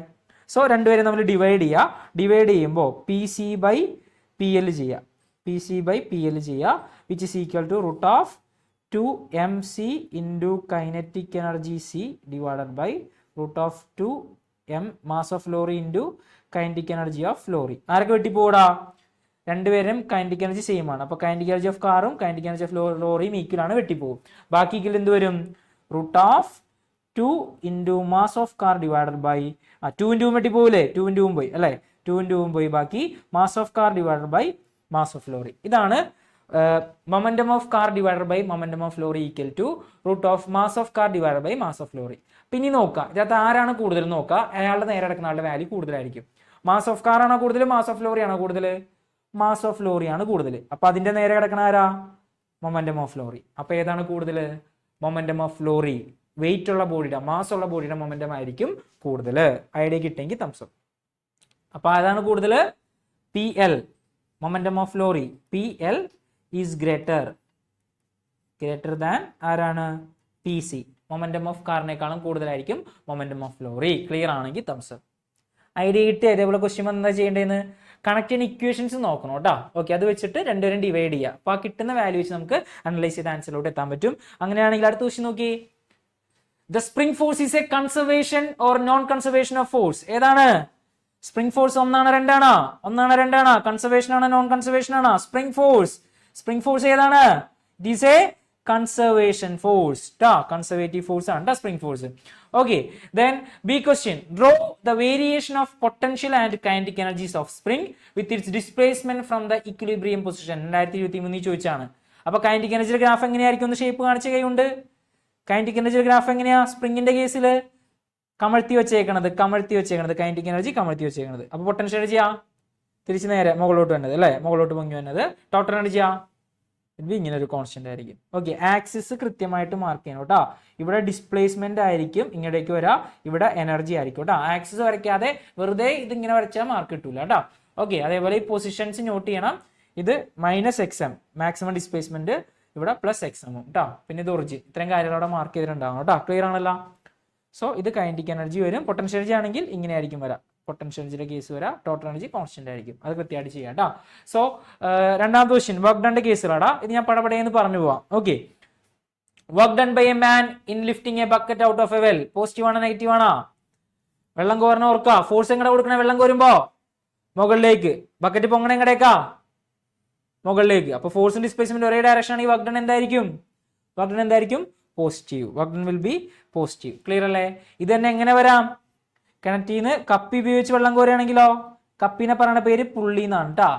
സോ രണ്ടുപേരും നമ്മൾ ഡിവൈഡ് ചെയ്യുക. ഡിവൈഡ് ചെയ്യുമ്പോൾ PC/PL ചെയ്യുക. PC/PL ചെയ്യുക, which is equal to √2mc into kinetic energy C divided by √2m mass of lorry into kinetic energy of lorry. ആരൊക്കെ വെട്ടിപ്പോടാ? രണ്ടുപേരും കൈനറ്റിക് എനർജി സെയിം ആണ്. അപ്പോൾ കൈനറ്റിക് എനർജി ഓഫ് കാറും കൈനറ്റിക് എനർജി ഓഫ് ലോറിയും equal ആണ്, വെട്ടിപ്പോകും. ബാക്കി ഈക്വൽ എന്ത് വരും? √2 into mass of car divided by 2 into വെട്ടിപ്പോവില്ലേ? 2 ഇൻറ്റു പോയി അല്ലേ? 2 ഇൻറ്റു പോയി. ബാക്കി mass of car divided by mass of lorry. ഇതാണ് momentum of car divided by momentum of lorry equal to mass of car divided by mass of lorry. പിന്നെ നോക്കുക, ഇതിനകത്ത് ആരാണ് കൂടുതൽ നോക്കുക. അയാളുടെ നേരെ കിടക്കുന്ന ആളുടെ വാല്യൂ കൂടുതലായിരിക്കും. മാസ് ഓഫ് കാർ ആണോ കൂടുതൽ? മാസ് ഓഫ് ലോറി ആണോ കൂടുതൽ? മാസ് ഓഫ് ലോറി ആണ് കൂടുതൽ. അപ്പൊ അതിന്റെ നേരെ കിടക്കണ ആരാ? Momentum of lorry. അപ്പൊ ഏതാണ് കൂടുതൽ? Momentum of lorry. വെയിറ്റ് ഉള്ള ബോഡിയുടെ, മാസ് ഉള്ള ബോഡിയുടെ മൊമെന്റം ആയിരിക്കും കൂടുതൽ. ഐഡിയ കിട്ടിയെങ്കിൽ തംസം. അപ്പൊ അതാണ് കൂടുതൽ? PL, momentum of lorry. PL is greater than ആരാണ്? PC. മൊമെന്റം ഓഫ് കാറിനേക്കാളും കൂടുതലായിരിക്കും മൊമെന്റം ഓഫ് ലോറി. ക്ലിയർ ആണെങ്കിൽ തംസം. ഐഡിയ കിട്ടി. അതേപോലെ ക്വസ്റ്റ്യൻ എന്താ ചെയ്യേണ്ടതെന്ന്? കണക്ട് ചെയ്യുന്ന ഇക്വേഷൻസ് നോക്കണം കേട്ടോ. ഓക്കെ, അത് വെച്ചിട്ട് രണ്ടുപേരും ഡിവൈഡ് ചെയ്യുക. അപ്പോൾ ആ കിട്ടുന്ന വാല്യൂ വെച്ച് നമുക്ക് അനലൈസ് ചെയ്ത് ആൻസറിലോട്ട് എത്താൻ പറ്റും. അങ്ങനെയാണെങ്കിൽ അടുത്ത ക്വസ്റ്റ്യൻ നോക്കി. The spring force is A conservation or non conservation of force. ഏതാണ് സ്പ്രിംഗ് ഫോഴ്സ്? ഒന്നാണ് രണ്ടാണ്? കൺസർവേഷൻ ആണ് നോൺ കൺസർവേഷൻ ആണ്? സ്പ്രിംഗ് ഫോഴ്സ് ഏതാണ്? It is A conservation force conservative force and spring force. Okay, then B question, draw the variation of potential and kinetic energies of spring with its displacement from the equilibrium position. 2023 ചോദിച്ചാണ്. അപ്പോൾ kinetic എനർജിയുടെ graph എങ്ങനെയായിരിക്കും ഒന്ന് shape കാണിച്ച കൈയുണ്ട്. Kinetic എനർജിയുടെ graph എങ്ങനെയാ? സ്പ്രിങ്ങിന്റെ കേസിൽ കമഴ്ത്തി വെച്ചേക്കണത് kinetic energy കമഴ്ത്തി വെച്ചേക്കണത്. അപ്പോൾ പൊട്ടൻഷ്യൽ എനർജിയാ തിരിച്ച് നേരെ മുകളിലോട്ട് വന്നത് അല്ലേ, മുകളിലോട്ട് പൊങ്ങി വന്നത്. ടോട്ടൽ എനർജിയാ ഇങ്ങനെ ഒരു കോൺസ്റ്റന്റ് ആയിരിക്കും. ഓക്കെ, ആക്സിസ് കൃത്യമായിട്ട് മാർക്ക് ചെയ്യണം കേട്ടോ. ഇവിടെ ഡിസ്പ്ലേസ്മെന്റ് ആയിരിക്കും ഇങ്ങോട്ടേക്ക് വരാം, ഇവിടെ എനർജി ആയിരിക്കും കേട്ടോ. ആക്സിസ് വരയ്ക്കാതെ വെറുതെ ഇതിങ്ങനെ വരച്ചാൽ മാർക്ക് കിട്ടൂല കേട്ടോ. ഓക്കെ, അതേപോലെ ഈ പൊസിഷൻസ് നോട്ട് ചെയ്യണം. ഇത് -xm മാക്സിമം ഡിസ്പ്ലേസ്മെന്റ്, ഇവിടെ +xm കേട്ടോ. പിന്നെ ഇത് ഒറിജിൻ. ഇത്രയും കാര്യങ്ങൾ അവിടെ മാർക്ക് ചെയ്തിട്ടുണ്ടാവും കേട്ടോ. ക്ലിയർ ആണല്ലോ? സോ ഇത് കൈനറ്റിക് എനർജി വരും. പൊട്ടൻഷ്യൽ എനർജി ആണെങ്കിൽ ഇങ്ങനെ ആയിരിക്കും വരാം. പൊട്ടൻഷ്യൽ എനർജിയുടെ കേസ് വരാം. ടോട്ടൽ എനർജി കോൺസ്റ്റന്റ് ആയിരിക്കും. അത് കൃത്യമായിട്ട് ചെയ്യാം കേട്ടോ. സോ രണ്ടാമത്തെ ക്വസ്റ്റ്യൻ വർക്ക് ഡൺ കേസിലാടാ. ഇത് ഞാൻ പടപടയെന്ന് പറഞ്ഞു പോവാം. Okay, work done by a man in lifting a bucket out of a well. Positive ആണോ നെഗറ്റീവ് ആണോ? വെള്ളം കോരണ ഓർക്കുക. ഫോഴ്സ് എങ്ങനെ കൊടുക്കണേ? വെള്ളം കോരുമ്പോ മുകളിലേക്ക്. ബക്കറ്റ് പൊങ്ങണ എങ്ങടേക്കാ? മുകളിലേക്ക്. അപ്പൊ ഫോഴ്സും ഡിസ്പ്ലേസ്മെന്റ് ഒരേ ഡയറക്ഷൻ ആണെങ്കിൽ വർക്ക് ഡൺ എന്തായിരിക്കും? Positive. Work done will be positive. Clear അല്ലേ? ഇത് തന്നെ എങ്ങനെ വരാം? കിണറ്റിന്ന് കപ്പി ഉപയോഗിച്ച് വെള്ളം കോരുകയാണെങ്കിലോ? കപ്പിനെ പറയുന്ന പേര് പുള്ളി എന്നാണ് കേട്ടാ.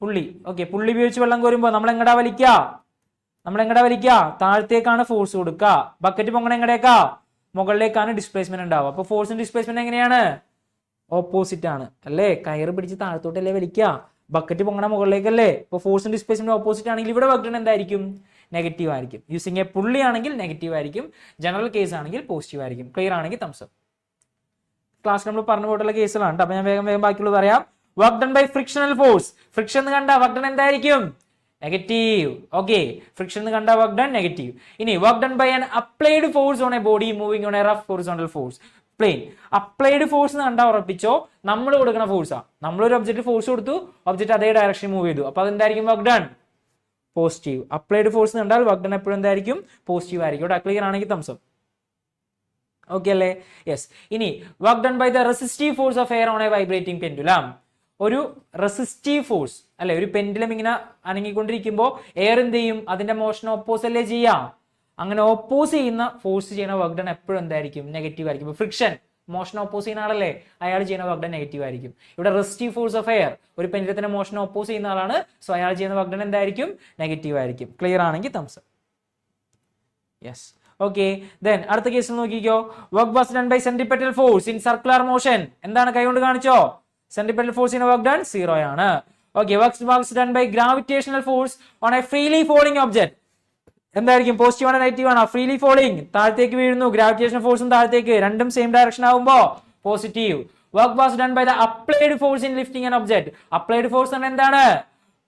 പുള്ളി. ഓക്കെ, പുള്ളി ഉപയോഗിച്ച് വെള്ളം കോരുമ്പോ നമ്മൾ എങ്ങടാ വലിക്കുക? താഴത്തേക്കാണ് ഫോഴ്സ് കൊടുക്കുക. ബക്കറ്റ് പൊങ്ങണ എങ്ങടേക്കാ? മുകളിലേക്കാണ് ഡിസ്പ്ലേസ്മെന്റ് ഉണ്ടാവുക. അപ്പൊ ഫോഴ്സും ഡിസ്പ്ലേസ്മെന്റ് എങ്ങനെയാണ്? ഓപ്പോസിറ്റ് ആണ് അല്ലേ? കയറ് പിടിച്ച് താഴത്തോട്ടല്ലേ വലിക്കുക, ബക്കറ്റ് പൊങ്ങണ മുകളിലേക്കല്ലേ. അപ്പൊ ഫോഴ്സും ഡിസ്പ്ലേസ്മെന്റ് ഓപ്പോസിറ്റ് ആണെങ്കിൽ ഇവിടെ വർക്ക് ഡൺ എന്തായിരിക്കും? നെഗറ്റീവ് ആയിരിക്കും. യൂസിങ് എ പുള്ളി ആണെങ്കിൽ നെഗറ്റീവ് ആയിരിക്കും, ജനറൽ കേസ് ആണെങ്കിൽ പോസിറ്റീവ് ആയിരിക്കും. ക്ലിയർ ആണെങ്കിൽ തംസ് അപ്പ്. ക്ലാസ് നമ്മൾ പറഞ്ഞു പോയിട്ടുള്ള കേസുകളാണ്. അപ്പൊ ഞാൻ വേഗം ബാക്കിയുള്ളത് പറയാം. Work done by frictional force. Friction എന്ന് കണ്ട വർക്ക് ഡൺ എന്തായിരിക്കും? നെഗറ്റീവ്. ഓക്കെ, ഫ്രിക്ഷൻ എന്ന് കണ്ട വർക്ക് ഡൺ നെഗറ്റീവ്. ഇനി work done by an applied force on a body moving on a rough horizontal force plain. Applied force എന്ന് കണ്ടാൽ ഉറപ്പിച്ചോ നമ്മൾ കൊടുക്കുന്ന ഫോഴ്സാ. നമ്മളൊരു ഒബ്ജക്റ്റ് ഫോഴ്സ് കൊടുത്തു, ഒബ്ജക്റ്റ് അതേ ഡയറക്ഷൻ മൂവ് ചെയ്തു. അപ്പൊ അതെന്തായിരിക്കും? Work done positive. Applied force കണ്ടാൽ വർക്ക് ഡൺ എപ്പോഴും എന്തായിരിക്കും? പോസിറ്റീവ് ആയിരിക്കും. ഇവിടെ ക്ലിയർ ആണെങ്കിൽ തംസ് അപ്പ്. ഓക്കെ അല്ലേ? യെസ്. ഇനി work done by the resistive force of air on a vibrating pendulum. ഒരു റെസിസ്റ്റീവ് ഫോഴ്സ് അല്ലെ, ഒരു പെൻഡുലം ഇങ്ങനെ അനങ്ങിക്കൊണ്ടിരിക്കുമ്പോൾ എയർ എന്ത് ചെയ്യും? അതിന്റെ മോഷൻ ഓപ്പോസ് അല്ലേ ചെയ്യാം. അങ്ങനെ ഓപ്പോസ് ചെയ്യുന്ന ഫോഴ്സ് ചെയ്യുന്ന വർക്ക് ഡൺ എപ്പോഴും എന്തായിരിക്കും? നെഗറ്റീവ് ആയിരിക്കും. ഫ്രിക്ഷൻ മോഷൻ ഓപ്പോസ് ചെയ്യുന്ന ആളല്ലേ, അയാൾ ചെയ്യുന്ന വർക്ക് ഡൺ നെഗറ്റീവ് ആയിരിക്കും. ഇവിടെ റെസിസ്റ്റീവ് ഫോഴ്സ് ഓഫ് എയർ, ഒരു പെൻഡുലത്തിന്റെ മോഷൻ ഓപ്പോസ് ചെയ്യുന്ന ആളാണ്. സോ അയാൾ ചെയ്യുന്ന വർക്ക് ഡൺ എന്തായിരിക്കും? നെഗറ്റീവ് ആയിരിക്കും. ക്ലിയർ ആണെങ്കിൽ thumbs up. Yes. Okay, then അടുത്ത കേസ് നോക്കിക്കോ. Work was done by centripetal force in circular motion. എന്താണ്? കൈകൊണ്ട് കാണിച്ചോ? Centripetal force in work done 0 ആണ്. Okay, work was done by gravitational force on a freely falling object. എന്തായിരിക്കും? Positive ആണോ negative ആണോ? Freely falling, താഴത്തേക്ക് വീഴുന്നു. ഗ്രാവിറ്റേഷണൽ ഫോഴ്സും താഴത്തേക്ക്, രണ്ടും സെയിം ഡയറക്ഷൻ ആവുമ്പോ positive. Work was done by the applied force in lifting an object. Applied force എന്താണ്?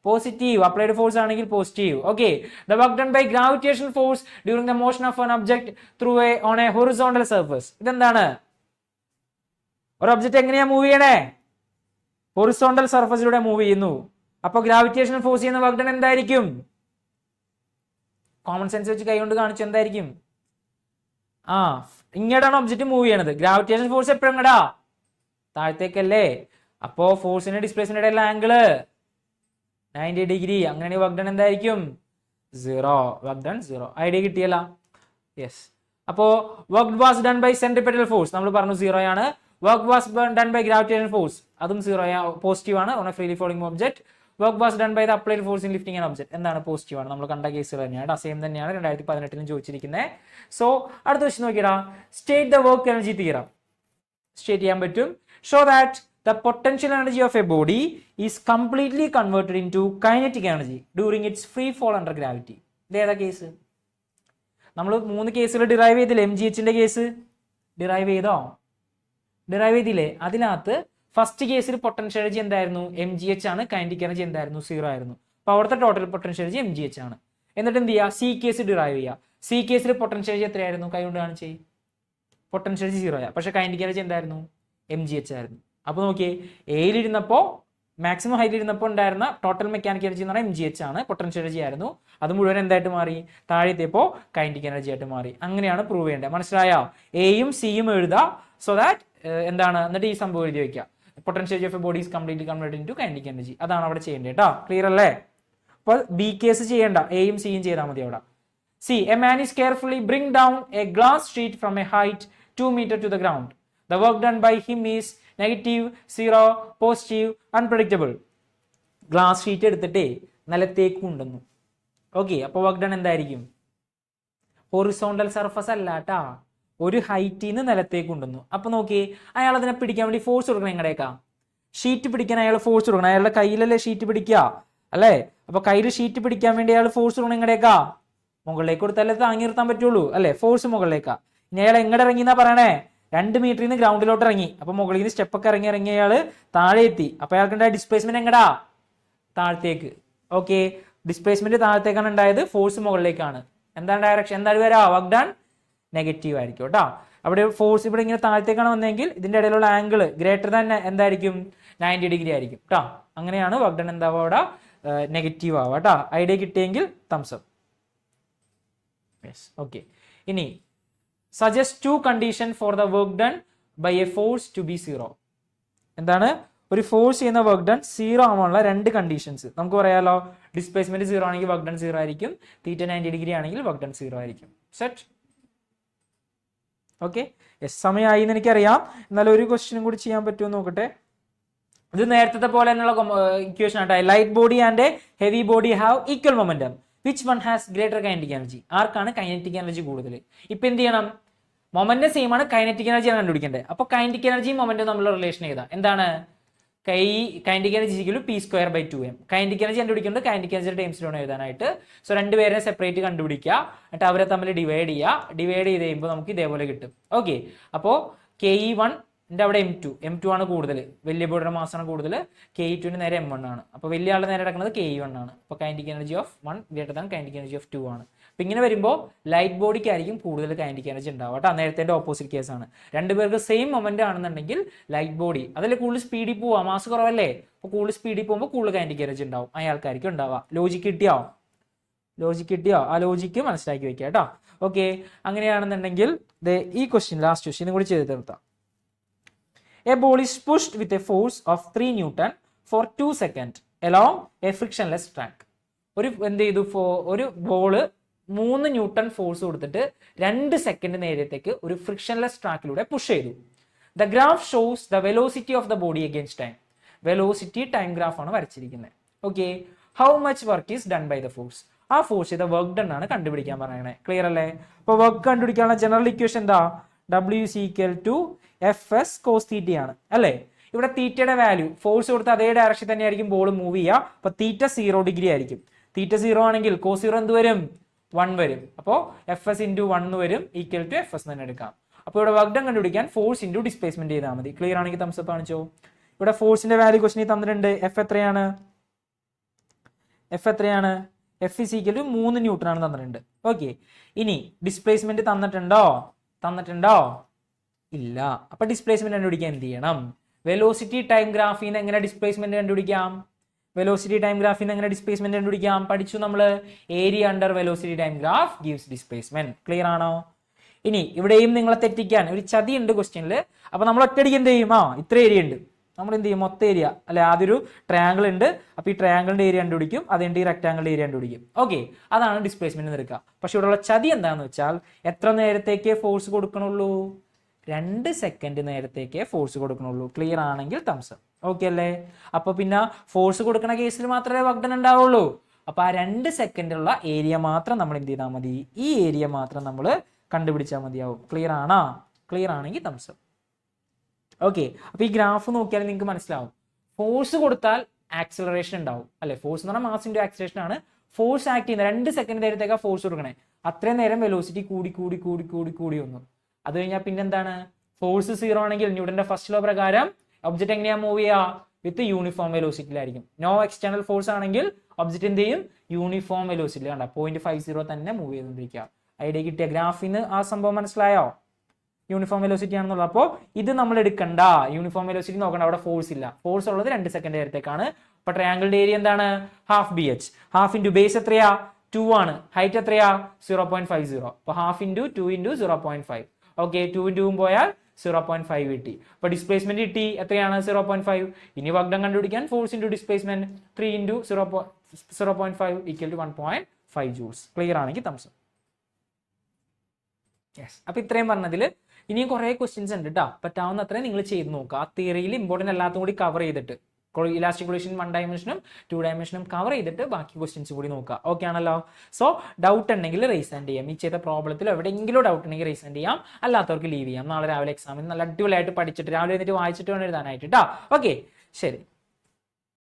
പോസിറ്റീവ്. അപ്ലൈഡ് ഫോഴ്സ് ആണെങ്കിൽ positive. Okay, the work done by gravitational force during the motion of an object through a on a horizontal surface. ഇതെന്താണ്? ഒരു object എങ്ങനെയാ move ചെയ്യണേ? Horizontal സർഫസിലൂടെ move ചെയ്യുന്നു. അപ്പൊ gravitational force ചെയ്യുന്ന work done എന്തായിരിക്കും? Common sense വെച്ച് കൈകൊണ്ട് കാണിച്ചു എന്തായിരിക്കും? ഇങ്ങോട്ടാണ് ഒബ്ജക്റ്റ് മൂവ് ചെയ്യണത്. ഗ്രാവിറ്റേഷൻ ഫോഴ്സ് എപ്പോഴും ഇങ്ങടാ താഴത്തേക്കല്ലേ. അപ്പോ ഫോഴ്സിന്റെ ഡിസ്പ്ലേസ്മെന്റ് ഇടയിലുള്ള ആംഗിള് 90 ഡിഗ്രി. അങ്ങനെയാണെങ്കിൽ വർക്ക് ഡൺ എന്തായിരിക്കും? 0. Work done 0. ഐഡിയ കിട്ടിയല്ല? യെസ്. അപ്പോ work was done by centripetal force നമ്മൾ പറഞ്ഞു 0 ആണ്. Work was done by gravitation force അതും 0 പോസിറ്റീവ് ആണ് on a freely falling object. Work was done by the applied force in lifting an object എന്താണ്? Positive ആണ്. നമ്മൾ കണ്ട കേസുകൾ തന്നെയാണ്, സെയിം തന്നെയാണ് 2018 ചോദിച്ചിരിക്കുന്നത്. സോ അടുത്ത ക്വസ്റ്റ്യൻ നോക്കിയടാ. State the work energy theorem. State ചെയ്യാൻ പറ്റും. Show that the potential energy of a body is completely converted into kinetic energy during its free fall under gravity. ഇത് ഏതാ കേസ്? നമ്മൾ 3 കേസുകൾ ഡിറൈവ് ചെയ്തില്ലേ? MGHന്റെ കേസ് ഡിറൈവ് ചെയ്തില്ലേ? അതിനകത്ത് ഫസ്റ്റ് കേസിൽ പൊട്ടൻഷ്യൽ എനർജി എന്തായിരുന്നു? MGH ആണ്. കൈനറ്റിക് എനർജി എന്തായിരുന്നു? 0 ആയിരുന്നു. അപ്പൊ അവിടുത്തെ ടോട്ടൽ പൊട്ടൻഷ്യൽ എനർജി MGH ആണ്. എന്നിട്ട് എന്ത് ചെയ്യുക? സി കേസ് ഡിറൈവ് ചെയ്യുക. സി കേസിൽ പൊട്ടൻഷ്യൽ എനർജി എത്രയായിരുന്നു? കൈ കൊണ്ട് കാണിച്ചേ. പൊട്ടൻഷ്യൽ എനർജി 0 പക്ഷെ കൈനറ്റിക് എനർജി എന്തായിരുന്നു? MGH ആയിരുന്നു. അപ്പൊ നോക്കിയേ, എയിലിരുന്നപ്പോ മാക്സിമം ഹൈറ്റിൽ ഇരുന്നപ്പോൾ ഉണ്ടായിരുന്ന ടോട്ടൽ മെക്കാനിക്കൽ എനർജി എന്ന് പറഞ്ഞാൽ MgH ആണ്, പൊട്ടൻഷ്യൽ എനർജി ആയിരുന്നു. അത് മുഴുവൻ എന്തായിട്ട് മാറി? താഴെ എത്തിയപ്പോൾ കൈനറ്റിക് എനർജി ആയിട്ട് മാറി. അങ്ങനെയാണ് പ്രൂവ് ചെയ്യേണ്ടത്. മനസ്സിലായോ? എയും സിയും എഴുതുക, സോ ദാറ്റ് എന്താണ്, എന്നിട്ട് ഈ സംഭവം എഴുതി വെക്കുക. Potential of a body is completely converted into kinetic energy. അതാണ് അവിടെ ചെയ്യേണ്ടത് കേട്ടോ. ക്ലിയർ അല്ലേ? അപ്പോൾ ബി കേസ് ചെയ്യേണ്ട, എയും സിയും ചെയ്താൽ മതി അവിടെ. C, a man is carefully bring down A glass sheet from a height 2 meters to the ground. The work done by him is negative, zero, positive, unpredictable. Glass sheet എടുത്തിട്ടേ നിലത്തേക്ക് കൊണ്ടുവന്നു. Okay, അപ്പോൾ വർക്ക് ഡൺ എന്തായിരിക്കും? Horizontal surface അല്ല കേട്ടാ, ഒരു ഹൈറ്റിൽ നിന്ന് നിലത്തേക്ക് കൊണ്ടുവന്നു. അപ്പൊ നോക്കി, അയാൾ അതിനെ പിടിക്കാൻ വേണ്ടി ഫോഴ്സ് കൊടുക്കണം. എങ്ങടേക്കാ? ഷീറ്റ് പിടിക്കാൻ അയാൾ ഫോഴ്സ് കൊടുക്കണം. അയാളുടെ കയ്യിലല്ലേ ഷീറ്റ് പിടിക്കുക അല്ലേ? അപ്പൊ കയ്യിൽ ഷീറ്റ് പിടിക്കാൻ വേണ്ടി അയാൾ ഫോഴ്സ് കൊടുക്കണം. എങ്ങടേക്കാ? മുകളിലേക്ക് കൊടുത്താലേ താങ്ങി നിർത്താൻ പറ്റുള്ളൂ അല്ലേ? ഫോഴ്സ് മുകളിലേക്കാ. ഇനി അയാൾ എങ്ങടെ ഇറങ്ങി എന്നാ പറയണേ? 2 മീറ്ററിൽ നിന്ന് ഗ്രൗണ്ടിലോട്ട് ഇറങ്ങി. അപ്പൊ മുകളിൽ നിന്ന് സ്റ്റെപ്പൊക്കെ ഇറങ്ങി അയാള് താഴെ എത്തി. അപ്പൊ അയാൾക്ക് ഡിസ്പ്ലേസ്മെന്റ് എങ്ങടാ? താഴത്തേക്ക്. ഓക്കെ, ഡിസ്പ്ലേസ്മെന്റ് താഴത്തേക്കാണ് ഉണ്ടായത്, ഫോഴ്സ് മുകളിലേക്കാണ്. എന്താണ് ഡയറക്ഷൻ? എന്താണ് വരാ? വർക്ക് ഡൺ നെഗറ്റീവ് ആയിരിക്കും കേട്ടോ. അവിടെ ഫോഴ്സ് ഇവിടെ ഇങ്ങനെ താഴത്തേക്കാണ് വന്നെങ്കിൽ ഇതിന്റെ ഇടയിലുള്ള ആംഗിൾ ഗ്രേറ്റർ ദാൻ എന്തായിരിക്കും? 90 ഡിഗ്രി ആയിരിക്കും കേട്ടോ. അങ്ങനെയാണ് വർക്ക് ഡൺ എന്താവുക അവിടെ? നെഗറ്റീവ് ആവുക കേട്ടോ. ഐഡിയ കിട്ടിയെങ്കിൽ തംസ് അപ്പ്. ഓക്കെ, ഇനി suggest 2 conditions for the work done by a force to be 0. എന്താണ്? ഒരു ഫോഴ്സ് ചെയ്യുന്ന വർക്ക് ഡൺ 0 ആവാനുള്ള 2 കണ്ടീഷൻസ് നമുക്ക് പറയാലോ. ഡിസ്പ്ലേസ്മെന്റ് 0 ആണെങ്കിൽ വർക്ക് ഡൺ 0 ആയിരിക്കും, തീറ്റ 90 ഡിഗ്രി ആണെങ്കിൽ വർക്ക് ഡൺ 0 ആയിരിക്കും. സെറ്റ്? ഓക്കെ, സമയമായി എന്ന് എനിക്കറിയാം, എന്നാലും ഒരു ക്വസ്റ്റ്യനും കൂടി ചെയ്യാൻ പറ്റുമോ നോക്കട്ടെ. ഇത് നേരത്തെ പോലെ തന്നെയുള്ള ഇക്വേഷൻ ആട്ടെ. Light body and heavy body have equal momentum, which one has greater kinetic energy? ആർക്കാണ് കൈനറ്റിക് എനർജി കൂടുതൽ? ഇപ്പൊ എന്ത് ചെയ്യണം? മൊമെന്റം സെയിം ആണ്, കൈനറ്റിക് എനർജിയാണ് കണ്ടുപിടിക്കേണ്ടത്. അപ്പൊ കൈനറ്റിക് എനർജിയും മൊമെന്റും തമ്മിലുള്ള റിലേഷൻ ചെയ്താ എന്താണ്? Kinetic energy P²/2m. Kinetic energy കണ്ടുപിടിക്കുന്നത് കൈനറ്റിക് എനർജിയുടെ ടേംസിലാണ് എഴുതാനായിട്ട്. സോ രണ്ടുപേരെ സെപ്പറേറ്റ് കണ്ടുപിടിക്കുക, എന്നിട്ട് അവരെ തമ്മിൽ ഡിവൈഡ് ചെയ്യുക. ഡിവൈഡ് ചെയ്ത് കഴിയുമ്പോൾ നമുക്ക് ഇതേപോലെ കിട്ടും. ഓക്കെ, അപ്പോൾ KE1 അവിടെ M2 ആണ് കൂടുതൽ, വലിയ ബോഡിയുടെ മാസാണ് കൂടുതൽ. KE2 നേരെ M1 ആണ്. അപ്പോൾ വലിയ ആളുടെ നേരെ നടക്കുന്നത് KE1 ആണ്. അപ്പോൾ kinetic energy of 1 greater than kinetic energy of 2 ആണ്. അപ്പൊ ഇങ്ങനെ വരുമ്പോൾ ലൈറ്റ് ബോഡിക്ക് ആയിരിക്കും കൂടുതൽ കൈനറ്റിക് എനർജി ഉണ്ടാവുക കേട്ടോ. നേരത്തെ ഓപ്പോസിറ്റ് കേസാണ്. രണ്ടുപേർക്ക് സെയിം മൊമെന്റ് ആണെന്നുണ്ടെങ്കിൽ ലൈറ്റ് ബോഡി അതിൽ കൂടുതൽ സ്പീഡിൽ പോവാ, മാസ് കുറവല്ലേ, അപ്പോൾ കൂടുതൽ സ്പീഡിൽ പോകുമ്പോൾ കൂടുതൽ കൈനറ്റിക് എനർജി ഉണ്ടാവും, അയാൾക്കായിരിക്കും ഉണ്ടാവുക. ലോജിക്ക് കിട്ടിയോ? ആ ലോജിക്ക് മനസ്സിലാക്കി വെക്കുക കേട്ടോ. ഓക്കെ, അങ്ങനെയാണെന്നുണ്ടെങ്കിൽ ഈ ക്വസ്റ്റ്യൻ, ലാസ്റ്റ് ക്വസ്റ്റ്യൻ കൂടി ചെയ്ത് തീർത്താം. A ball is pushed with a force of 3 Newton for 2 seconds along a frictionless track. എന്ത് ചെയ്തു? ഒരു ബോള് 3 ന്യൂട്ടൺ ഫോഴ്സ് കൊടുത്തിട്ട് 2 സെക്കൻഡ് നേരത്തേക്ക് ഒരു ഫ്രിക്ഷൻലെസ് ട്രാക്കിലൂടെ പുഷ് ചെയ്തു. The graph shows the velocity of the body against time. Velocity time graph ആണ് വരച്ചിരിക്കുന്നത്. Okay, how much work is done by the force? ആ ഫോഴ്സ് ചെയ്ത വർക്ക് ഡൺ ആണ് കണ്ടുപിടിക്കാൻ പറയണേ. ക്ലിയർ അല്ലേ? അപ്പോൾ വർക്ക് കണ്ടുപിടിക്കാനുള്ള ജനറൽ ഇക്വേഷൻ എന്താ? W = FS cos θ ആണ് അല്ലേ? ഇവിടെ തീറ്റയുടെ വാല്യൂ ഫോഴ്സ് കൊടുത്ത് അതേ ഡയറക്ഷൻ തന്നെയായിരിക്കും ബോൾ മൂവ് ചെയ്യുക. അപ്പൊ തീറ്റ 0 ഡിഗ്രി ആയിരിക്കും. തീറ്റ 0 ആണെങ്കിൽ cos 0 എന്ത് വരും? 1 വരും. അപ്പോൾ FS × 1 വരും, = FS തന്നെ എടുക്കാം. അപ്പോൾ ഇവിടെ വർക്ക് ഡൺ കണ്ടുപിടിക്കാൻ ഫോഴ്സ് × ഡിസ്പ്ലേസ്മെന്റ് ചെയ്താൽ മതി. ക്ലിയർ ആണെങ്കിൽ തംസ് അപ്പ് കാണിച്ചോ. ഇവിടെ ഫോഴ്സിന്റെ വാല്യൂ ക്വസ്റ്റ്യനിൽ തന്നിട്ടുണ്ട്. F എത്രയാണ്? F = 3 ന്യൂട്ടൺ ആണ് തന്നിട്ടുണ്ട്. ഓക്കെ, ഇനി ഡിസ്പ്ലേസ്മെന്റ് തന്നിട്ടുണ്ടോ? ഇല്ല. അപ്പൊ ഡിസ്പ്ലേസ്മെന്റ് കണ്ടുപിടിക്കാൻ എന്ത് ചെയ്യണം? വെലോസിറ്റി ടൈം ഗ്രാഫിൽ നിന്ന് എങ്ങനെ ഡിസ്പ്ലേസ്മെന്റ് കണ്ടുപിടിക്കാം? പഠിച്ചു നമ്മൾ. Area under velocity time graph gives displacement. Clear ആണോ? ഇനി ഇവിടെയും നിങ്ങളെ തെറ്റിക്കാൻ ഒരു ചതി ഉണ്ട് ക്വസ്റ്റ്യനിൽ. അപ്പൊ നമ്മൾ ഒറ്റയടിക്ക് എന്ത് ചെയ്യും? ഇത്ര ഏരിയ ഉണ്ട്, നമ്മൾ എന്ത് ചെയ്യും? മൊത്തം ഏരിയ അല്ലെ, ആദ്യം ഒരു ട്രയാങ്കിൾ ഉണ്ട്, അപ്പൊ ഈ ട്രയാങ്കിളിന്റെ ഏരിയ കണ്ടുപിടിക്കും, അതിന്റെ ഈ റെക്ടാങ്കിളിന്റെ ഏരിയ കണ്ടുപിടിക്കും. ഓക്കെ, അതാണ് ഡിസ്പ്ലേസ്മെന്റ് എടുക്കുക. പക്ഷെ ഇവിടെയുള്ള ചതി എന്താന്ന് വെച്ചാൽ എത്ര നേരത്തേക്ക് ഫോഴ്സ് കൊടുക്കണുള്ളൂ? 2 സെക്കൻഡ് നേരത്തേക്ക് ഫോഴ്സ് കൊടുക്കണുള്ളൂ. ക്ലിയർ ആണെങ്കിൽ തംസ് അപ്പ്. ഓക്കെ അല്ലേ? അപ്പൊ പിന്നെ ഫോഴ്സ് കൊടുക്കുന്ന കേസിൽ മാത്രമേ വർക്ക് ഡൺ ഉണ്ടാവുള്ളൂ. അപ്പൊ ആ 2 സെക്കൻഡുള്ള ഏരിയ മാത്രം നമ്മൾ എന്ത് ചെയ്താൽ മതി? ഈ ഏരിയ മാത്രം നമ്മൾ കണ്ടുപിടിച്ചാൽ മതിയാവും. ക്ലിയർ ആണെങ്കിൽ തംസ് അപ്പ്. ഓക്കെ, അപ്പൊ ഈ ഗ്രാഫ് നോക്കിയാൽ നിങ്ങൾക്ക് മനസ്സിലാവും. ഫോഴ്സ് കൊടുത്താൽ ആക്സിലറേഷൻ ഉണ്ടാവും അല്ലെ? ഫോഴ്സ് എന്ന് പറഞ്ഞാൽ മാസ് ഇൻടു ആക്സിലറേഷൻ ആണ്. ഫോഴ്സ് ആക്ട് ചെയ്യുന്ന 2 സെക്കൻഡ് നേരത്തേക്കാണ് ഫോഴ്സ് കൊടുക്കണേ. അത്രയും നേരം വെലോസിറ്റി കൂടി വന്നു. അത് കഴിഞ്ഞാൽ പിന്നെന്താണ്? ഫോഴ്സ് 0 ആണെങ്കിൽ ന്യൂട്ടന്റെ ഫസ്റ്റ് ലോ പ്രകാരം ഒബ്ജക്ട് എങ്ങനെയാ മൂവ് ചെയ്യുക? വിത്ത് യൂണിഫോം വെലോസിറ്റിയിലായിരിക്കും. നോ എക്സ്റ്റേണൽ ഫോഴ്സ് ആണെങ്കിൽ ഒബ്ജക്ട് എന്ത് ചെയ്യും? Uniform velocity. കണ്ട 0.50 തന്നെ മൂവ് ചെയ്തുകൊണ്ടിരിക്കുക. ഐഡിയ കിട്ടിയ ഗ്രാഫിന് ആ സംഭവം മനസ്സിലായോ? യൂണിഫോം വെലോസിറ്റി ആണെന്നുള്ളത്. അപ്പോൾ ഇത് നമ്മൾ എടുക്കണ്ട, യൂണിഫോം വെലോസിറ്റി നോക്കണ്ട, അവിടെ ഫോഴ്സ് ഇല്ല. ഫോഴ്സ് ഉള്ളത് 2 സെക്കൻഡ് നേരത്തേക്കാണ്. അപ്പൊ ട്രയാങ്കിളിന്റെ ഏരിയ എന്താണ്? Half BH. Half into base എത്രയാ? 2 ആണ്. ഹൈറ്റ് എത്രയാ? 0.50. അപ്പൊ ഹാഫ് ഇൻറ്റു 2 ഇൻറ്റു 0.5. ഓക്കെ, 2 ഇൻറ്റു പോയാൽ 0.5 കിട്ടി. അപ്പൊ ഡിസ്പ്ലേസ്മെന്റ് കിട്ടി എത്രയാണ്? 0.5. ഇനി വർക്ക് ഡൺ കണ്ടുപിടിക്കാൻ force into displacement 3 into 0.5 equal to 1.5 joules. Clear ആണെങ്കിൽ തംസ്. യെസ്, അപ്പൊ ഇത്രയും പറഞ്ഞതിൽ ഇനിയും കുറെ ക്വസ്റ്റ്യൻസ് ഉണ്ട് കേട്ടോ. പറ്റാവുന്ന അത്രയും നിങ്ങൾ ചെയ്ത് നോക്കുക. ആ തിയറിയിൽ ഇമ്പോർട്ടൻ്റ് എല്ലാത്തും കൂടി കവർ ചെയ്തിട്ട്, ഇലാസ്റ്റിക് കൊളീഷൻ 1 ഡയമെൻഷനും 2 ഡയമെൻഷനും കവർ ചെയ്തിട്ട് ബാക്കി ക്വസ്റ്റ്യൻസ് കൂടി നോക്കുക. ഓക്കെ ആണല്ലോ? സോ ഡൗട്ട് ഉണ്ടെങ്കിൽ റേസ് ആൻഡ് ചെയ്യാം. ഈ ചെയ്ത പ്രോബ്ലത്തിൽ എവിടെയെങ്കിലും ഡൗട്ട് ഉണ്ടെങ്കിൽ റേസ് ആൻഡ് ചെയ്യാം, അല്ലാത്തവർക്ക് ലീവ് ചെയ്യാം. നാളെ രാവിലെ എക്സാമിന് നല്ല അടിപൊളിയായിട്ട് പഠിച്ചിട്ട് രാവിലെ എന്നിട്ട് വായിച്ചിട്ട് വേണം എഴുതാനായിട്ട് കേട്ടോ. ഓക്കെ, ശരി.